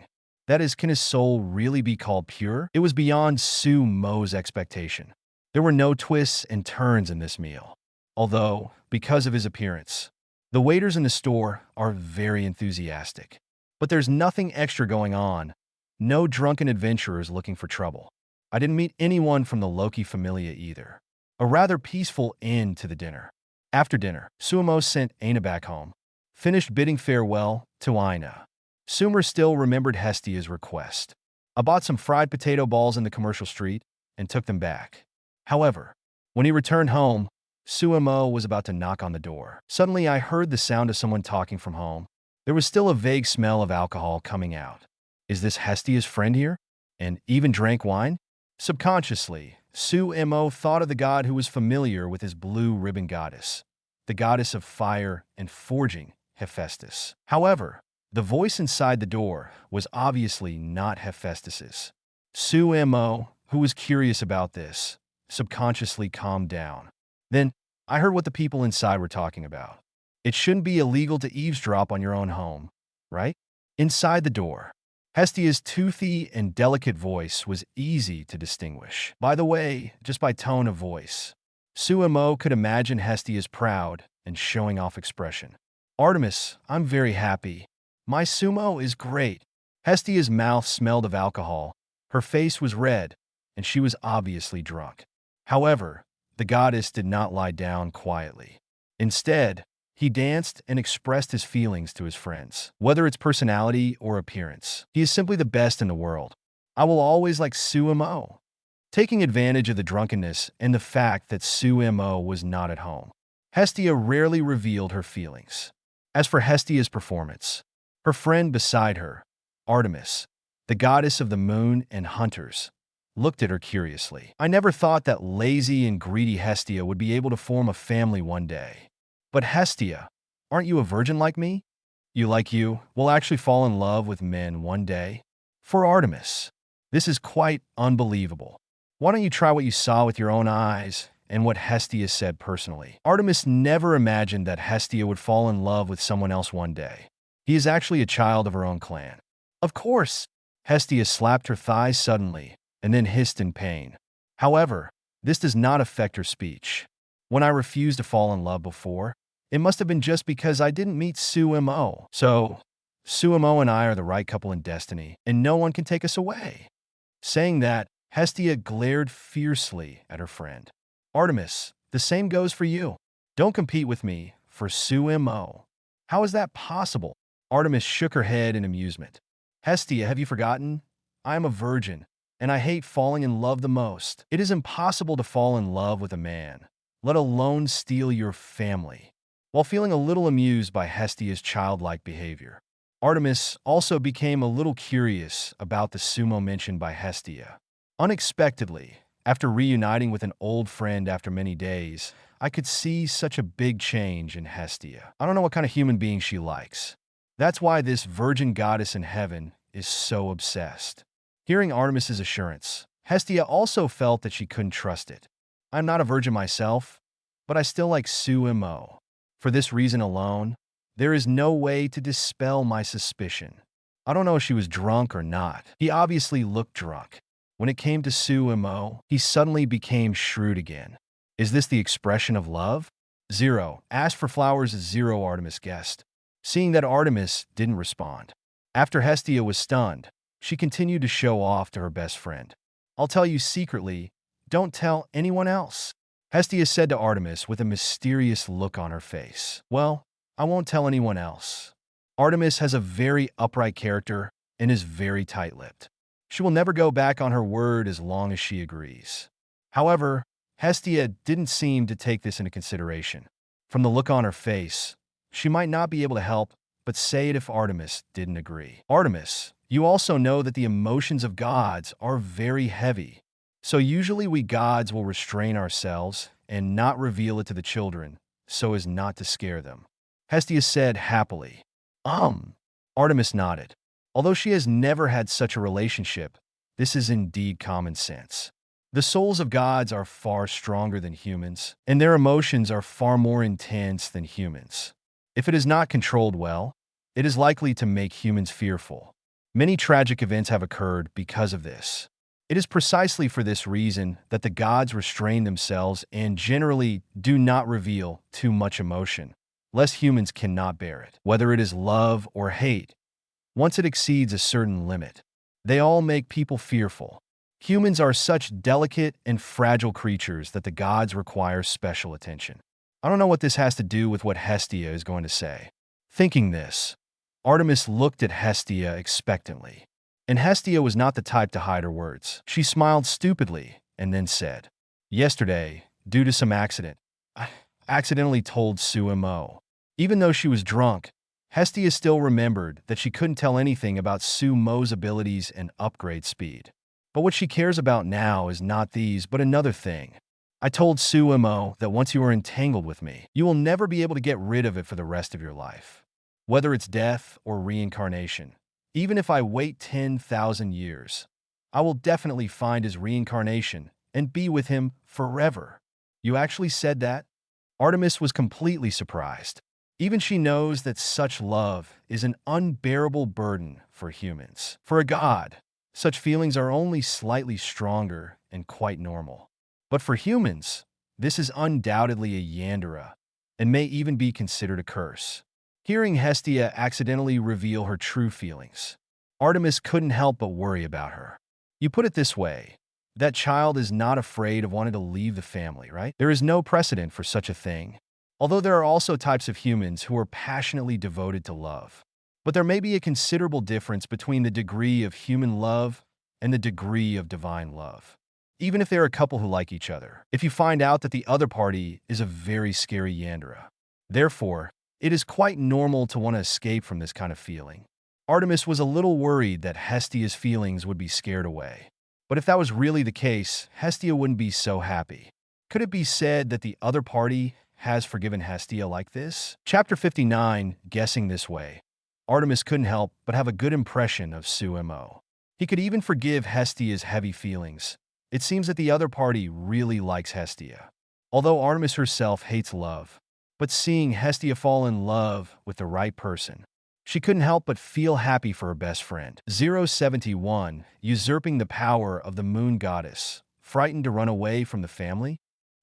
B: That is, can his soul really be called pure? It was beyond Su Mo's expectation. There were no twists and turns in this meal. Although, because of his appearance, The waiters in the store are very enthusiastic. But there's nothing extra going on. No drunken adventurers looking for trouble. I didn't meet anyone from the Loki Familia either. A rather peaceful end to the dinner. After dinner, Sumo sent Aina back home, finished bidding farewell to Aina. Sumer still remembered Hestia's request. I bought some fried potato balls in the commercial street and took them back. However, when he returned home, Sumo was about to knock on the door. Suddenly, I heard the sound of someone talking from home. There was still a vague smell of alcohol coming out. Is this Hestia's friend here? And even drank wine? Subconsciously, Sumo thought of the god who was familiar with his blue ribbon goddess, the goddess of fire and forging, Hephaestus. However, the voice inside the door was obviously not Hephaestus's. Sumo, who was curious about this, subconsciously calmed down. Then, I heard what the people inside were talking about. It shouldn't be illegal to eavesdrop on your own home, right? Inside the door, Hestia's toothy and delicate voice was easy to distinguish. By the way, just by tone of voice, Sumo could imagine Hestia's proud and showing off expression. Artemis, I'm very happy. My Sumo is great. Hestia's mouth smelled of alcohol, her face was red, and she was obviously drunk. However, the goddess did not lie down quietly. Instead, he danced and expressed his feelings to his friends. Whether it's personality or appearance, he is simply the best in the world. I will always like Sumo. Taking advantage of the drunkenness and the fact that Sumo was not at home, Hestia rarely revealed her feelings. As for Hestia's performance, her friend beside her, Artemis, the goddess of the moon and hunters, looked at her curiously. I never thought that lazy and greedy Hestia would be able to form a family one day. But Hestia, aren't you a virgin like me? You will actually fall in love with men one day? For Artemis, this is quite unbelievable. Why don't you try what you saw with your own eyes and what Hestia said personally? Artemis never imagined that Hestia would fall in love with someone else one day. He is actually a child of her own clan. Of course, Hestia slapped her thighs suddenly and then hissed in pain. However, this does not affect her speech. When I refused to fall in love before, it must have been just because I didn't meet Sumo. So, Sumo and I are the right couple in destiny, and no one can take us away. Saying that, Hestia glared fiercely at her friend. Artemis, the same goes for you. Don't compete with me for Sumo. How is that possible? Artemis shook her head in amusement. Hestia, have you forgotten? I am a virgin, and I hate falling in love the most. It is impossible to fall in love with a man, let alone steal your family. While feeling a little amused by Hestia's childlike behavior, Artemis also became a little curious about the Sumo mentioned by Hestia. Unexpectedly, after reuniting with an old friend after many days, I could see such a big change in Hestia. I don't know what kind of human being she likes. That's why this virgin goddess in heaven is so obsessed. Hearing Artemis's assurance, Hestia also felt that she couldn't trust it. I'm not a virgin myself, but I still like Sumo. For this reason alone, there is no way to dispel my suspicion. I don't know if she was drunk or not. He obviously looked drunk. When it came to Sumo, he suddenly became shrewd again. Is this the expression of love? 0. Asked for flowers as 0, Artemis guessed. Seeing that Artemis didn't respond. After Hestia was stunned, she continued to show off to her best friend. I'll tell you secretly, don't tell anyone else. Hestia said to Artemis with a mysterious look on her face. Well, I won't tell anyone else. Artemis has a very upright character and is very tight-lipped. She will never go back on her word as long as she agrees. However, Hestia didn't seem to take this into consideration. From the look on her face, she might not be able to help but say it if Artemis didn't agree. Artemis, you also know that the emotions of gods are very heavy. So usually we gods will restrain ourselves and not reveal it to the children so as not to scare them. Hestia said happily. Artemis nodded. Although she has never had such a relationship, this is indeed common sense. The souls of gods are far stronger than humans, and their emotions are far more intense than humans. If it is not controlled well, it is likely to make humans fearful. Many tragic events have occurred because of this. It is precisely for this reason that the gods restrain themselves and generally do not reveal too much emotion. less humans cannot bear it. Whether it is love or hate, once it exceeds a certain limit, they all make people fearful. Humans are such delicate and fragile creatures that the gods require special attention. I don't know what this has to do with what Hestia is going to say. Thinking this, Artemis looked at Hestia expectantly. And Hestia was not the type to hide her words. She smiled stupidly and then said, "Yesterday, due to some accident, I accidentally told Su Mo." Even though she was drunk, Hestia still remembered that she couldn't tell anything about Su Mo's abilities and upgrade speed. But what she cares about now is not these, but another thing. "I told Su Mo that once you are entangled with me, you will never be able to get rid of it for the rest of your life. Whether it's death or reincarnation. Even if I wait 10,000 years, I will definitely find his reincarnation and be with him forever." "You actually said that?" Artemis was completely surprised. Even she knows that such love is an unbearable burden for humans. For a god, such feelings are only slightly stronger and quite normal. But for humans, this is undoubtedly a yandere, and may even be considered a curse. Hearing Hestia accidentally reveal her true feelings, Artemis couldn't help but worry about her. You put it this way, that child is not afraid of wanting to leave the family, right? There is no precedent for such a thing. Although there are also types of humans who are passionately devoted to love. But there may be a considerable difference between the degree of human love and the degree of divine love. Even if they're a couple who like each other, if you find out that the other party is a very scary yandere. Therefore, it is quite normal to want to escape from this kind of feeling. Artemis was a little worried that Hestia's feelings would be scared away. But if that was really the case, Hestia wouldn't be so happy. Could it be said that the other party has forgiven Hestia like this? Chapter 59, Guessing This Way. Artemis couldn't help but have a good impression of Su Mo. He could even forgive Hestia's heavy feelings. It seems that the other party really likes Hestia. Although Artemis herself hates love, but seeing Hestia fall in love with the right person, she couldn't help but feel happy for her best friend. 071, usurping the power of the moon goddess, frightened to run away from the family?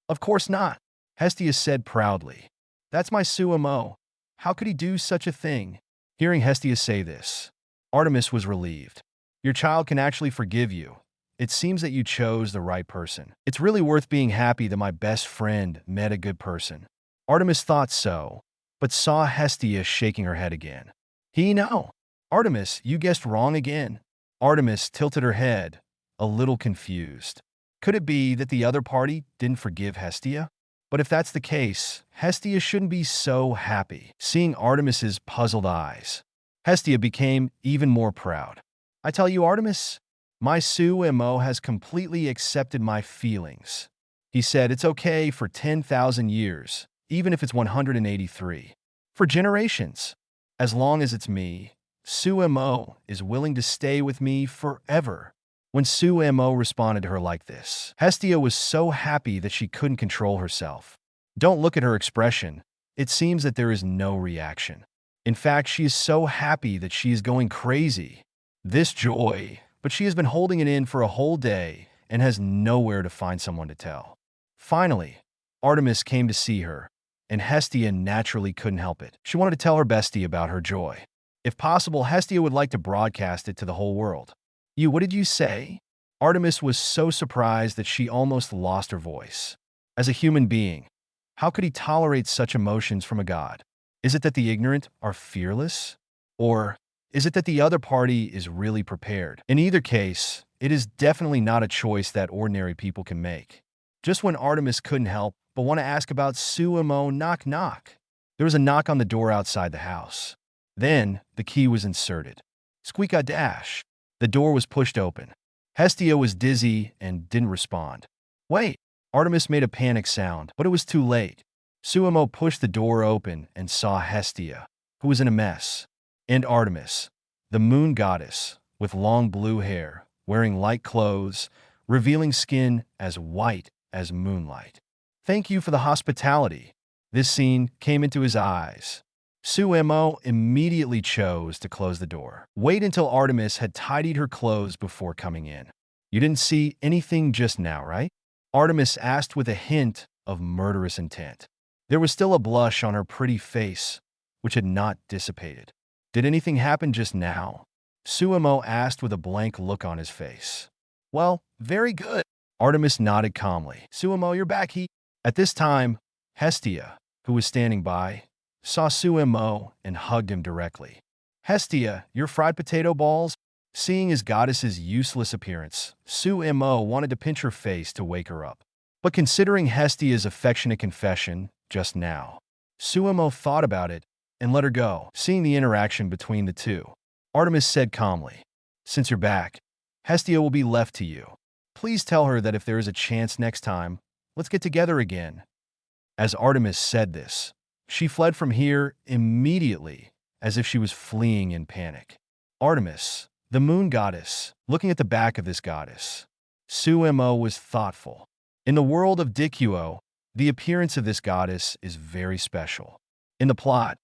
B: Of course not, Hestia said proudly. That's my Su Mo. How could he do such a thing? Hearing Hestia say this, Artemis was relieved. Your child can actually forgive you. It seems that you chose the right person. It's really worth being happy that my best friend met a good person. Artemis thought so, but saw Hestia shaking her head again. No. Artemis, you guessed wrong again. Artemis tilted her head, a little confused. Could it be that the other party didn't forgive Hestia? But if that's the case, Hestia shouldn't be so happy. Seeing Artemis's puzzled eyes, Hestia became even more proud. I tell you, Artemis, my Su Mo has completely accepted my feelings. He said it's okay for 10,000 years, even if it's 183. For generations. As long as it's me, Su Mo is willing to stay with me forever. When Su Mo responded to her like this, Hestia was so happy that she couldn't control herself. Don't look at her expression. It seems that there is no reaction. In fact, she is so happy that she is going crazy. This joy, but she has been holding it in for a whole day and has nowhere to find someone to tell. Finally, Artemis came to see her, and Hestia naturally couldn't help it. She wanted to tell her bestie about her joy. If possible, Hestia would like to broadcast it to the whole world. What did you say? Artemis was so surprised that she almost lost her voice. As a human being, how could he tolerate such emotions from a god? Is it that the ignorant are fearless? Or is it that the other party is really prepared? In either case, it is definitely not a choice that ordinary people can make. Just when Artemis couldn't help but want to ask about Su Mo, knock knock. There was a knock on the door outside the house. Then, the key was inserted. Squeak-a-dash. The door was pushed open. Hestia was dizzy and didn't respond. Wait! Artemis made a panic sound, but it was too late. Su Mo pushed the door open and saw Hestia, who was in a mess. And Artemis, the moon goddess, with long blue hair, wearing light clothes, revealing skin as white as moonlight. Thank you for the hospitality. This scene came into his eyes. Su Mo immediately chose to close the door. Wait until Artemis had tidied her clothes before coming in. You didn't see anything just now, right? Artemis asked with a hint of murderous intent. There was still a blush on her pretty face, which had not dissipated. Did anything happen just now? Su Mo asked with a blank look on his face. Well, very good. Artemis nodded calmly. Su Mo, you're back. At this time, Hestia, who was standing by, saw Su Mo and hugged him directly. Hestia, your fried potato balls? Seeing his goddess's useless appearance, Su Mo wanted to pinch her face to wake her up. But considering Hestia's affectionate confession just now, Su Mo thought about it and let her go. Seeing the interaction between the two, Artemis said calmly, since you're back, Hestia will be left to you. Please tell her that if there is a chance next time, let's get together again. As Artemis said this, she fled from here immediately, as if she was fleeing in panic. Artemis, the moon goddess, looking at the back of this goddess. Su Mo was thoughtful. In the world of Dicuo, the appearance of this goddess is very special. In the plot,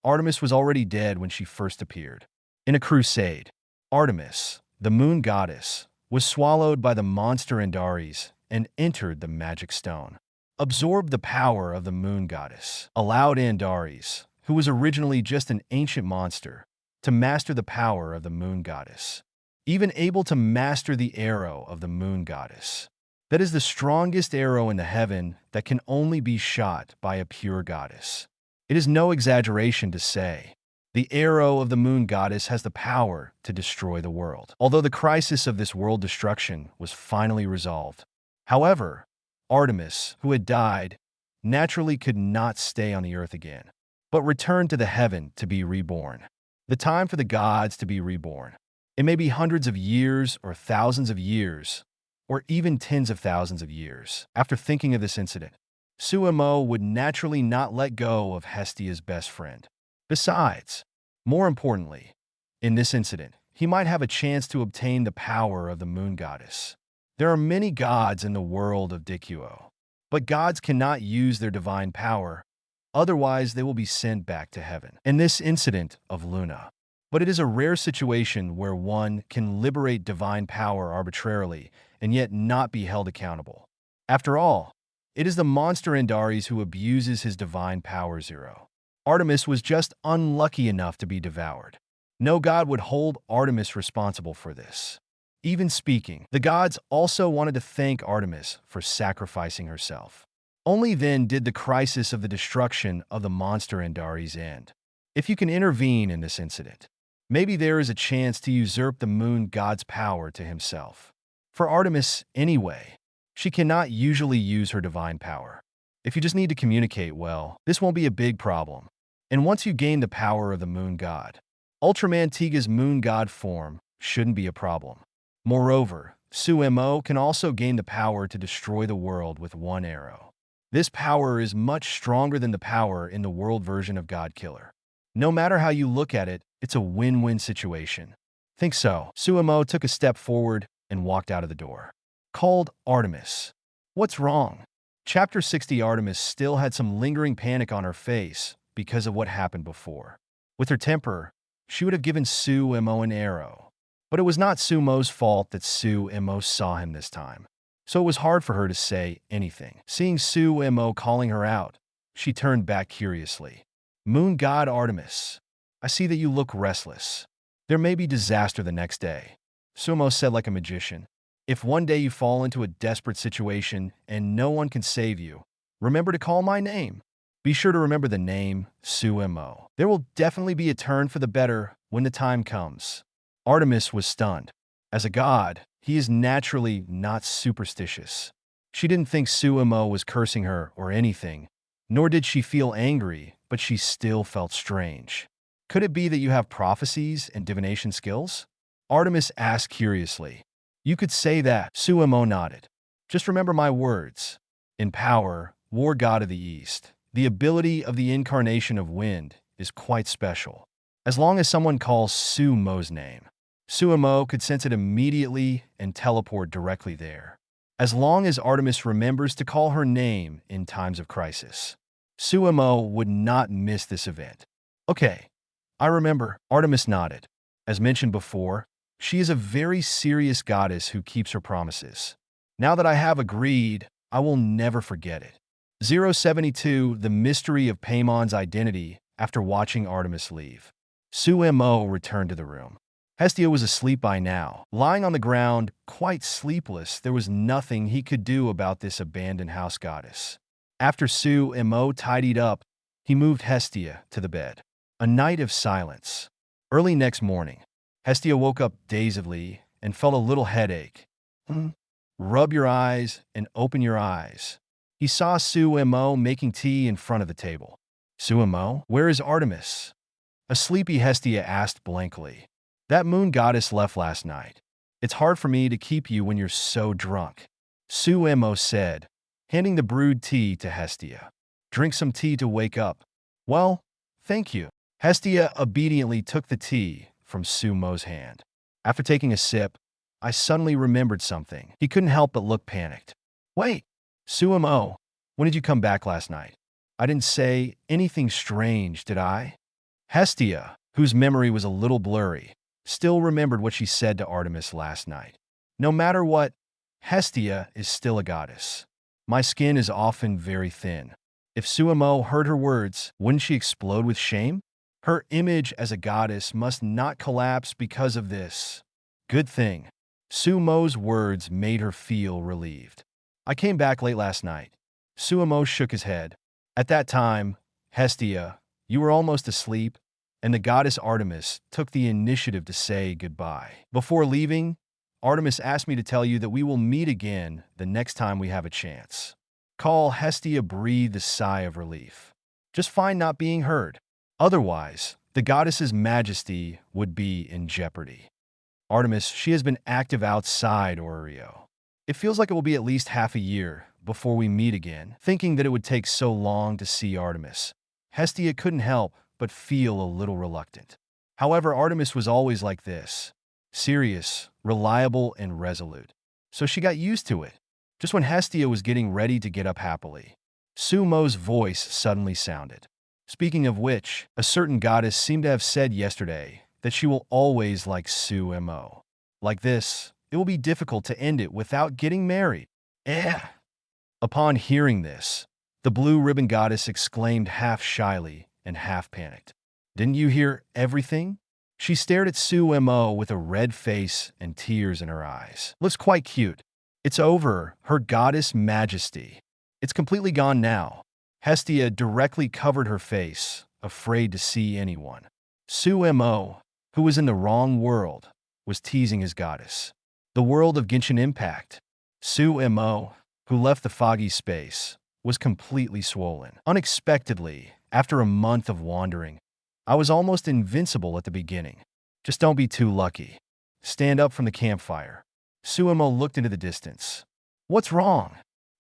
B: Artemis was already dead when she first appeared. In a crusade, Artemis, the moon goddess, was swallowed by the monster Andares and entered the magic stone. Absorbed the power of the moon goddess, allowed Andares, who was originally just an ancient monster, to master the power of the moon goddess. Even able to master the arrow of the moon goddess. That is the strongest arrow in the heaven that can only be shot by a pure goddess. It is no exaggeration to say, the arrow of the moon goddess has the power to destroy the world. Although the crisis of this world destruction was finally resolved. However, Artemis, who had died, naturally could not stay on the earth again, but returned to the heaven to be reborn. The time for the gods to be reborn. It may be hundreds of years or thousands of years, or even tens of thousands of years. After thinking of this incident, Su Mo would naturally not let go of Hestia's best friend. Besides, more importantly, in this incident, he might have a chance to obtain the power of the moon goddess. There are many gods in the world of Dicuo, but gods cannot use their divine power, otherwise they will be sent back to heaven. In this incident of Luna, but it is a rare situation where one can liberate divine power arbitrarily and yet not be held accountable. After all, it is the monster Andares who abuses his divine power zero. Artemis was just unlucky enough to be devoured. No god would hold Artemis responsible for this. Even speaking, the gods also wanted to thank Artemis for sacrificing herself. Only then did the crisis of the destruction of the monster Andares end. If you can intervene in this incident, maybe there is a chance to usurp the moon god's power to himself. For Artemis, anyway, she cannot usually use her divine power. If you just need to communicate well, this won't be a big problem. And once you gain the power of the moon god, Ultraman Tiga's moon god form shouldn't be a problem. Moreover, Su Mo can also gain the power to destroy the world with one arrow. This power is much stronger than the power in the world version of God Killer. No matter how you look at it, it's a win-win situation. Think so. Su Mo took a step forward and walked out of the door. Called Artemis. What's wrong? Chapter 60. Artemis still had some lingering panic on her face because of what happened before. With her temper, she would have given Su Mo an arrow. But it was not Su Mo's fault that Su Mo saw him this time. So it was hard for her to say anything. Seeing Su Mo calling her out, she turned back curiously. Moon God Artemis, I see that you look restless. There may be disaster the next day. Su Mo said like a magician. If one day you fall into a desperate situation and no one can save you, remember to call my name. Be sure to remember the name, Su Mo. There will definitely be a turn for the better when the time comes. Artemis was stunned. As a god, he is naturally not superstitious. She didn't think Su Mo was cursing her or anything, nor did she feel angry, but she still felt strange. Could it be that you have prophecies and divination skills? Artemis asked curiously. You could say that. Su Mo nodded. Just remember my words. In power, war god of the East, the ability of the incarnation of wind is quite special. As long as someone calls Su Mo's name, Su Mo could sense it immediately and teleport directly there. As long as Artemis remembers to call her name in times of crisis, Su Mo would not miss this event. Okay, I remember. Artemis nodded. As mentioned before, she is a very serious goddess who keeps her promises. Now that I have agreed, I will never forget it. 072. The mystery of Paimon's identity after watching Artemis leave. Su Mo returned to the room. Hestia was asleep by now. Lying on the ground, quite sleepless, there was nothing he could do about this abandoned house goddess. After Su Mo tidied up, he moved Hestia to the bed. A night of silence. Early next morning, Hestia woke up dazedly and felt a little headache. Rub your eyes and open your eyes. He saw Su Mo making tea in front of the table. Su Mo, where is Artemis? A sleepy Hestia asked blankly. That moon goddess left last night. It's hard for me to keep you when you're so drunk. Su Mo said, handing the brewed tea to Hestia. Drink some tea to wake up. Well, thank you. Hestia obediently took the tea from Su Mo's hand. After taking a sip, I suddenly remembered something. He couldn't help but look panicked. Wait, Su Mo, when did you come back last night? I didn't say anything strange, did I? Hestia, whose memory was a little blurry, still remembered what she said to Artemis last night. No matter what, Hestia is still a goddess. My skin is often very thin. If Su Mo heard her words, wouldn't she explode with shame? Her image as a goddess must not collapse because of this. Good thing. Su Mo's words made her feel relieved. I came back late last night. Su Mo shook his head. At that time, Hestia, you were almost asleep, and the goddess Artemis took the initiative to say goodbye. Before leaving, Artemis asked me to tell you that we will meet again the next time we have a chance. Hestia breathed a sigh of relief. Just fine not being heard. Otherwise, the goddess's majesty would be in jeopardy. Artemis, she has been active outside Oreo. It feels like it will be at least half a year before we meet again. Thinking that it would take so long to see Artemis, Hestia couldn't help but feel a little reluctant. However, Artemis was always like this. Serious, reliable, and resolute. So she got used to it. Just when Hestia was getting ready to get up happily, Su Mo's voice suddenly sounded. Speaking of which, a certain goddess seemed to have said yesterday that she will always like Su Mo. Like this, it will be difficult to end it without getting married. Upon hearing this, the blue ribbon goddess exclaimed half shyly and half panicked. Didn't you hear everything? She stared at Su Mo with a red face and tears in her eyes. Looks quite cute. It's over, her goddess majesty. It's completely gone now. Hestia directly covered her face, afraid to see anyone. Su Mo, who was in the wrong world, was teasing his goddess. The world of Genshin Impact. Su Mo, who left the foggy space, was completely swollen. Unexpectedly, after a month of wandering, I was almost invincible at the beginning. Just don't be too lucky. Stand up from the campfire. Su Mo looked into the distance. What's wrong?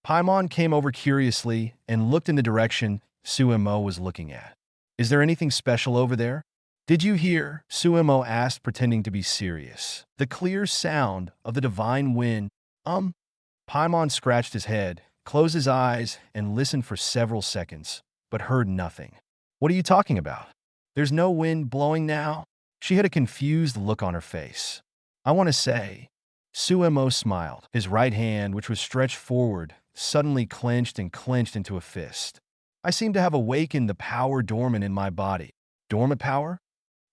B: Paimon came over curiously and looked in the direction Su Mo was looking at. Is there anything special over there? Did you hear? Su Mo asked, pretending to be serious. The clear sound of the divine wind. Paimon scratched his head, closed his eyes, and listened for several seconds, but heard nothing. What are you talking about? There's no wind blowing now? She had a confused look on her face. I want to say. Su Mo smiled. His right hand, which was stretched forward, suddenly clenched into a fist. I seem to have awakened the power dormant in my body. Dormant power?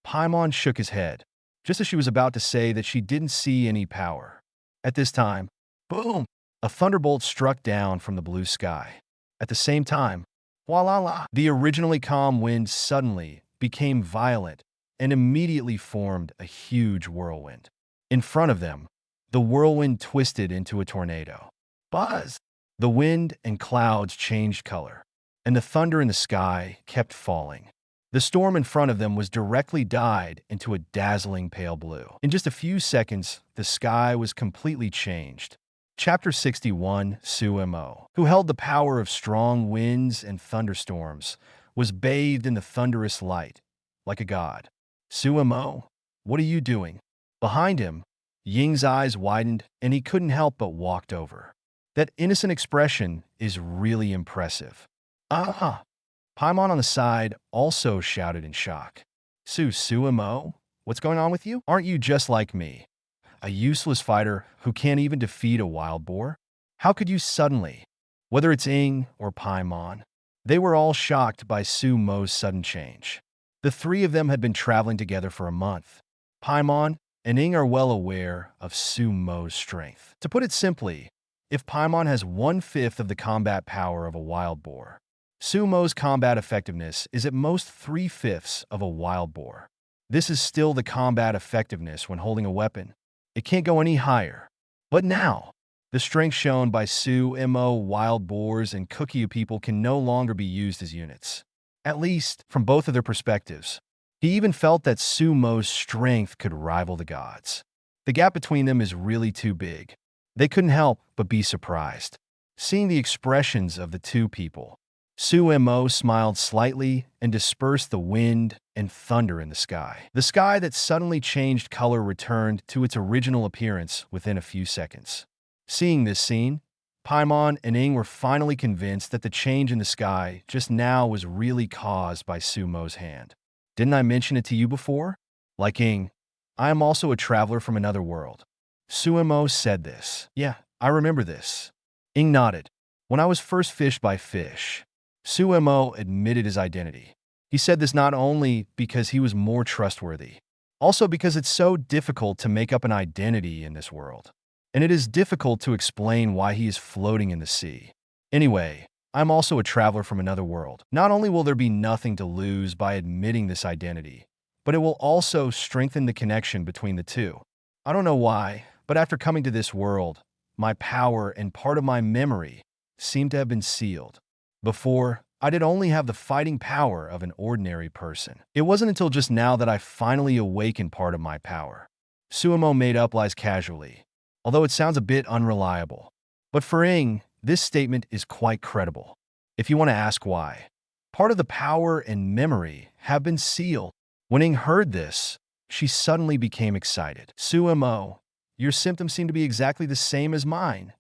B: Paimon shook his head, just as she was about to say that she didn't see any power. At this time, boom! A thunderbolt struck down from the blue sky. At the same time, voila! The originally calm wind suddenly became violent and immediately formed a huge whirlwind. In front of them, the whirlwind twisted into a tornado. Buzz! The wind and clouds changed color, and the thunder in the sky kept falling. The storm in front of them was directly dyed into a dazzling pale blue. In just a few seconds, the sky was completely changed. Chapter 61, Su Mo, who held the power of strong winds and thunderstorms, was bathed in the thunderous light, like a god. Su Mo, what are you doing? Behind him, Ying's eyes widened, and he couldn't help but walked over. That innocent expression is really impressive. Paimon on the side also shouted in shock. Su Mo, what's going on with you? Aren't you just like me? A useless fighter who can't even defeat a wild boar? How could you suddenly? Whether it's Ing or Paimon, they were all shocked by Su Mo's sudden change. The three of them had been traveling together for a month. Paimon and Ing are well aware of Su Mo's strength. To put it simply, if Paimon has 1/5 of the combat power of a wild boar, Su Mo's combat effectiveness is at most 3/5 of a wild boar. This is still the combat effectiveness when holding a weapon. It can't go any higher. But now, the strength shown by Su Mo wild boars and Coquettish people can no longer be used as units, at least from both of their perspectives. He even felt that Su Mo's strength could rival the gods. The gap between them is really too big. They couldn't help but be surprised. Seeing the expressions of the two people, Su Mo smiled slightly and dispersed the wind and thunder in the sky. The sky that suddenly changed color returned to its original appearance within a few seconds. Seeing this scene, Paimon and Ing were finally convinced that the change in the sky just now was really caused by Su Mo's hand. Didn't I mention it to you before? Like Ing, I am also a traveler from another world. Su Mo said this. Yeah, I remember this. Ing nodded. When I was first fished by fish, Su Mo admitted his identity. He said this not only because he was more trustworthy, also because it's so difficult to make up an identity in this world. And it is difficult to explain why he is floating in the sea. Anyway, I'm also a traveler from another world. Not only will there be nothing to lose by admitting this identity, but it will also strengthen the connection between the two. I don't know why, but after coming to this world, my power and part of my memory seem to have been sealed. Before, I did only have the fighting power of an ordinary person. It wasn't until just now that I finally awakened part of my power. Su Mo made up lies casually, although it sounds a bit unreliable. But for Ing, this statement is quite credible. If you want to ask why, part of the power and memory have been sealed. When Ing heard this, she suddenly became excited. Su Mo, your symptoms seem to be exactly the same as mine.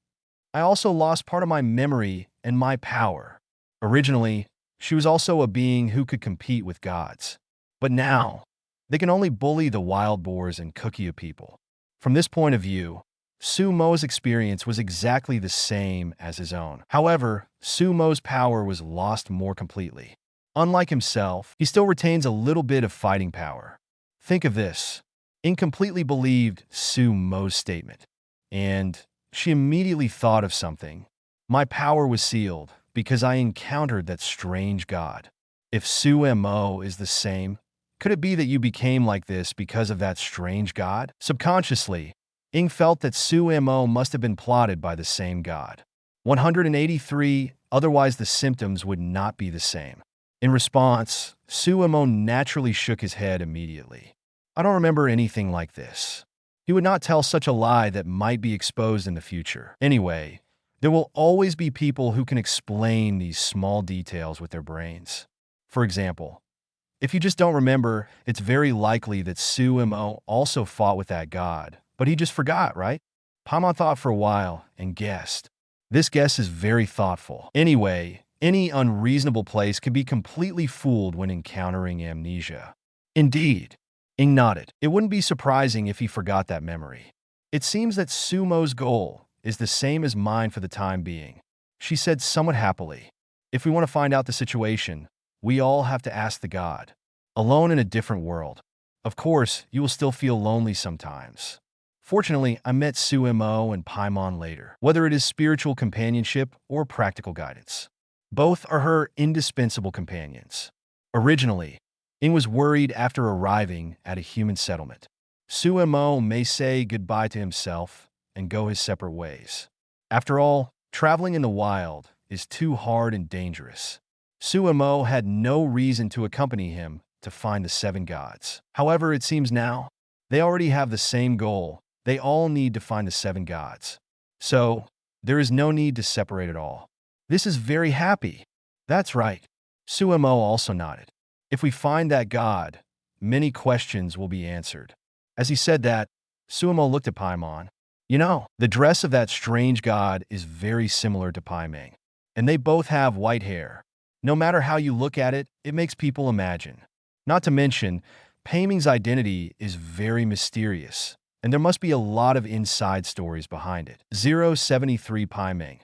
B: I also lost part of my memory and my power. Originally, she was also a being who could compete with gods. But now, they can only bully the wild boars and Coquettish people. From this point of view, Su Mo's experience was exactly the same as his own. However, Su Mo's power was lost more completely. Unlike himself, he still retains a little bit of fighting power. Think of this. Ing completely believed Su Mo's statement, and she immediately thought of something. My power was sealed because I encountered that strange god. If Su Mo is the same, could it be that you became like this because of that strange god? Subconsciously, Ing felt that Su Mo must have been plotted by the same god. 183, otherwise the symptoms would not be the same. In response, Su Mo naturally shook his head immediately. I don't remember anything like this. He would not tell such a lie that might be exposed in the future. Anyway, there will always be people who can explain these small details with their brains. For example, if you just don't remember, it's very likely that Su Mo also fought with that god, but he just forgot, right? Paimon thought for a while and guessed. This guess is very thoughtful. Anyway, any unreasonable place can be completely fooled when encountering amnesia. Indeed, Ing nodded. It wouldn't be surprising if he forgot that memory. It seems that Su Mo's goal is the same as mine for the time being. She said somewhat happily. If we want to find out the situation, we all have to ask the god. Alone in a different world. Of course, you will still feel lonely sometimes. Fortunately, I met Su Mo and Paimon later, whether it is spiritual companionship or practical guidance. Both are her indispensable companions. Originally, Ing was worried after arriving at a human settlement. Su Mo may say goodbye to himself and go his separate ways. After all, traveling in the wild is too hard and dangerous. Su Mo had no reason to accompany him to find the seven gods. However, it seems now, they already have the same goal. They all need to find the seven gods. So, there is no need to separate at all. This is very happy. That's right. Su Mo also nodded. If we find that god, many questions will be answered. As he said that, Su Mo looked at Paimon. You know, the dress of that strange god is very similar to Paimon, and they both have white hair. No matter how you look at it, it makes people imagine. Not to mention, Paiming's identity is very mysterious, and there must be a lot of inside stories behind it. 073 Paiming.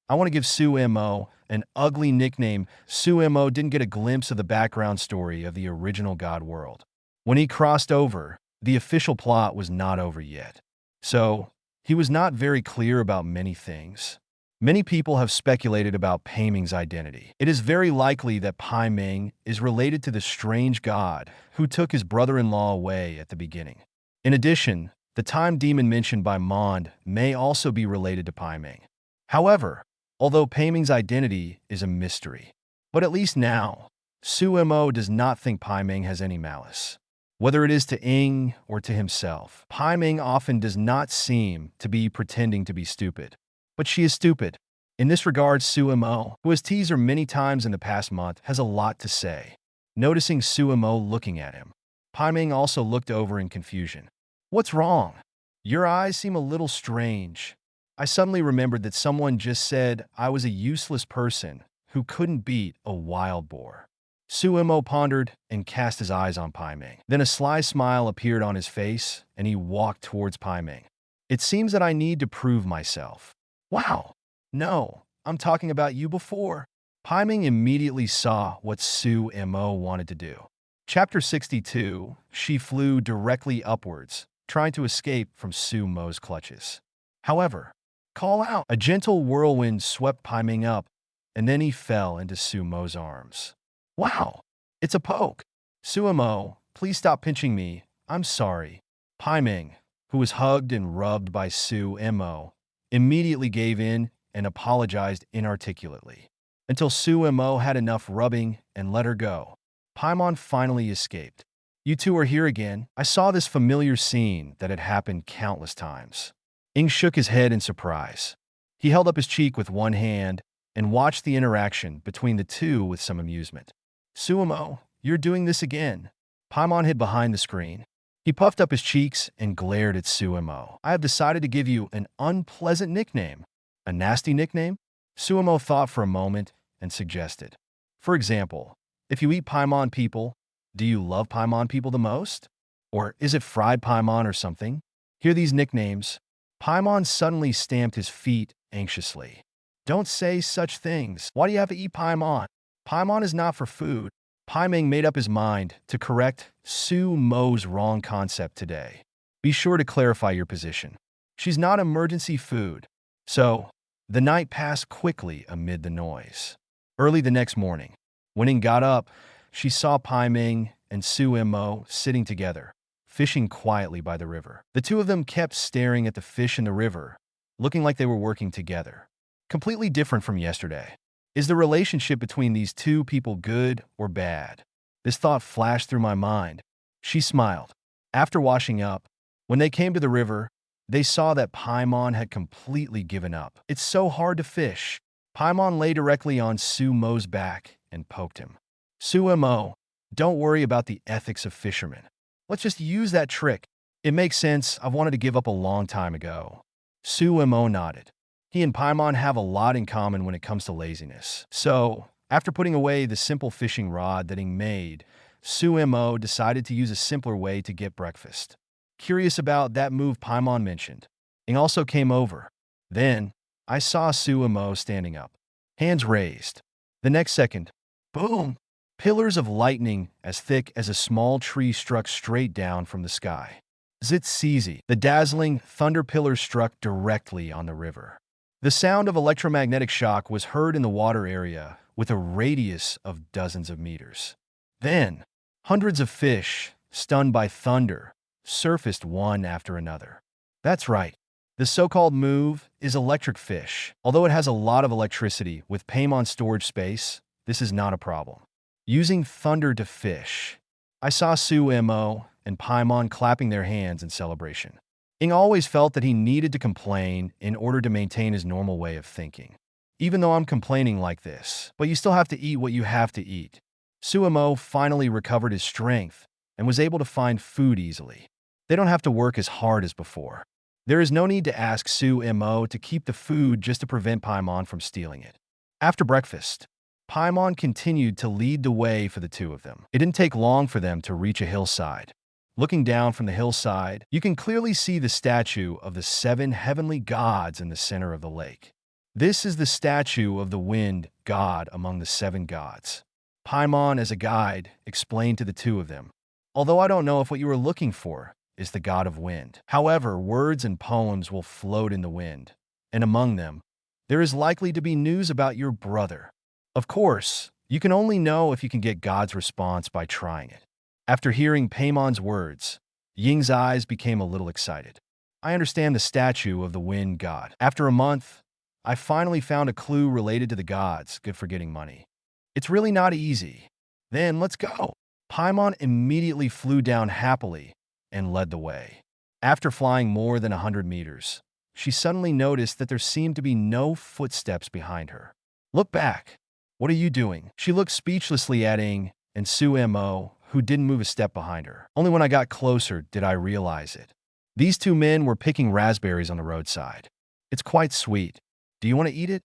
B: I want to give Su Mo an ugly nickname. Su Mo didn't get a glimpse of the background story of the original God world. When he crossed over, the official plot was not over yet. So, he was not very clear about many things. Many people have speculated about Paimeng's identity. It is very likely that Paimeng is related to the strange god who took his brother-in-law away at the beginning. In addition, the time demon mentioned by Mond may also be related to Paimeng. However, although Paimeng's identity is a mystery, but at least now, Su Mo does not think Paimeng has any malice. Whether it is to Ing or to himself, Paimeng often does not seem to be pretending to be stupid. But she is stupid. In this regard, Su Mo, who has teased her many times in the past month, has a lot to say. Noticing Su Mo looking at him, Paimeng also looked over in confusion. What's wrong? Your eyes seem a little strange. I suddenly remembered that someone just said I was a useless person who couldn't beat a wild boar. Su Mo pondered and cast his eyes on Paimeng. Then a sly smile appeared on his face, and he walked towards Paimeng. It seems that I need to prove myself. Wow. No, I'm talking about you before. Paimeng immediately saw what Su Mo wanted to do. Chapter 62, she flew directly upwards, trying to escape from Su Mo's clutches. However, call out! A gentle whirlwind swept Paimeng up, and then he fell into Su Mo's arms. Wow, it's a poke. Su Mo, please stop pinching me. I'm sorry. Paimeng, who was hugged and rubbed by Su Mo, immediately gave in and apologized inarticulately. Until Su Mo had enough rubbing and let her go, Paimon finally escaped. You two are here again. I saw this familiar scene that had happened countless times. Ing shook his head in surprise. He held up his cheek with one hand and watched the interaction between the two with some amusement. Su Mo, you're doing this again. Paimon hid behind the screen. He puffed up his cheeks and glared at Su Mo. I have decided to give you an unpleasant nickname. A nasty nickname? Su Mo thought for a moment and suggested. For example, if you eat Paimon people, do you love Paimon people the most? Or is it fried Paimon or something? Hear these nicknames. Paimon suddenly stamped his feet anxiously. Don't say such things. Why do you have to eat Paimon? Paimon is not for food. Paimeng made up his mind to correct Su Mo's wrong concept today. Be sure to clarify your position. She's not emergency food. So, the night passed quickly amid the noise. Early the next morning, when Ing got up, she saw Paimeng and Su Mo sitting together, fishing quietly by the river. The two of them kept staring at the fish in the river, looking like they were working together. Completely different from yesterday. Is the relationship between these two people good or bad? This thought flashed through my mind. She smiled. After washing up, when they came to the river, they saw that Paimon had completely given up. It's so hard to fish. Paimon lay directly on Su Mo's back and poked him. Su Mo, don't worry about the ethics of fishermen. Let's just use that trick. It makes sense. I've wanted to give up a long time ago. Su Mo nodded. He and Paimon have a lot in common when it comes to laziness. So, after putting away the simple fishing rod that Ing made, Su Mo decided to use a simpler way to get breakfast. Curious about that move Paimon mentioned, Ing also came over. Then, I saw Su Mo standing up, hands raised. The next second, boom! Pillars of lightning as thick as a small tree struck straight down from the sky. Zitsizi, the dazzling thunder pillars struck directly on the river. The sound of electromagnetic shock was heard in the water area with a radius of dozens of meters. Then, hundreds of fish, stunned by thunder, surfaced one after another. That's right. The so-called move is electric fish. Although it has a lot of electricity with Paimon storage space, this is not a problem. Using thunder to fish. I saw Su Mo and Paimon clapping their hands in celebration. Ing always felt that he needed to complain in order to maintain his normal way of thinking. Even though I'm complaining like this, but you still have to eat what you have to eat. Su Mo finally recovered his strength and was able to find food easily. They don't have to work as hard as before. There is no need to ask Su Mo to keep the food just to prevent Paimon from stealing it. After breakfast, Paimon continued to lead the way for the two of them. It didn't take long for them to reach a hillside. Looking down from the hillside, you can clearly see the statue of the 7 heavenly gods in the center of the lake. This is the statue of the wind god among the seven gods. Paimon, as a guide, explained to the two of them, although I don't know if what you are looking for is the god of wind. However, words and poems will float in the wind, and among them, there is likely to be news about your brother. Of course, you can only know if you can get God's response by trying it. After hearing Paimon's words, Ying's eyes became a little excited. I understand the statue of the wind god. After a month, I finally found a clue related to the gods. Good for getting money. It's really not easy. Then let's go. Paimon immediately flew down happily and led the way. After flying more than 100 meters, she suddenly noticed that there seemed to be no footsteps behind her. Look back. What are you doing? She looked speechlessly at Ing and Su Mo, who didn't move a step behind her. Only when I got closer did I realize it. These two men were picking raspberries on the roadside. It's quite sweet. Do you want to eat it?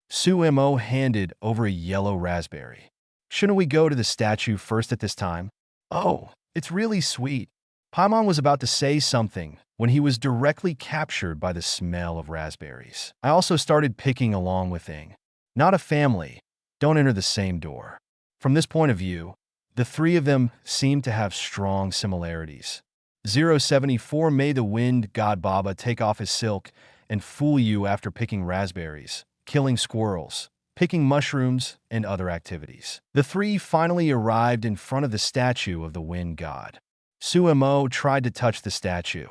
B: Su Mo handed over a yellow raspberry. Shouldn't we go to the statue first at this time? Oh, it's really sweet. Paimon was about to say something when he was directly captured by the smell of raspberries. I also started picking along with Ing. Not a family. Don't enter the same door. From this point of view, the three of them seemed to have strong similarities. 074 made the wind god Baba take off his silk and fool you after picking raspberries, killing squirrels, picking mushrooms, and other activities. The three finally arrived in front of the statue of the wind god. Su Mo tried to touch the statue.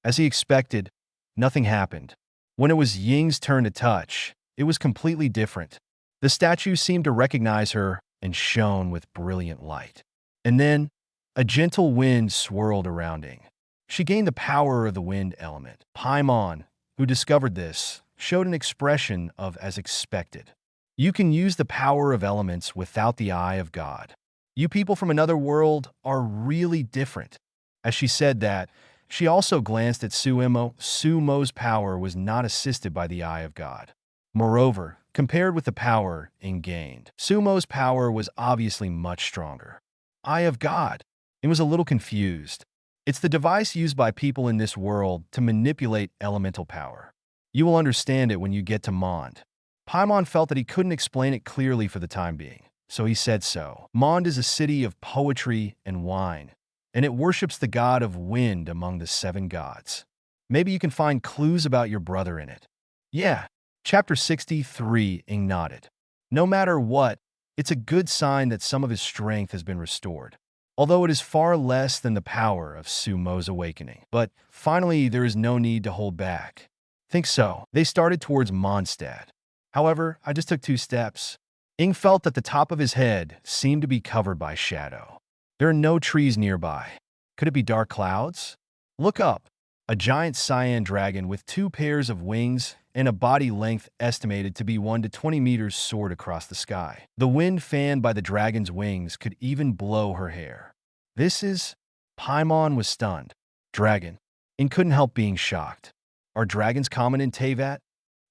B: As he expected, nothing happened. When it was Ying's turn to touch, it was completely different. The statue seemed to recognize her and shone with brilliant light. And then, a gentle wind swirled around Ing. She gained the power of the wind element. Paimon, who discovered this, showed an expression of as expected. You can use the power of elements without the eye of God. You people from another world are really different. As she said that, she also glanced at Su Mo. Su Mo's power was not assisted by the eye of God. Moreover, compared with the power Ing gained, Su Mo's power was obviously much stronger. Eye of God. It was a little confused. It's the device used by people in this world to manipulate elemental power. You will understand it when you get to Mond. Paimon felt that he couldn't explain it clearly for the time being, so he said so. Mond is a city of poetry and wine, and it worships the god of wind among the seven gods. Maybe you can find clues about your brother in it. Yeah. Chapter 63, Ing nodded. No matter what, it's a good sign that some of his strength has been restored, although it is far less than the power of Su Mo's awakening. But finally, there is no need to hold back. Think so. They started towards Mondstadt. However, I just took 2 steps. Ing felt that the top of his head seemed to be covered by shadow. There are no trees nearby. Could it be dark clouds? Look up. A giant cyan dragon with 2 pairs of wings and a body length estimated to be 1 to 20 meters soared across the sky. The wind fanned by the dragon's wings could even blow her hair. This is... Paimon was stunned. Dragon. Ing couldn't help being shocked. Are dragons common in Teyvat?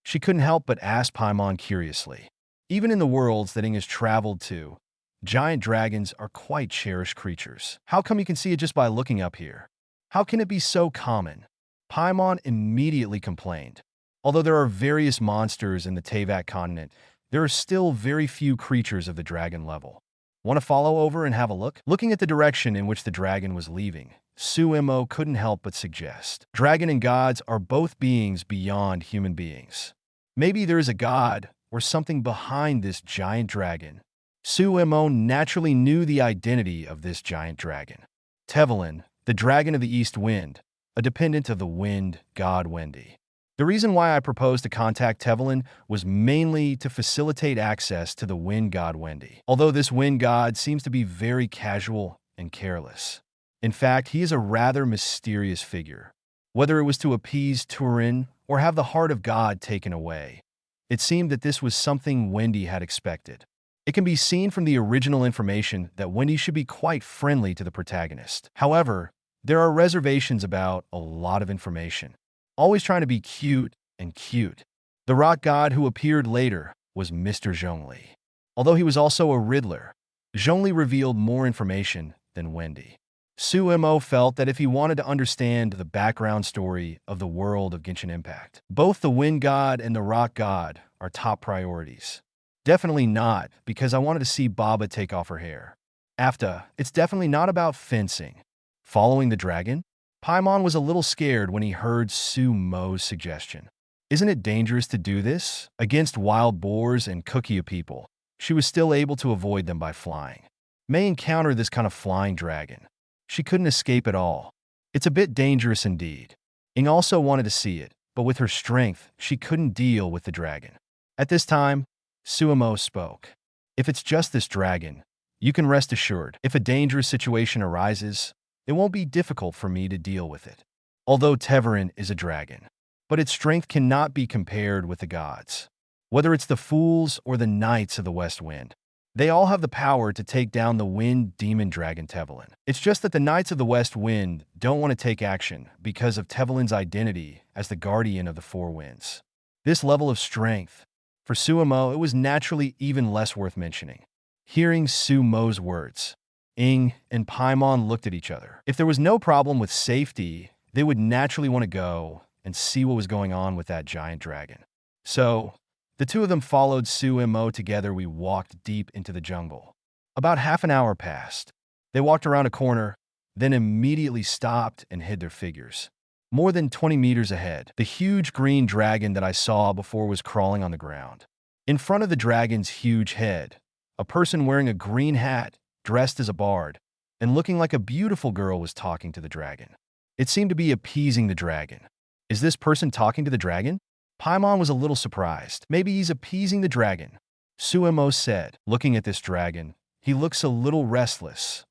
B: She couldn't help but ask Paimon curiously. Even in the worlds that Ing has traveled to, giant dragons are quite cherished creatures. How come you can see it just by looking up here? How can it be so common? Paimon immediately complained. Although there are various monsters in the Teyvat continent, there are still very few creatures of the dragon level. Want to follow over and have a look? Looking at the direction in which the dragon was leaving, Su Mo couldn't help but suggest. Dragon and gods are both beings beyond human beings. Maybe there is a god or something behind this giant dragon. Su Mo naturally knew the identity of this giant dragon. Tevelin, the dragon of the east wind, a dependent of the wind god Wendy. The reason why I proposed to contact Tevelin was mainly to facilitate access to the wind god Wendy. Although this wind god seems to be very casual and careless. In fact, he is a rather mysterious figure. Whether it was to appease Turin or have the heart of God taken away, it seemed that this was something Wendy had expected. It can be seen from the original information that Wendy should be quite friendly to the protagonist. However, there are reservations about a lot of information. Always trying to be cute and cute. The rock god who appeared later was Mr. Zhongli. Although he was also a riddler, Zhongli revealed more information than Wendy. Su Mo felt that if he wanted to understand the background story of the world of Genshin Impact, both the Wind God and the Rock God are top priorities. Definitely not, because I wanted to see Baba take off her hair. After, it's definitely not about fencing. Following the dragon? Paimon was a little scared when he heard Su Mo's suggestion. Isn't it dangerous to do this? Against wild boars and cookie people, she was still able to avoid them by flying. May encounter this kind of flying dragon. She couldn't escape at all. It's a bit dangerous indeed. Ing also wanted to see it, but with her strength, she couldn't deal with the dragon. At this time, Su Mo spoke. If it's just this dragon, you can rest assured, if a dangerous situation arises, it won't be difficult for me to deal with it. Although Teverin is a dragon, but its strength cannot be compared with the gods. Whether it's the fools or the knights of the West Wind, they all have the power to take down the wind demon dragon Tevelin. It's just that the Knights of the West Wind don't want to take action because of Tevelin's identity as the guardian of the Four Winds. This level of strength, for Su Mo, it was naturally even less worth mentioning. Hearing Su Mo's words, Ing and Paimon looked at each other. If there was no problem with safety, they would naturally want to go and see what was going on with that giant dragon. So, the two of them followed Su Mo together. We walked deep into the jungle. About half an hour passed. They walked around a corner, then immediately stopped and hid their figures. More than 20 meters ahead, the huge green dragon that I saw before was crawling on the ground. In front of the dragon's huge head, a person wearing a green hat, dressed as a bard, and looking like a beautiful girl was talking to the dragon. It seemed to be appeasing the dragon. Is this person talking to the dragon? Paimon was a little surprised. Maybe he's appeasing the dragon. Su Mo said, looking at this dragon, he looks a little restless.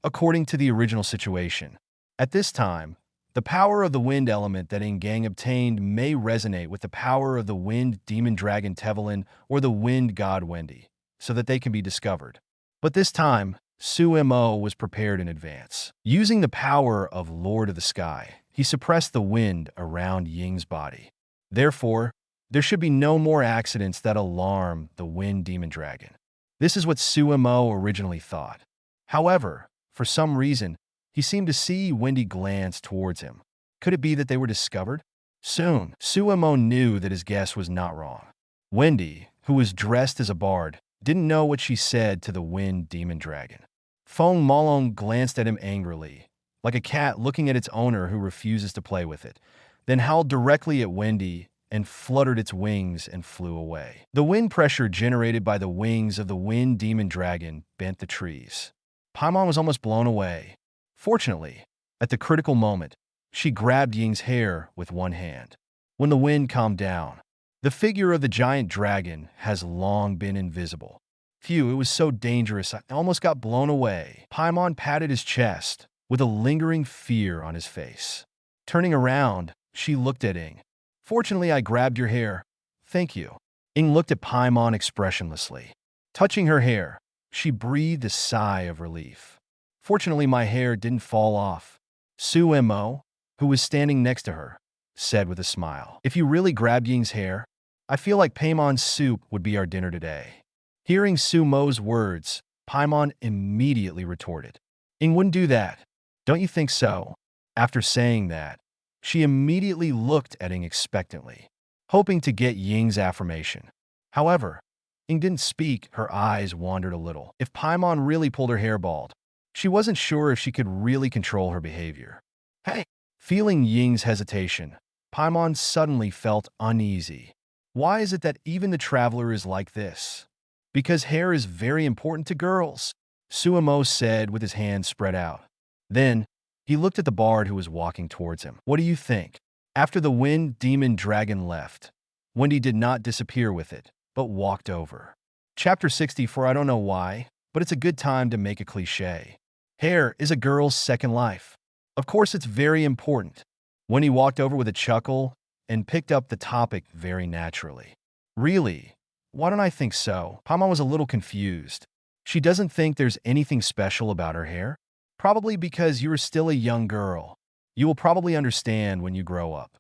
B: According to the original situation, at this time, the power of the wind element that Ingang obtained may resonate with the power of the wind demon dragon Tevelin or the wind god Wendy, so that they can be discovered. But this time, Su Mo was prepared in advance. Using the power of Lord of the Sky, he suppressed the wind around Ying's body. Therefore, there should be no more accidents that alarm the wind demon dragon. This is what Su Mo originally thought. However, for some reason, he seemed to see Wendy glance towards him. Could it be that they were discovered? Soon, Su Mo knew that his guess was not wrong. Wendy, who was dressed as a bard, didn't know what she said to the wind demon dragon. Feng Malong glanced at him angrily, like a cat looking at its owner who refuses to play with it, then howled directly at Wendy and fluttered its wings and flew away. The wind pressure generated by the wings of the wind demon dragon bent the trees. Paimon was almost blown away. Fortunately, at the critical moment, she grabbed Ying's hair with one hand. When the wind calmed down, the figure of the giant dragon has long been invisible. Phew, it was so dangerous, I almost got blown away. Paimon patted his chest with a lingering fear on his face. Turning around, she looked at Ing. Fortunately, I grabbed your hair. Thank you. Ing looked at Paimon expressionlessly. Touching her hair, she breathed a sigh of relief. Fortunately, my hair didn't fall off. Su Mo, who was standing next to her, said with a smile. If you really grabbed Ying's hair, I feel like Paimon's soup would be our dinner today. Hearing Su Mo's words, Paimon immediately retorted. Ing wouldn't do that. Don't you think so? After saying that, she immediately looked at Ing expectantly, hoping to get Ying's affirmation. However, Ing didn't speak. Her eyes wandered a little. If Paimon really pulled her hair bald, she wasn't sure if she could really control her behavior. Hey! Feeling Ying's hesitation, Paimon suddenly felt uneasy. Why is it that even the traveler is like this? Because hair is very important to girls, Su Mo said with his hands spread out. Then, he looked at the bard who was walking towards him. What do you think? After the wind demon dragon left, Wendy did not disappear with it, but walked over. Chapter 64, I don't know why, but it's a good time to make a cliche. Hair is a girl's second life. Of course, it's very important. Wendy walked over with a chuckle and picked up the topic very naturally. Really? Why don't I think so? Paimon was a little confused. She doesn't think there's anything special about her hair? Probably because you're still a young girl. You will probably understand when you grow up.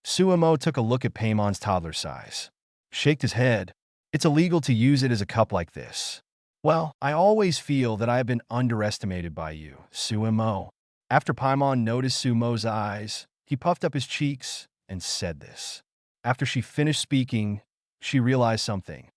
B: Su Mo took a look at Paimon's toddler size. Shaked his head. It's illegal to use it as a cup like this. Well, I always feel that I have been underestimated by you, Su Mo. After Paimon noticed Sumo's eyes, he puffed up his cheeks and said this. After she finished speaking, she realized something.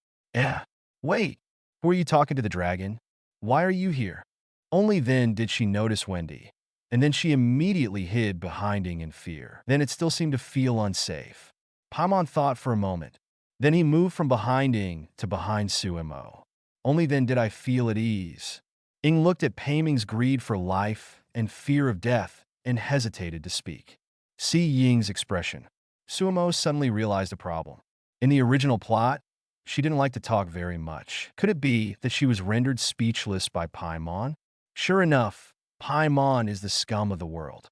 B: Wait, who are you talking to the dragon? Why are you here? Only then did she notice Wendy, and then she immediately hid behind Ing in fear. Then it still seemed to feel unsafe. Paimon thought for a moment. Then he moved from behind Ing to behind Su Mo. Only then did I feel at ease. Ing looked at Paiming's greed for life and fear of death and hesitated to speak. See Ying's expression. Su Mo suddenly realized a problem. In the original plot, she didn't like to talk very much. Could it be that she was rendered speechless by Paimon? Sure enough, Paimon is the scum of the world.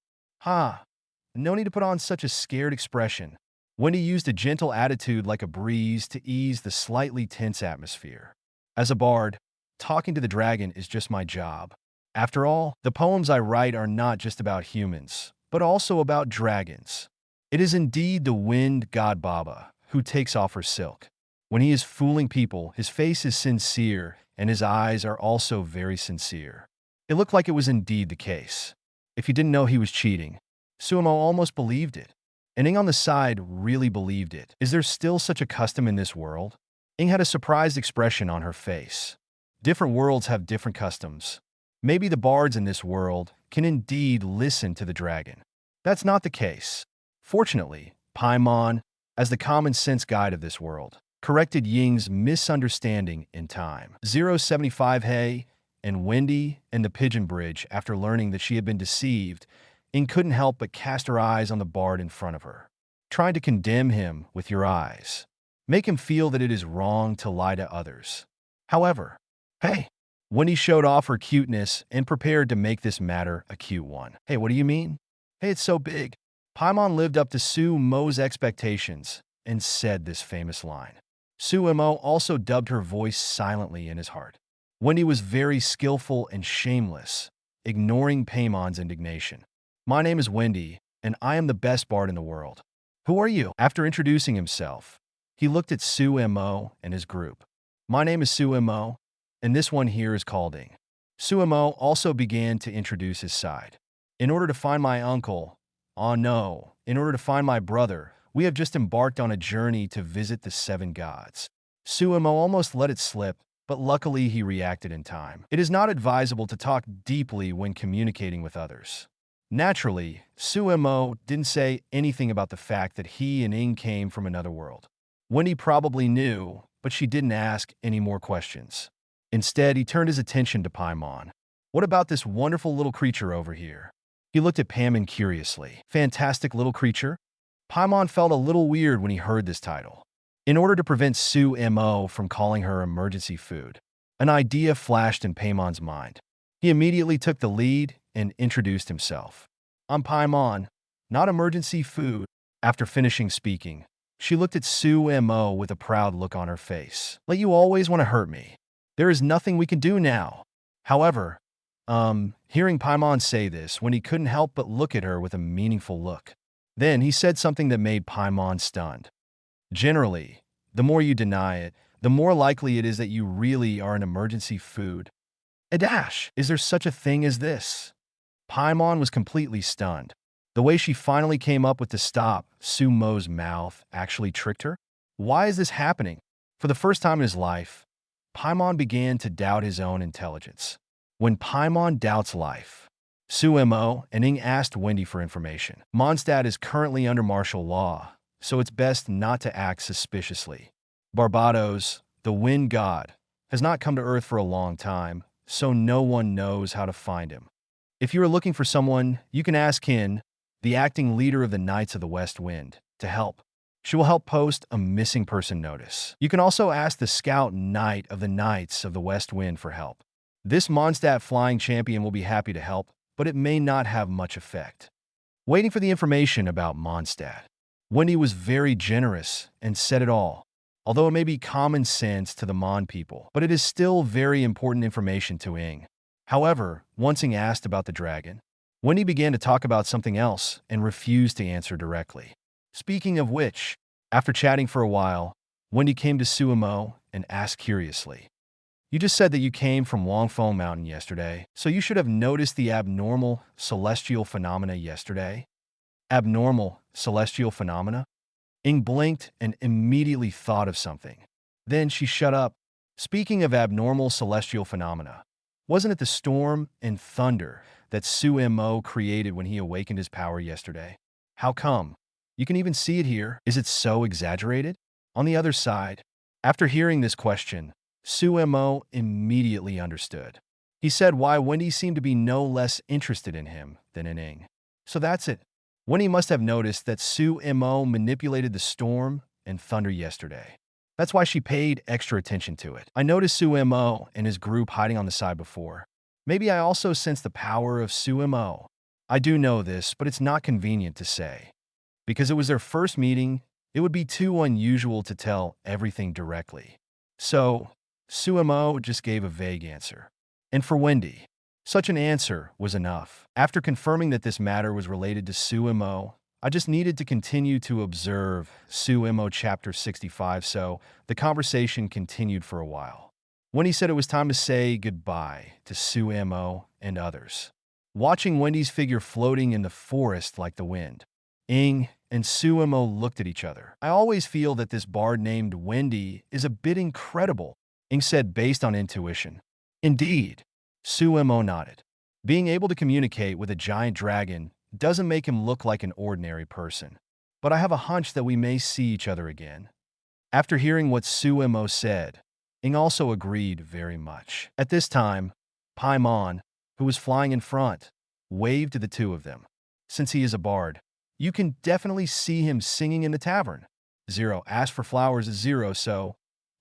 B: No need to put on such a scared expression. Wendy used a gentle attitude like a breeze to ease the slightly tense atmosphere. As a bard, talking to the dragon is just my job. After all, the poems I write are not just about humans, but also about dragons. It is indeed the wind god Baba who takes off her silk. When he is fooling people, his face is sincere, and his eyes are also very sincere. It looked like it was indeed the case. If you didn't know he was cheating, Su Mo almost believed it. And Ing on the side really believed it. Is there still such a custom in this world? Ing had a surprised expression on her face. Different worlds have different customs. Maybe the bards in this world can indeed listen to the dragon. That's not the case. Fortunately, Paimon, as the common sense guide of this world, corrected Ying's misunderstanding in time. 075 Hey and Wendy and the Pigeon Bridge, after learning that she had been deceived, Ing couldn't help but cast her eyes on the bard in front of her, trying to condemn him with your eyes. Make him feel that it is wrong to lie to others. However, Wendy showed off her cuteness and prepared to make this matter a cute one. Hey, what do you mean? Hey, it's so big. Paimon lived up to Su Mo's expectations and said this famous line. Su Mo also dubbed her voice silently in his heart. Wendy was very skillful and shameless, ignoring Paimon's indignation. My name is Wendy, and I am the best bard in the world. Who are you? After introducing himself, he looked at Su Mo and his group. My name is Su Mo, and this one here is called Ing. Su Mo also began to introduce his side. In order to find my uncle, in order to find my brother, we have just embarked on a journey to visit the 7 gods. Su Mo almost let it slip, but luckily he reacted in time. It is not advisable to talk deeply when communicating with others. Naturally, Su Mo didn't say anything about the fact that he and Ing came from another world. Wendy probably knew, but she didn't ask any more questions. Instead, he turned his attention to Paimon. What about this wonderful little creature over here? He looked at Paimon curiously. Fantastic little creature? Paimon felt a little weird when he heard this title. In order to prevent Su Mo from calling her emergency food, an idea flashed in Paimon's mind. He immediately took the lead and introduced himself. I'm Paimon, not emergency food. After finishing speaking, she looked at Su Mo with a proud look on her face. Like you always want to hurt me. There is nothing we can do now. However, hearing Paimon say this, when he couldn't help but look at her with a meaningful look. Then he said something that made Paimon stunned. Generally, the more you deny it, the more likely it is that you really are an emergency food. Is there such a thing as this? Paimon was completely stunned. The way she finally came up with to stop Su Mo's mouth actually tricked her. Why is this happening? For the first time in his life, Paimon began to doubt his own intelligence. When Paimon doubts life, Su Mo and Ing asked Wendy for information. Mondstadt is currently under martial law, so it's best not to act suspiciously. Barbados, the wind god, has not come to Earth for a long time, so no one knows how to find him. If you are looking for someone, you can ask Hin, the acting leader of the Knights of the West Wind, to help. She will help post a missing person notice. You can also ask the Scout Knight of the Knights of the West Wind for help. This Mondstadt flying champion will be happy to help, but it may not have much effect. Waiting for the information about Mondstadt, Wendy was very generous and said it all. Although it may be common sense to the Mon people, but it is still very important information to Ing. However, once Ing asked about the dragon, Wendy began to talk about something else and refused to answer directly. Speaking of which, after chatting for a while, Wendy came to Su Mo and asked curiously, You just said that you came from Wangfeng Mountain yesterday, so you should have noticed the abnormal celestial phenomena yesterday. Abnormal celestial phenomena? Ing blinked and immediately thought of something. Then she shut up. Speaking of abnormal celestial phenomena, wasn't it the storm and thunder that Su Mo created when he awakened his power yesterday? How come? You can even see it here. Is it so exaggerated? On the other side, after hearing this question, Su Mo immediately understood. He said why Wendy seemed to be no less interested in him than in Ing. So that's it. Wendy must have noticed that Su Mo manipulated the storm and thunder yesterday. That's why she paid extra attention to it. I noticed Su Mo and his group hiding on the side before. Maybe I also sensed the power of Su Mo. I do know this, but it's not convenient to say. Because it was their first meeting, it would be too unusual to tell everything directly. So, Su Mo just gave a vague answer. And for Wendy, such an answer was enough. After confirming that this matter was related to Su Mo, I just needed to continue to observe Su Mo chapter 65, so the conversation continued for a while. Wendy said it was time to say goodbye to Su Mo and others. Watching Wendy's figure floating in the forest like the wind, Ing and Su Mo looked at each other. I always feel that this bard named Wendy is a bit incredible, Ing said based on intuition. Indeed, Su Mo nodded. Being able to communicate with a giant dragon doesn't make him look like an ordinary person. But I have a hunch that we may see each other again. After hearing what Su Mo said, Ing also agreed very much. At this time, Paimon, who was flying in front, waved to the two of them. Since he is a bard, you can definitely see him singing in the tavern. Zero asked for flowers is zero, so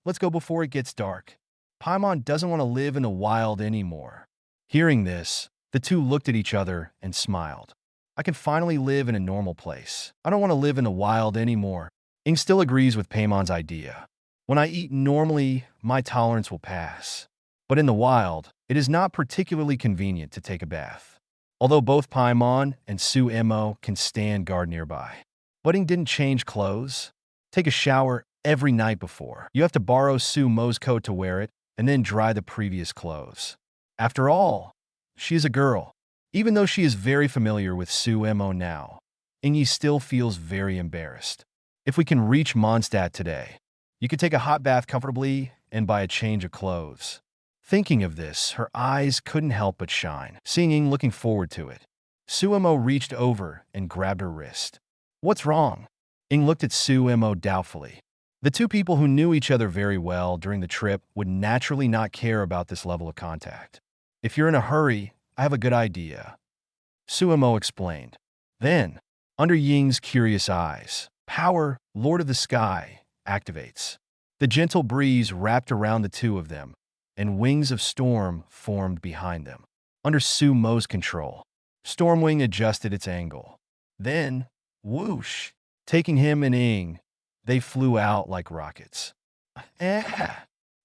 B: let's go before it gets dark. Paimon doesn't want to live in the wild anymore. Hearing this, the two looked at each other and smiled. I can finally live in a normal place. I don't want to live in the wild anymore. Ing still agrees with Paimon's idea. When I eat normally, my tolerance will pass. But in the wild, it is not particularly convenient to take a bath. Although both Paimon and Su Mo can stand guard nearby. But Ing didn't change clothes. Take a shower every night before. You have to borrow Su Mo's coat to wear it, and then dry the previous clothes. After all, she is a girl. Even though she is very familiar with Su Mo now, Ingi still feels very embarrassed. If we can reach Mondstadt today, you could take a hot bath comfortably and buy a change of clothes. Thinking of this, her eyes couldn't help but shine, seeing Ing looking forward to it. Su Mo reached over and grabbed her wrist. What's wrong? Ing looked at Su Mo doubtfully. The two people who knew each other very well during the trip would naturally not care about this level of contact. If you're in a hurry, I have a good idea, Su Mo explained. Then, under Ying's curious eyes, power, Lord of the Sky, activates. The gentle breeze wrapped around the two of them, and wings of storm formed behind them. Under Su Mo's control, Stormwing adjusted its angle. Then, whoosh, taking him and Ing, they flew out like rockets.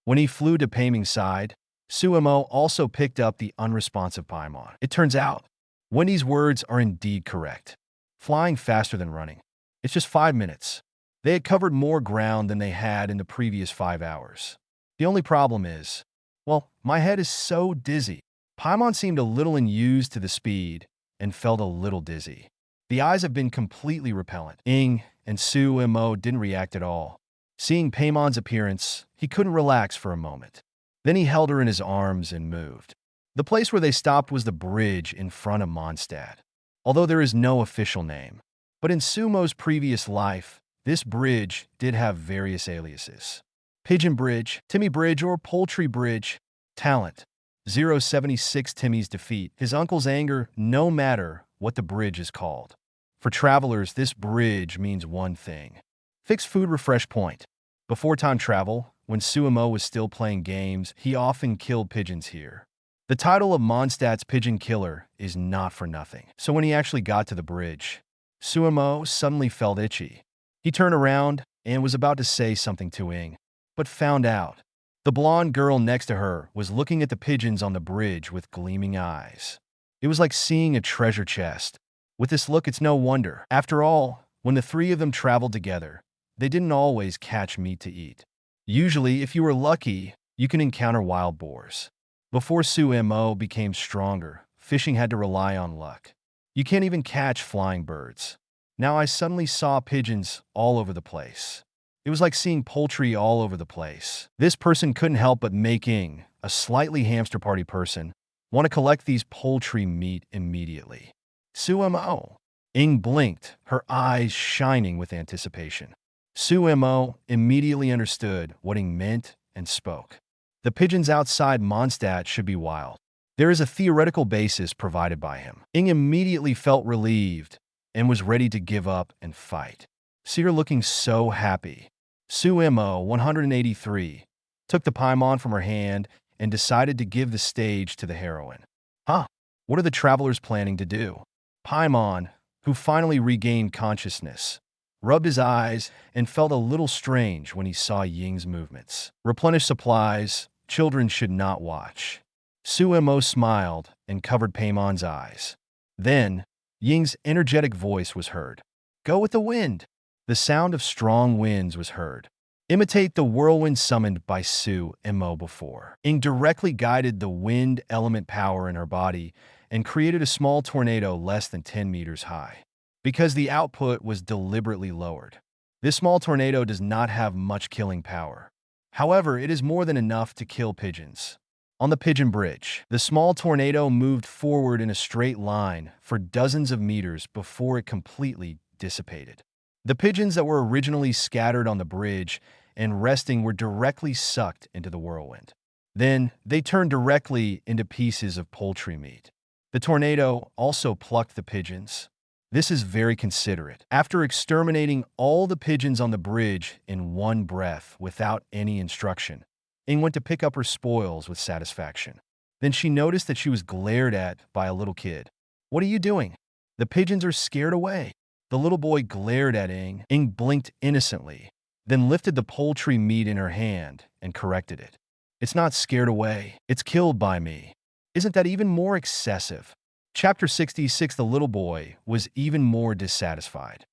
B: When he flew to Paiming's side, Su Mo also picked up the unresponsive Paimon. It turns out, Wendy's words are indeed correct. Flying faster than running. It's just 5 minutes. They had covered more ground than they had in the previous 5 hours. The only problem is, well, my head is so dizzy. Paimon seemed a little unused to the speed and felt a little dizzy. The eyes have been completely repellent. Ing and Su Mo didn't react at all. Seeing Paimon's appearance, he couldn't relax for a moment. Then he held her in his arms and moved. The place where they stopped was the bridge in front of Mondstadt, although there is no official name. But in Sumo's previous life, this bridge did have various aliases. Pigeon Bridge, Timmy Bridge, or Poultry Bridge. Talent. 076 Timmy's defeat. His uncle's anger, no matter what the bridge is called. For travelers, this bridge means one thing. Fixed food refresh point. Before time travel, when Su Mo was still playing games, he often killed pigeons here. The title of Mondstadt's pigeon killer is not for nothing. So when he actually got to the bridge, Su Mo suddenly felt itchy. He turned around and was about to say something to Ing, but found out. The blonde girl next to her was looking at the pigeons on the bridge with gleaming eyes. It was like seeing a treasure chest. With this look, it's no wonder. After all, when the three of them traveled together, they didn't always catch meat to eat. Usually, if you were lucky, you can encounter wild boars. Before Su Mo became stronger, fishing had to rely on luck. You can't even catch flying birds. Now I suddenly saw pigeons all over the place. It was like seeing poultry all over the place. This person couldn't help but making a slightly hamster party person want to collect these poultry meat immediately. Su Mo. Ing blinked, her eyes shining with anticipation. Su Mo immediately understood what Ing meant and spoke. The pigeons outside Mondstadt should be wild. There is a theoretical basis provided by him. Ing immediately felt relieved and was ready to give up and fight. See her looking so happy. Su Mo, 183, took the Paimon from her hand and decided to give the stage to the heroine. Huh? What are the travelers planning to do? Paimon, who finally regained consciousness, rubbed his eyes and felt a little strange when he saw Ying's movements. Replenish supplies, children should not watch. Su Mo smiled and covered Paimon's eyes. Then, Ying's energetic voice was heard. Go with the wind. The sound of strong winds was heard. Imitate the whirlwind summoned by Su Mo before. Ying directly guided the wind element power in her body and created a small tornado less than 10 meters high. Because the output was deliberately lowered. This small tornado does not have much killing power. However, it is more than enough to kill pigeons. On the pigeon bridge, the small tornado moved forward in a straight line for dozens of meters before it completely dissipated. The pigeons that were originally scattered on the bridge and resting were directly sucked into the whirlwind. Then, they turned directly into pieces of poultry meat. The tornado also plucked the pigeons. This is very considerate. After exterminating all the pigeons on the bridge in one breath without any instruction, Ing went to pick up her spoils with satisfaction. Then she noticed that she was glared at by a little kid. What are you doing? The pigeons are scared away. The little boy glared at Ing. Ing blinked innocently, then lifted the poultry meat in her hand and corrected it. It's not scared away. It's killed by me. Isn't that even more excessive? Chapter 66. The little boy was even more dissatisfied.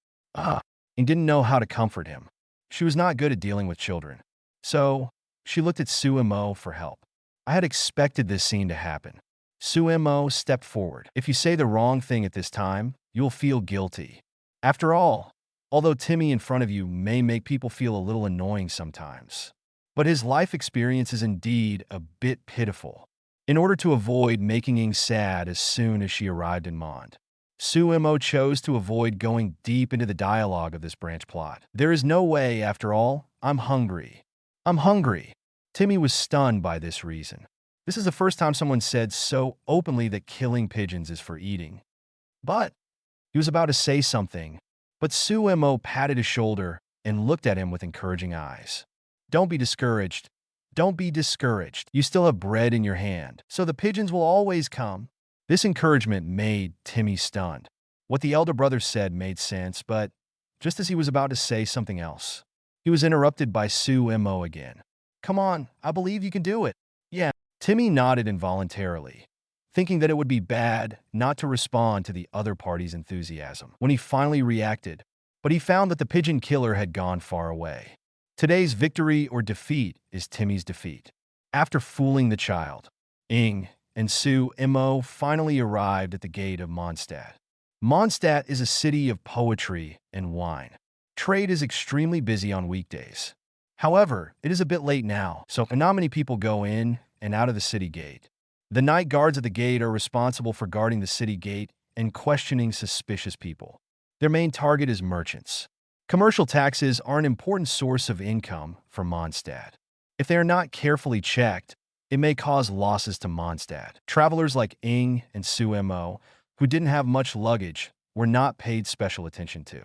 B: Ing didn't know how to comfort him. She was not good at dealing with children. So, she looked at Su Mo for help. I had expected this scene to happen. Su Mo stepped forward. If you say the wrong thing at this time, you'll feel guilty. After all, although Timmy in front of you may make people feel a little annoying sometimes, but his life experience is indeed a bit pitiful. In order to avoid making Ing sad as soon as she arrived in Mond, Su Mo chose to avoid going deep into the dialogue of this branch plot. There is no way, after all, I'm hungry. I'm hungry. Timmy was stunned by this reason. This is the first time someone said so openly that killing pigeons is for eating. But he was about to say something, but Su Mo patted his shoulder and looked at him with encouraging eyes. Don't be discouraged. Don't be discouraged. You still have bread in your hand, so the pigeons will always come. This encouragement made Timmy stunned. What the elder brother said made sense, but just as he was about to say something else, he was interrupted by Su Mo again. Come on, I believe you can do it. Yeah. Timmy nodded involuntarily, thinking that it would be bad not to respond to the other party's enthusiasm when he finally reacted, but he found that the pigeon killer had gone far away. Today's victory or defeat is Timmy's defeat. After fooling the child, Ing and Su Mo finally arrived at the gate of Mondstadt. Mondstadt is a city of poetry and wine. Trade is extremely busy on weekdays. However, it is a bit late now, so not many people go in and out of the city gate. The night guards at the gate are responsible for guarding the city gate and questioning suspicious people. Their main target is merchants. Commercial taxes are an important source of income for Mondstadt. If they are not carefully checked, it may cause losses to Mondstadt. Travelers like Ing and Su Mo, who didn't have much luggage, were not paid special attention to.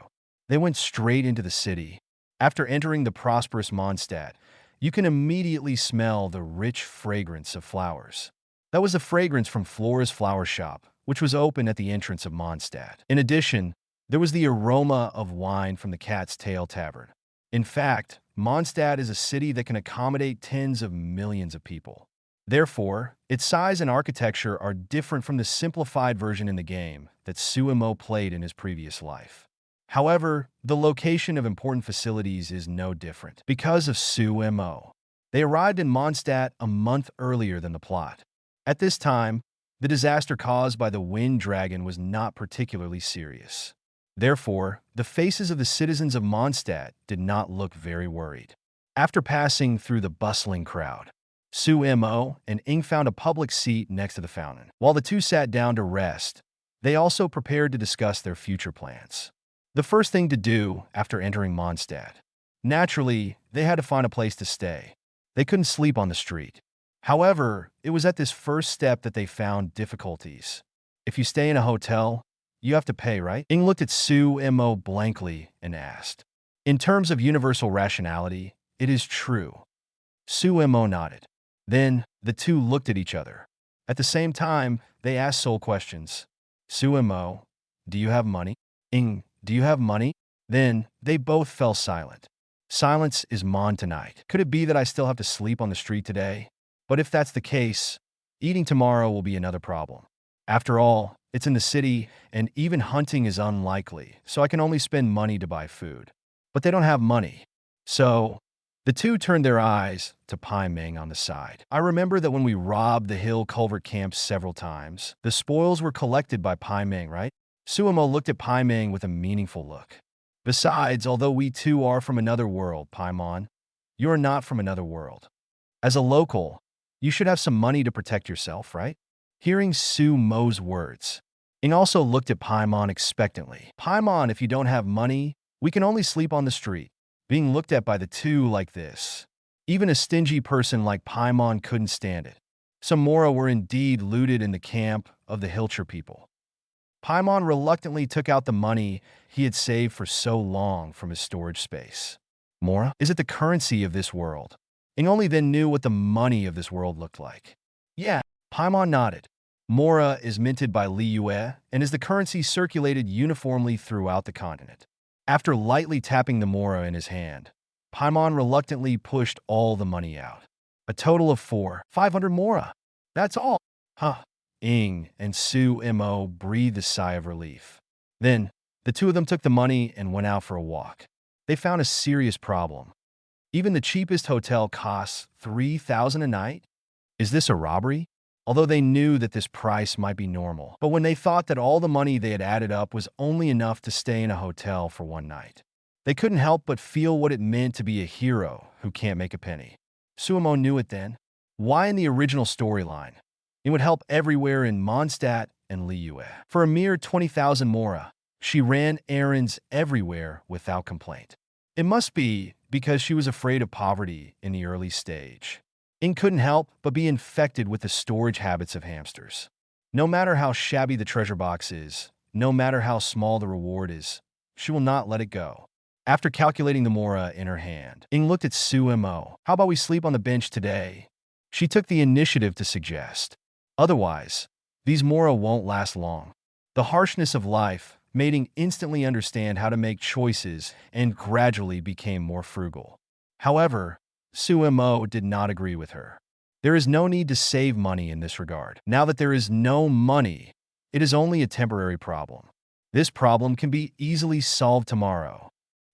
B: They went straight into the city. After entering the prosperous Mondstadt, you can immediately smell the rich fragrance of flowers. That was the fragrance from Flora's flower shop, which was open at the entrance of Mondstadt. In addition, there was the aroma of wine from the Cat's Tail Tavern. In fact, Mondstadt is a city that can accommodate tens of millions of people. Therefore, its size and architecture are different from the simplified version in the game that Su Mo played in his previous life. However, the location of important facilities is no different because of Su Mo. They arrived in Mondstadt a month earlier than the plot. At this time, the disaster caused by the wind dragon was not particularly serious. Therefore, the faces of the citizens of Mondstadt did not look very worried. After passing through the bustling crowd, Su Mo and Ing found a public seat next to the fountain. While the two sat down to rest, they also prepared to discuss their future plans. The first thing to do after entering Mondstadt. Naturally, they had to find a place to stay. They couldn't sleep on the street. However, it was at this first step that they found difficulties. If you stay in a hotel, you have to pay, right? Ing looked at Su Mo blankly and asked. In terms of universal rationality, it is true. Su Mo nodded. Then, the two looked at each other. At the same time, they asked soul questions. Su Mo, do you have money? Ing, do you have money? Then, they both fell silent. Silence is Mon tonight. Could it be that I still have to sleep on the street today? But if that's the case, eating tomorrow will be another problem. After all, it's in the city, and even hunting is unlikely, so I can only spend money to buy food. But they don't have money. So, the two turned their eyes to Pai Ming on the side. I remember that when we robbed the Hill Culvert camp several times, the spoils were collected by Pai Ming, right? Su Mo looked at Pai Ming with a meaningful look. Besides, although we two are from another world, Paimon, you are not from another world. As a local, you should have some money to protect yourself, right? Hearing Su Mo's words, Ing also looked at Paimon expectantly. Paimon, if you don't have money, we can only sleep on the street. Being looked at by the two like this, even a stingy person like Paimon couldn't stand it. Some Mora were indeed looted in the camp of the Hilcher people. Paimon reluctantly took out the money he had saved for so long from his storage space. Mora? Is it the currency of this world? Ing only then knew what the money of this world looked like. Yeah, Paimon nodded. Mora is minted by Li Yue and is the currency circulated uniformly throughout the continent. After lightly tapping the Mora in his hand, Paimon reluctantly pushed all the money out. A total of 500 Mora. That's all. Huh. Ing and Su Mo breathed a sigh of relief. Then, the two of them took the money and went out for a walk. They found a serious problem. Even the cheapest hotel costs 3,000 a night? Is this a robbery? Although they knew that this price might be normal. But when they thought that all the money they had added up was only enough to stay in a hotel for one night, they couldn't help but feel what it meant to be a hero who can't make a penny. Su Mo knew it then. Why in the original storyline? It would help everywhere in Mondstadt and Li Yue. For a mere 20,000 Mora, she ran errands everywhere without complaint. It must be because she was afraid of poverty in the early stage. Ing couldn't help but be infected with the storage habits of hamsters. No matter how shabby the treasure box is, no matter how small the reward is, she will not let it go. After calculating the Mora in her hand, Ing looked at Su Mo. How about we sleep on the bench today? She took the initiative to suggest. Otherwise, these Mora won't last long. The harshness of life made Ing instantly understand how to make choices and gradually became more frugal. However, Su Mo did not agree with her. There is no need to save money in this regard. Now that there is no money, it is only a temporary problem. This problem can be easily solved tomorrow.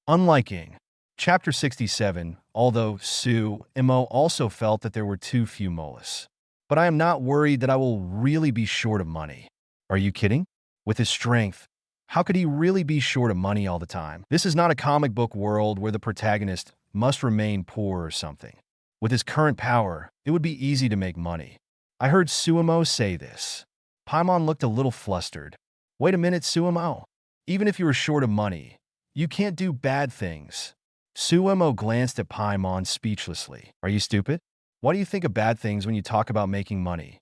B: Unlike Ing. Chapter 67, although Su Mo also felt that there were too few molas. But I am not worried that I will really be short of money. Are you kidding? With his strength, how could he really be short of money all the time? This is not a comic book world where the protagonist must remain poor or something. With his current power, it would be easy to make money. I heard Su Mo say this. Paimon looked a little flustered. Wait a minute, Su Mo. Even if you are short of money, you can't do bad things. Su Mo glanced at Paimon speechlessly. Are you stupid? Why do you think of bad things when you talk about making money?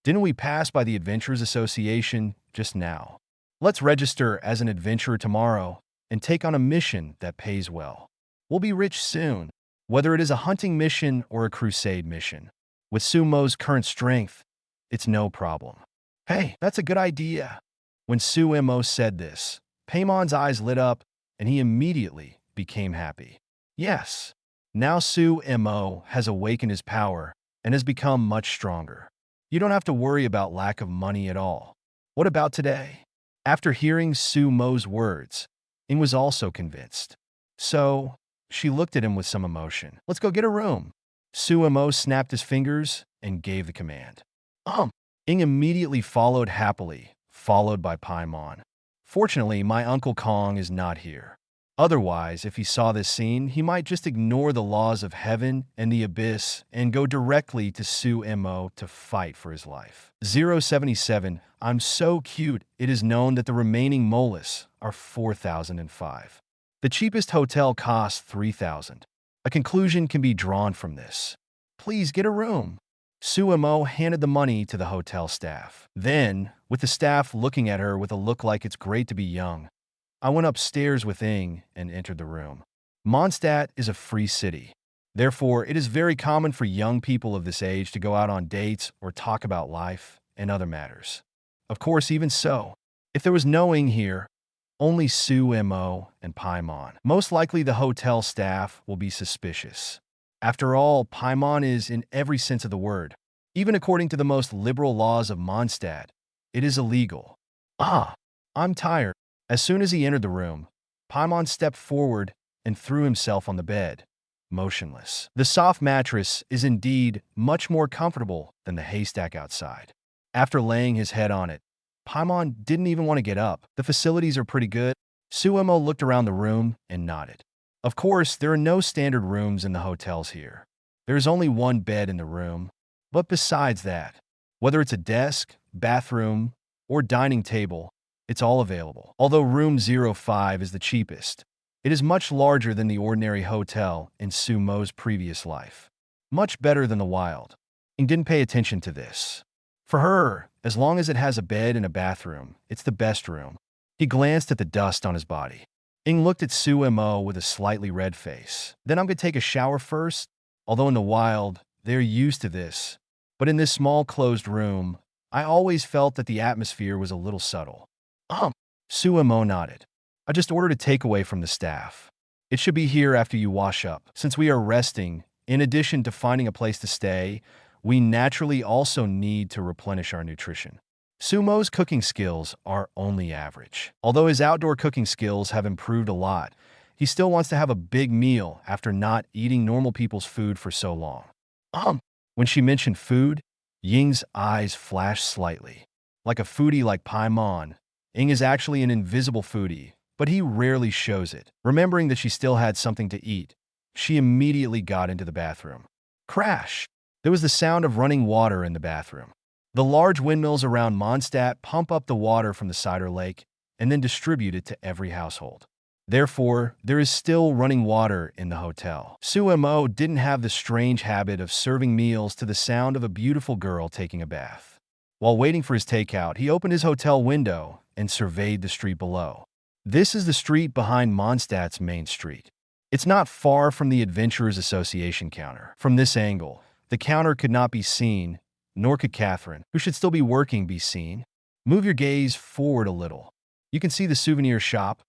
B: Didn't we pass by the Adventurers Association just now? Let's register as an adventurer tomorrow and take on a mission that pays well. We'll be rich soon, whether it is a hunting mission or a crusade mission. With Su Mo's current strength, it's no problem. Hey, that's a good idea. When Su Mo said this, Paimon's eyes lit up and he immediately became happy. Yes, now Su Mo has awakened his power and has become much stronger. You don't have to worry about lack of money at all. What about today? After hearing Su Mo's words, Ing was also convinced. So, she looked at him with some emotion. Let's go get a room. Su Mo snapped his fingers and gave the command. Ing immediately followed happily, followed by Paimon. Fortunately, my Uncle Kong is not here. Otherwise, if he saw this scene, he might just ignore the laws of heaven and the abyss and go directly to Su Mo to fight for his life. 077, I'm so cute. It is known that the remaining molas are 4,005. The cheapest hotel costs 3,000. A conclusion can be drawn from this. Please get a room. Su Mo handed the money to the hotel staff. Then, with the staff looking at her with a look like it's great to be young, I went upstairs with Ing and entered the room. Mondstadt is a free city. Therefore, it is very common for young people of this age to go out on dates or talk about life and other matters. Of course, even so, if there was no Ing here, only Su Mo and Paimon. Most likely the hotel staff will be suspicious. After all, Paimon is, in every sense of the word, even according to the most liberal laws of Mondstadt, it is illegal. I'm tired. As soon as he entered the room, Paimon stepped forward and threw himself on the bed, motionless. The soft mattress is indeed much more comfortable than the haystack outside. After laying his head on it, Paimon didn't even want to get up. The facilities are pretty good. Su Mo looked around the room and nodded. Of course, there are no standard rooms in the hotels here. There is only one bed in the room, but besides that, whether it's a desk, bathroom, or dining table, it's all available. Although room 05 is the cheapest, it is much larger than the ordinary hotel in Su Mo's previous life. Much better than the wild. Ing didn't pay attention to this. For her, as long as it has a bed and a bathroom, it's the best room. He glanced at the dust on his body. Ing looked at Su Mo with a slightly red face. Then I'm going to take a shower first. Although in the wild, they're used to this. But in this small closed room, I always felt that the atmosphere was a little subtle. Su Mo nodded. I just ordered a takeaway from the staff. It should be here after you wash up. Since we are resting, in addition to finding a place to stay, we naturally also need to replenish our nutrition. Su Mo's cooking skills are only average. Although his outdoor cooking skills have improved a lot, he still wants to have a big meal after not eating normal people's food for so long. When she mentioned food, Ying's eyes flashed slightly. Like a foodie like Paimon, Ing is actually an invisible foodie, but he rarely shows it. Remembering that she still had something to eat, she immediately got into the bathroom. Crash! There was the sound of running water in the bathroom. The large windmills around Mondstadt pump up the water from the cider lake and then distribute it to every household. Therefore, there is still running water in the hotel. Su Mo didn't have the strange habit of serving meals to the sound of a beautiful girl taking a bath. While waiting for his takeout, he opened his hotel window and surveyed the street below. This is the street behind Mondstadt's main street. It's not far from the Adventurers Association counter. From this angle, the counter could not be seen, nor could Catherine, who should still be working, be seen. Move your gaze forward a little. You can see the souvenir shop,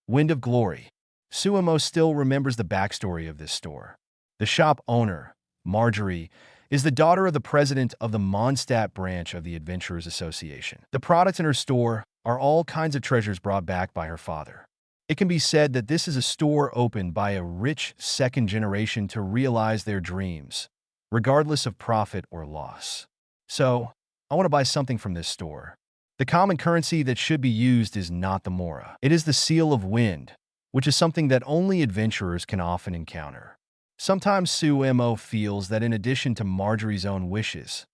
B: Wind of Glory. Su Mo still remembers the backstory of this store. The shop owner, Marjorie, is the daughter of the president of the Mondstadt branch of the Adventurers Association. The products in her store are all kinds of treasures brought back by her father. It can be said that this is a store opened by a rich second generation to realize their dreams, regardless of profit or loss. So, I want to buy something from this store. The common currency that should be used is not the mora. It is the seal of wind, which is something that only adventurers can often encounter. Sometimes Su Mo feels that in addition to Marjorie's own wishes,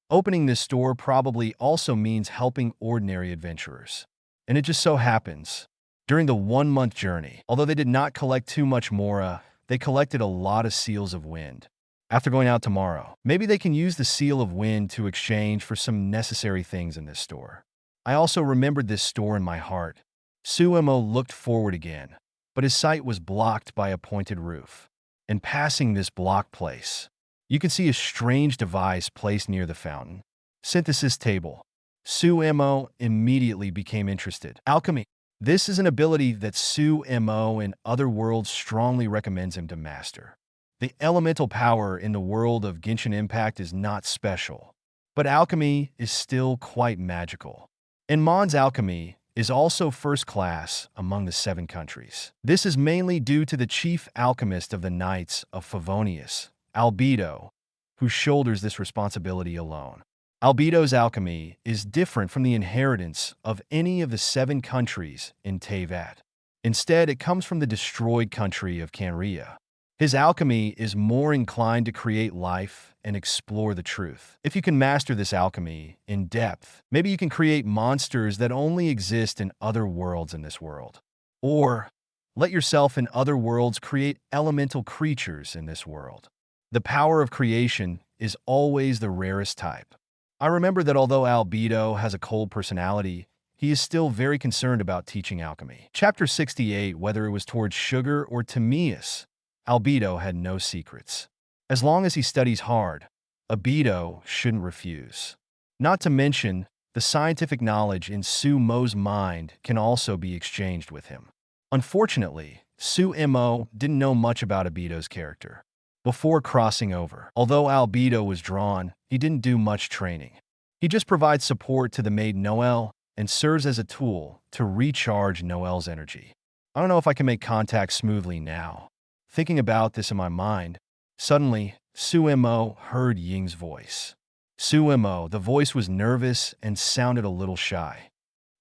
B: opening this store probably also means helping ordinary adventurers. And it just so happens, during the 1-month journey, although they did not collect too much mora, they collected a lot of seals of wind. After going out tomorrow, maybe they can use the seal of wind to exchange for some necessary things in this store. I also remembered this store in my heart. Su Mo looked forward again, but his sight was blocked by a pointed roof. In passing this blocked place, you can see a strange device placed near the fountain. Synthesis table. Su Mo immediately became interested. Alchemy. This is an ability that Su Mo in other worlds strongly recommends him to master. The elemental power in the world of Genshin Impact is not special, but alchemy is still quite magical. And Mon's alchemy is also first class among the 7 countries. This is mainly due to the chief alchemist of the Knights of Favonius, Albedo, who shoulders this responsibility alone. Albedo's alchemy is different from the inheritance of any of the 7 countries in Teyvat. Instead, it comes from the destroyed country of Canria. His alchemy is more inclined to create life and explore the truth. If you can master this alchemy in depth, maybe you can create monsters that only exist in other worlds in this world. Or let yourself in other worlds create elemental creatures in this world. The power of creation is always the rarest type. I remember that although Albedo has a cold personality, he is still very concerned about teaching alchemy. Chapter 68, whether it was towards Sugar or Timaeus, Albedo had no secrets. As long as he studies hard, Albedo shouldn't refuse. Not to mention, the scientific knowledge in Su Mo's mind can also be exchanged with him. Unfortunately, Su Mo didn't know much about Albedo's character. Before crossing over, although Albedo was drawn, he didn't do much training. He just provides support to the maid Noelle and serves as a tool to recharge Noelle's energy. I don't know if I can make contact smoothly now. Thinking about this in my mind, suddenly, Su Mo heard Ying's voice. Su Mo, the voice was nervous and sounded a little shy.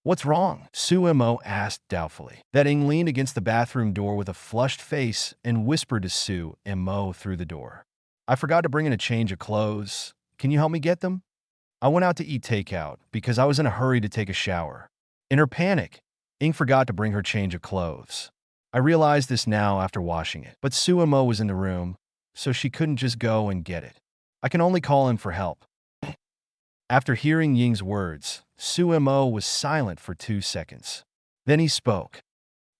B: "What's wrong?" Su Mo asked doubtfully. That Ying leaned against the bathroom door with a flushed face and whispered to Su Mo through the door. "I forgot to bring in a change of clothes. Can you help me get them?" I went out to eat takeout because I was in a hurry to take a shower. In her panic, Ying forgot to bring her change of clothes. I realized this now after washing it, but Su Mo was in the room, so she couldn't just go and get it. I can only call him for help. After hearing Ying's words, Su Mo was silent for 2 seconds. Then he spoke.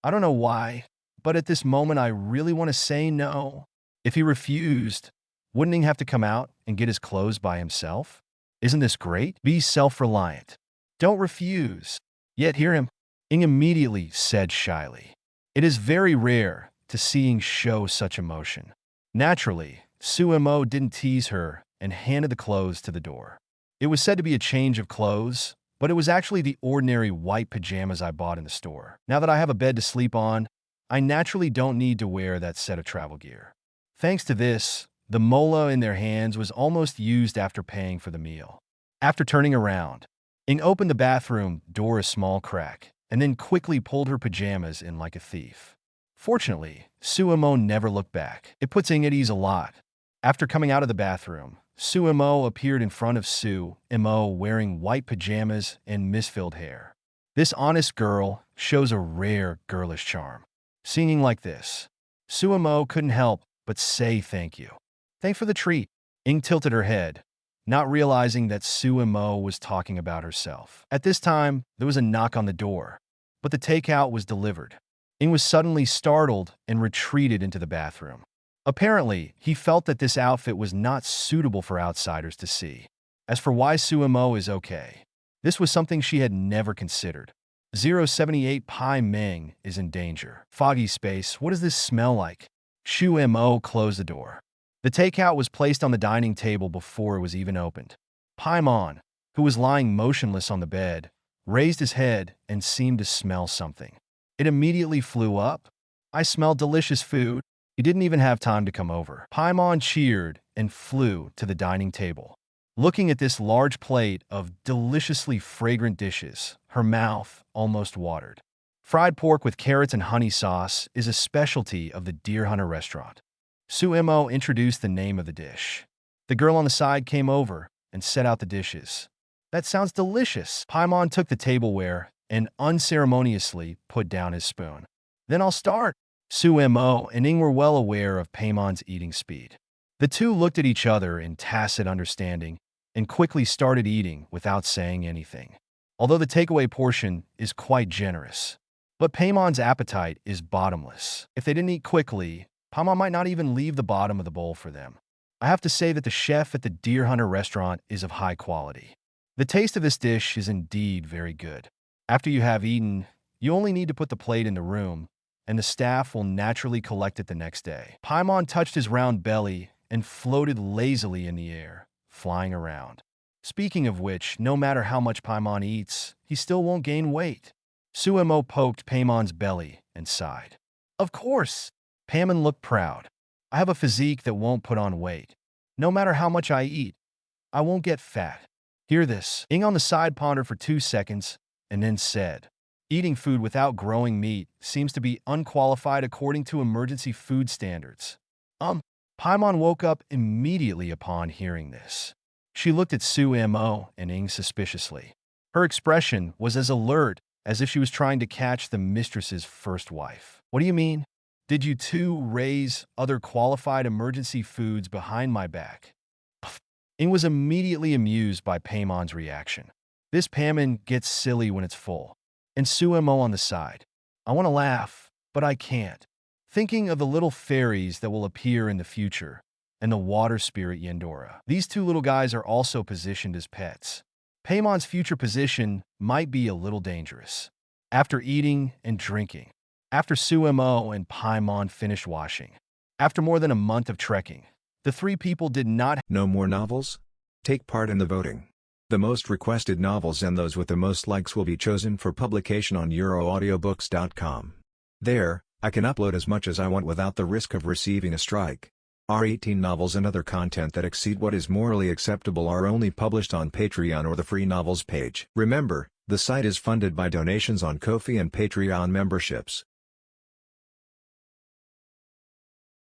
B: "I don't know why, but at this moment I really want to say no." If he refused, wouldn't Ying have to come out and get his clothes by himself? Isn't this great? Be self-reliant. Don't refuse. Yet hear him. Ying immediately said shyly. It is very rare to see Ying show such emotion. Naturally, Su Mo didn't tease her and handed the clothes to the door. It was said to be a change of clothes, but it was actually the ordinary white pajamas I bought in the store. Now that I have a bed to sleep on, I naturally don't need to wear that set of travel gear. Thanks to this, the mola in their hands was almost used after paying for the meal. After turning around, Ying opened the bathroom door a small crack, and then quickly pulled her pajamas in like a thief. Fortunately, Su Mo never looked back. It puts Ying at ease a lot. After coming out of the bathroom, Su Mo appeared in front of Su Mo wearing white pajamas and misfilled hair. This honest girl shows a rare girlish charm. Seeing like this, Su Mo couldn't help but say thank you. "Thanks for the treat." Ying tilted her head, not realizing that Su Mo was talking about herself. At this time, there was a knock on the door, but the takeout was delivered. Ying was suddenly startled and retreated into the bathroom. Apparently, he felt that this outfit was not suitable for outsiders to see. As for why Su Mo is okay, this was something she had never considered. 078 Pai Meng is in danger. Foggy space, what does this smell like? Su Mo closed the door. The takeout was placed on the dining table before it was even opened. Paimon, who was lying motionless on the bed, raised his head and seemed to smell something. It immediately flew up. "I smell delicious food." He didn't even have time to come over. Paimon cheered and flew to the dining table. Looking at this large plate of deliciously fragrant dishes, her mouth almost watered. Fried pork with carrots and honey sauce is a specialty of the Deer Hunter restaurant. Su Mo introduced the name of the dish. The girl on the side came over and set out the dishes. "That sounds delicious." Paimon took the tableware and unceremoniously put down his spoon. "Then I'll start." Su Mo and Ying were well aware of Paimon's eating speed. The two looked at each other in tacit understanding and quickly started eating without saying anything. Although the takeaway portion is quite generous, but Paimon's appetite is bottomless. If they didn't eat quickly, Paimon might not even leave the bottom of the bowl for them. I have to say that the chef at the Deer Hunter restaurant is of high quality. The taste of this dish is indeed very good. After you have eaten, you only need to put the plate in the room, and the staff will naturally collect it the next day. Paimon touched his round belly and floated lazily in the air, flying around. Speaking of which, no matter how much Paimon eats, he still won't gain weight. Su Mo poked Paimon's belly and sighed. "Of course." Paimon looked proud. I have a physique that won't put on weight. No matter how much I eat, I won't get fat. Hear this. Ing on the side pondered for 2 seconds and then said, eating food without growing meat seems to be unqualified according to emergency food standards. Paimon woke up immediately upon hearing this. She looked at Su Mo and Ing suspiciously. Her expression was as alert as if she was trying to catch the mistress's first wife. What do you mean? Did you two raise other qualified emergency foods behind my back? Ing was immediately amused by Paimon's reaction. This Paimon gets silly when it's full. And Su Mo on the side. I want to laugh, but I can't. Thinking of the little fairies that will appear in the future, and the water spirit Yendora. These two little guys are also positioned as pets. Paimon's future position might be a little dangerous. After eating and drinking, after Su Mo and Paimon finished washing, after more than a month of trekking, the three people did not.
A: No more novels? Take part in the voting. The most requested novels and those with the most likes will be chosen for publication on euroaudiobooks.com. There, I can upload as much as I want without the risk of receiving a strike. Our 18 novels and other content that exceed what is morally acceptable are only published on Patreon or the free novels page. Remember, the site is funded by donations on Ko-fi and Patreon memberships.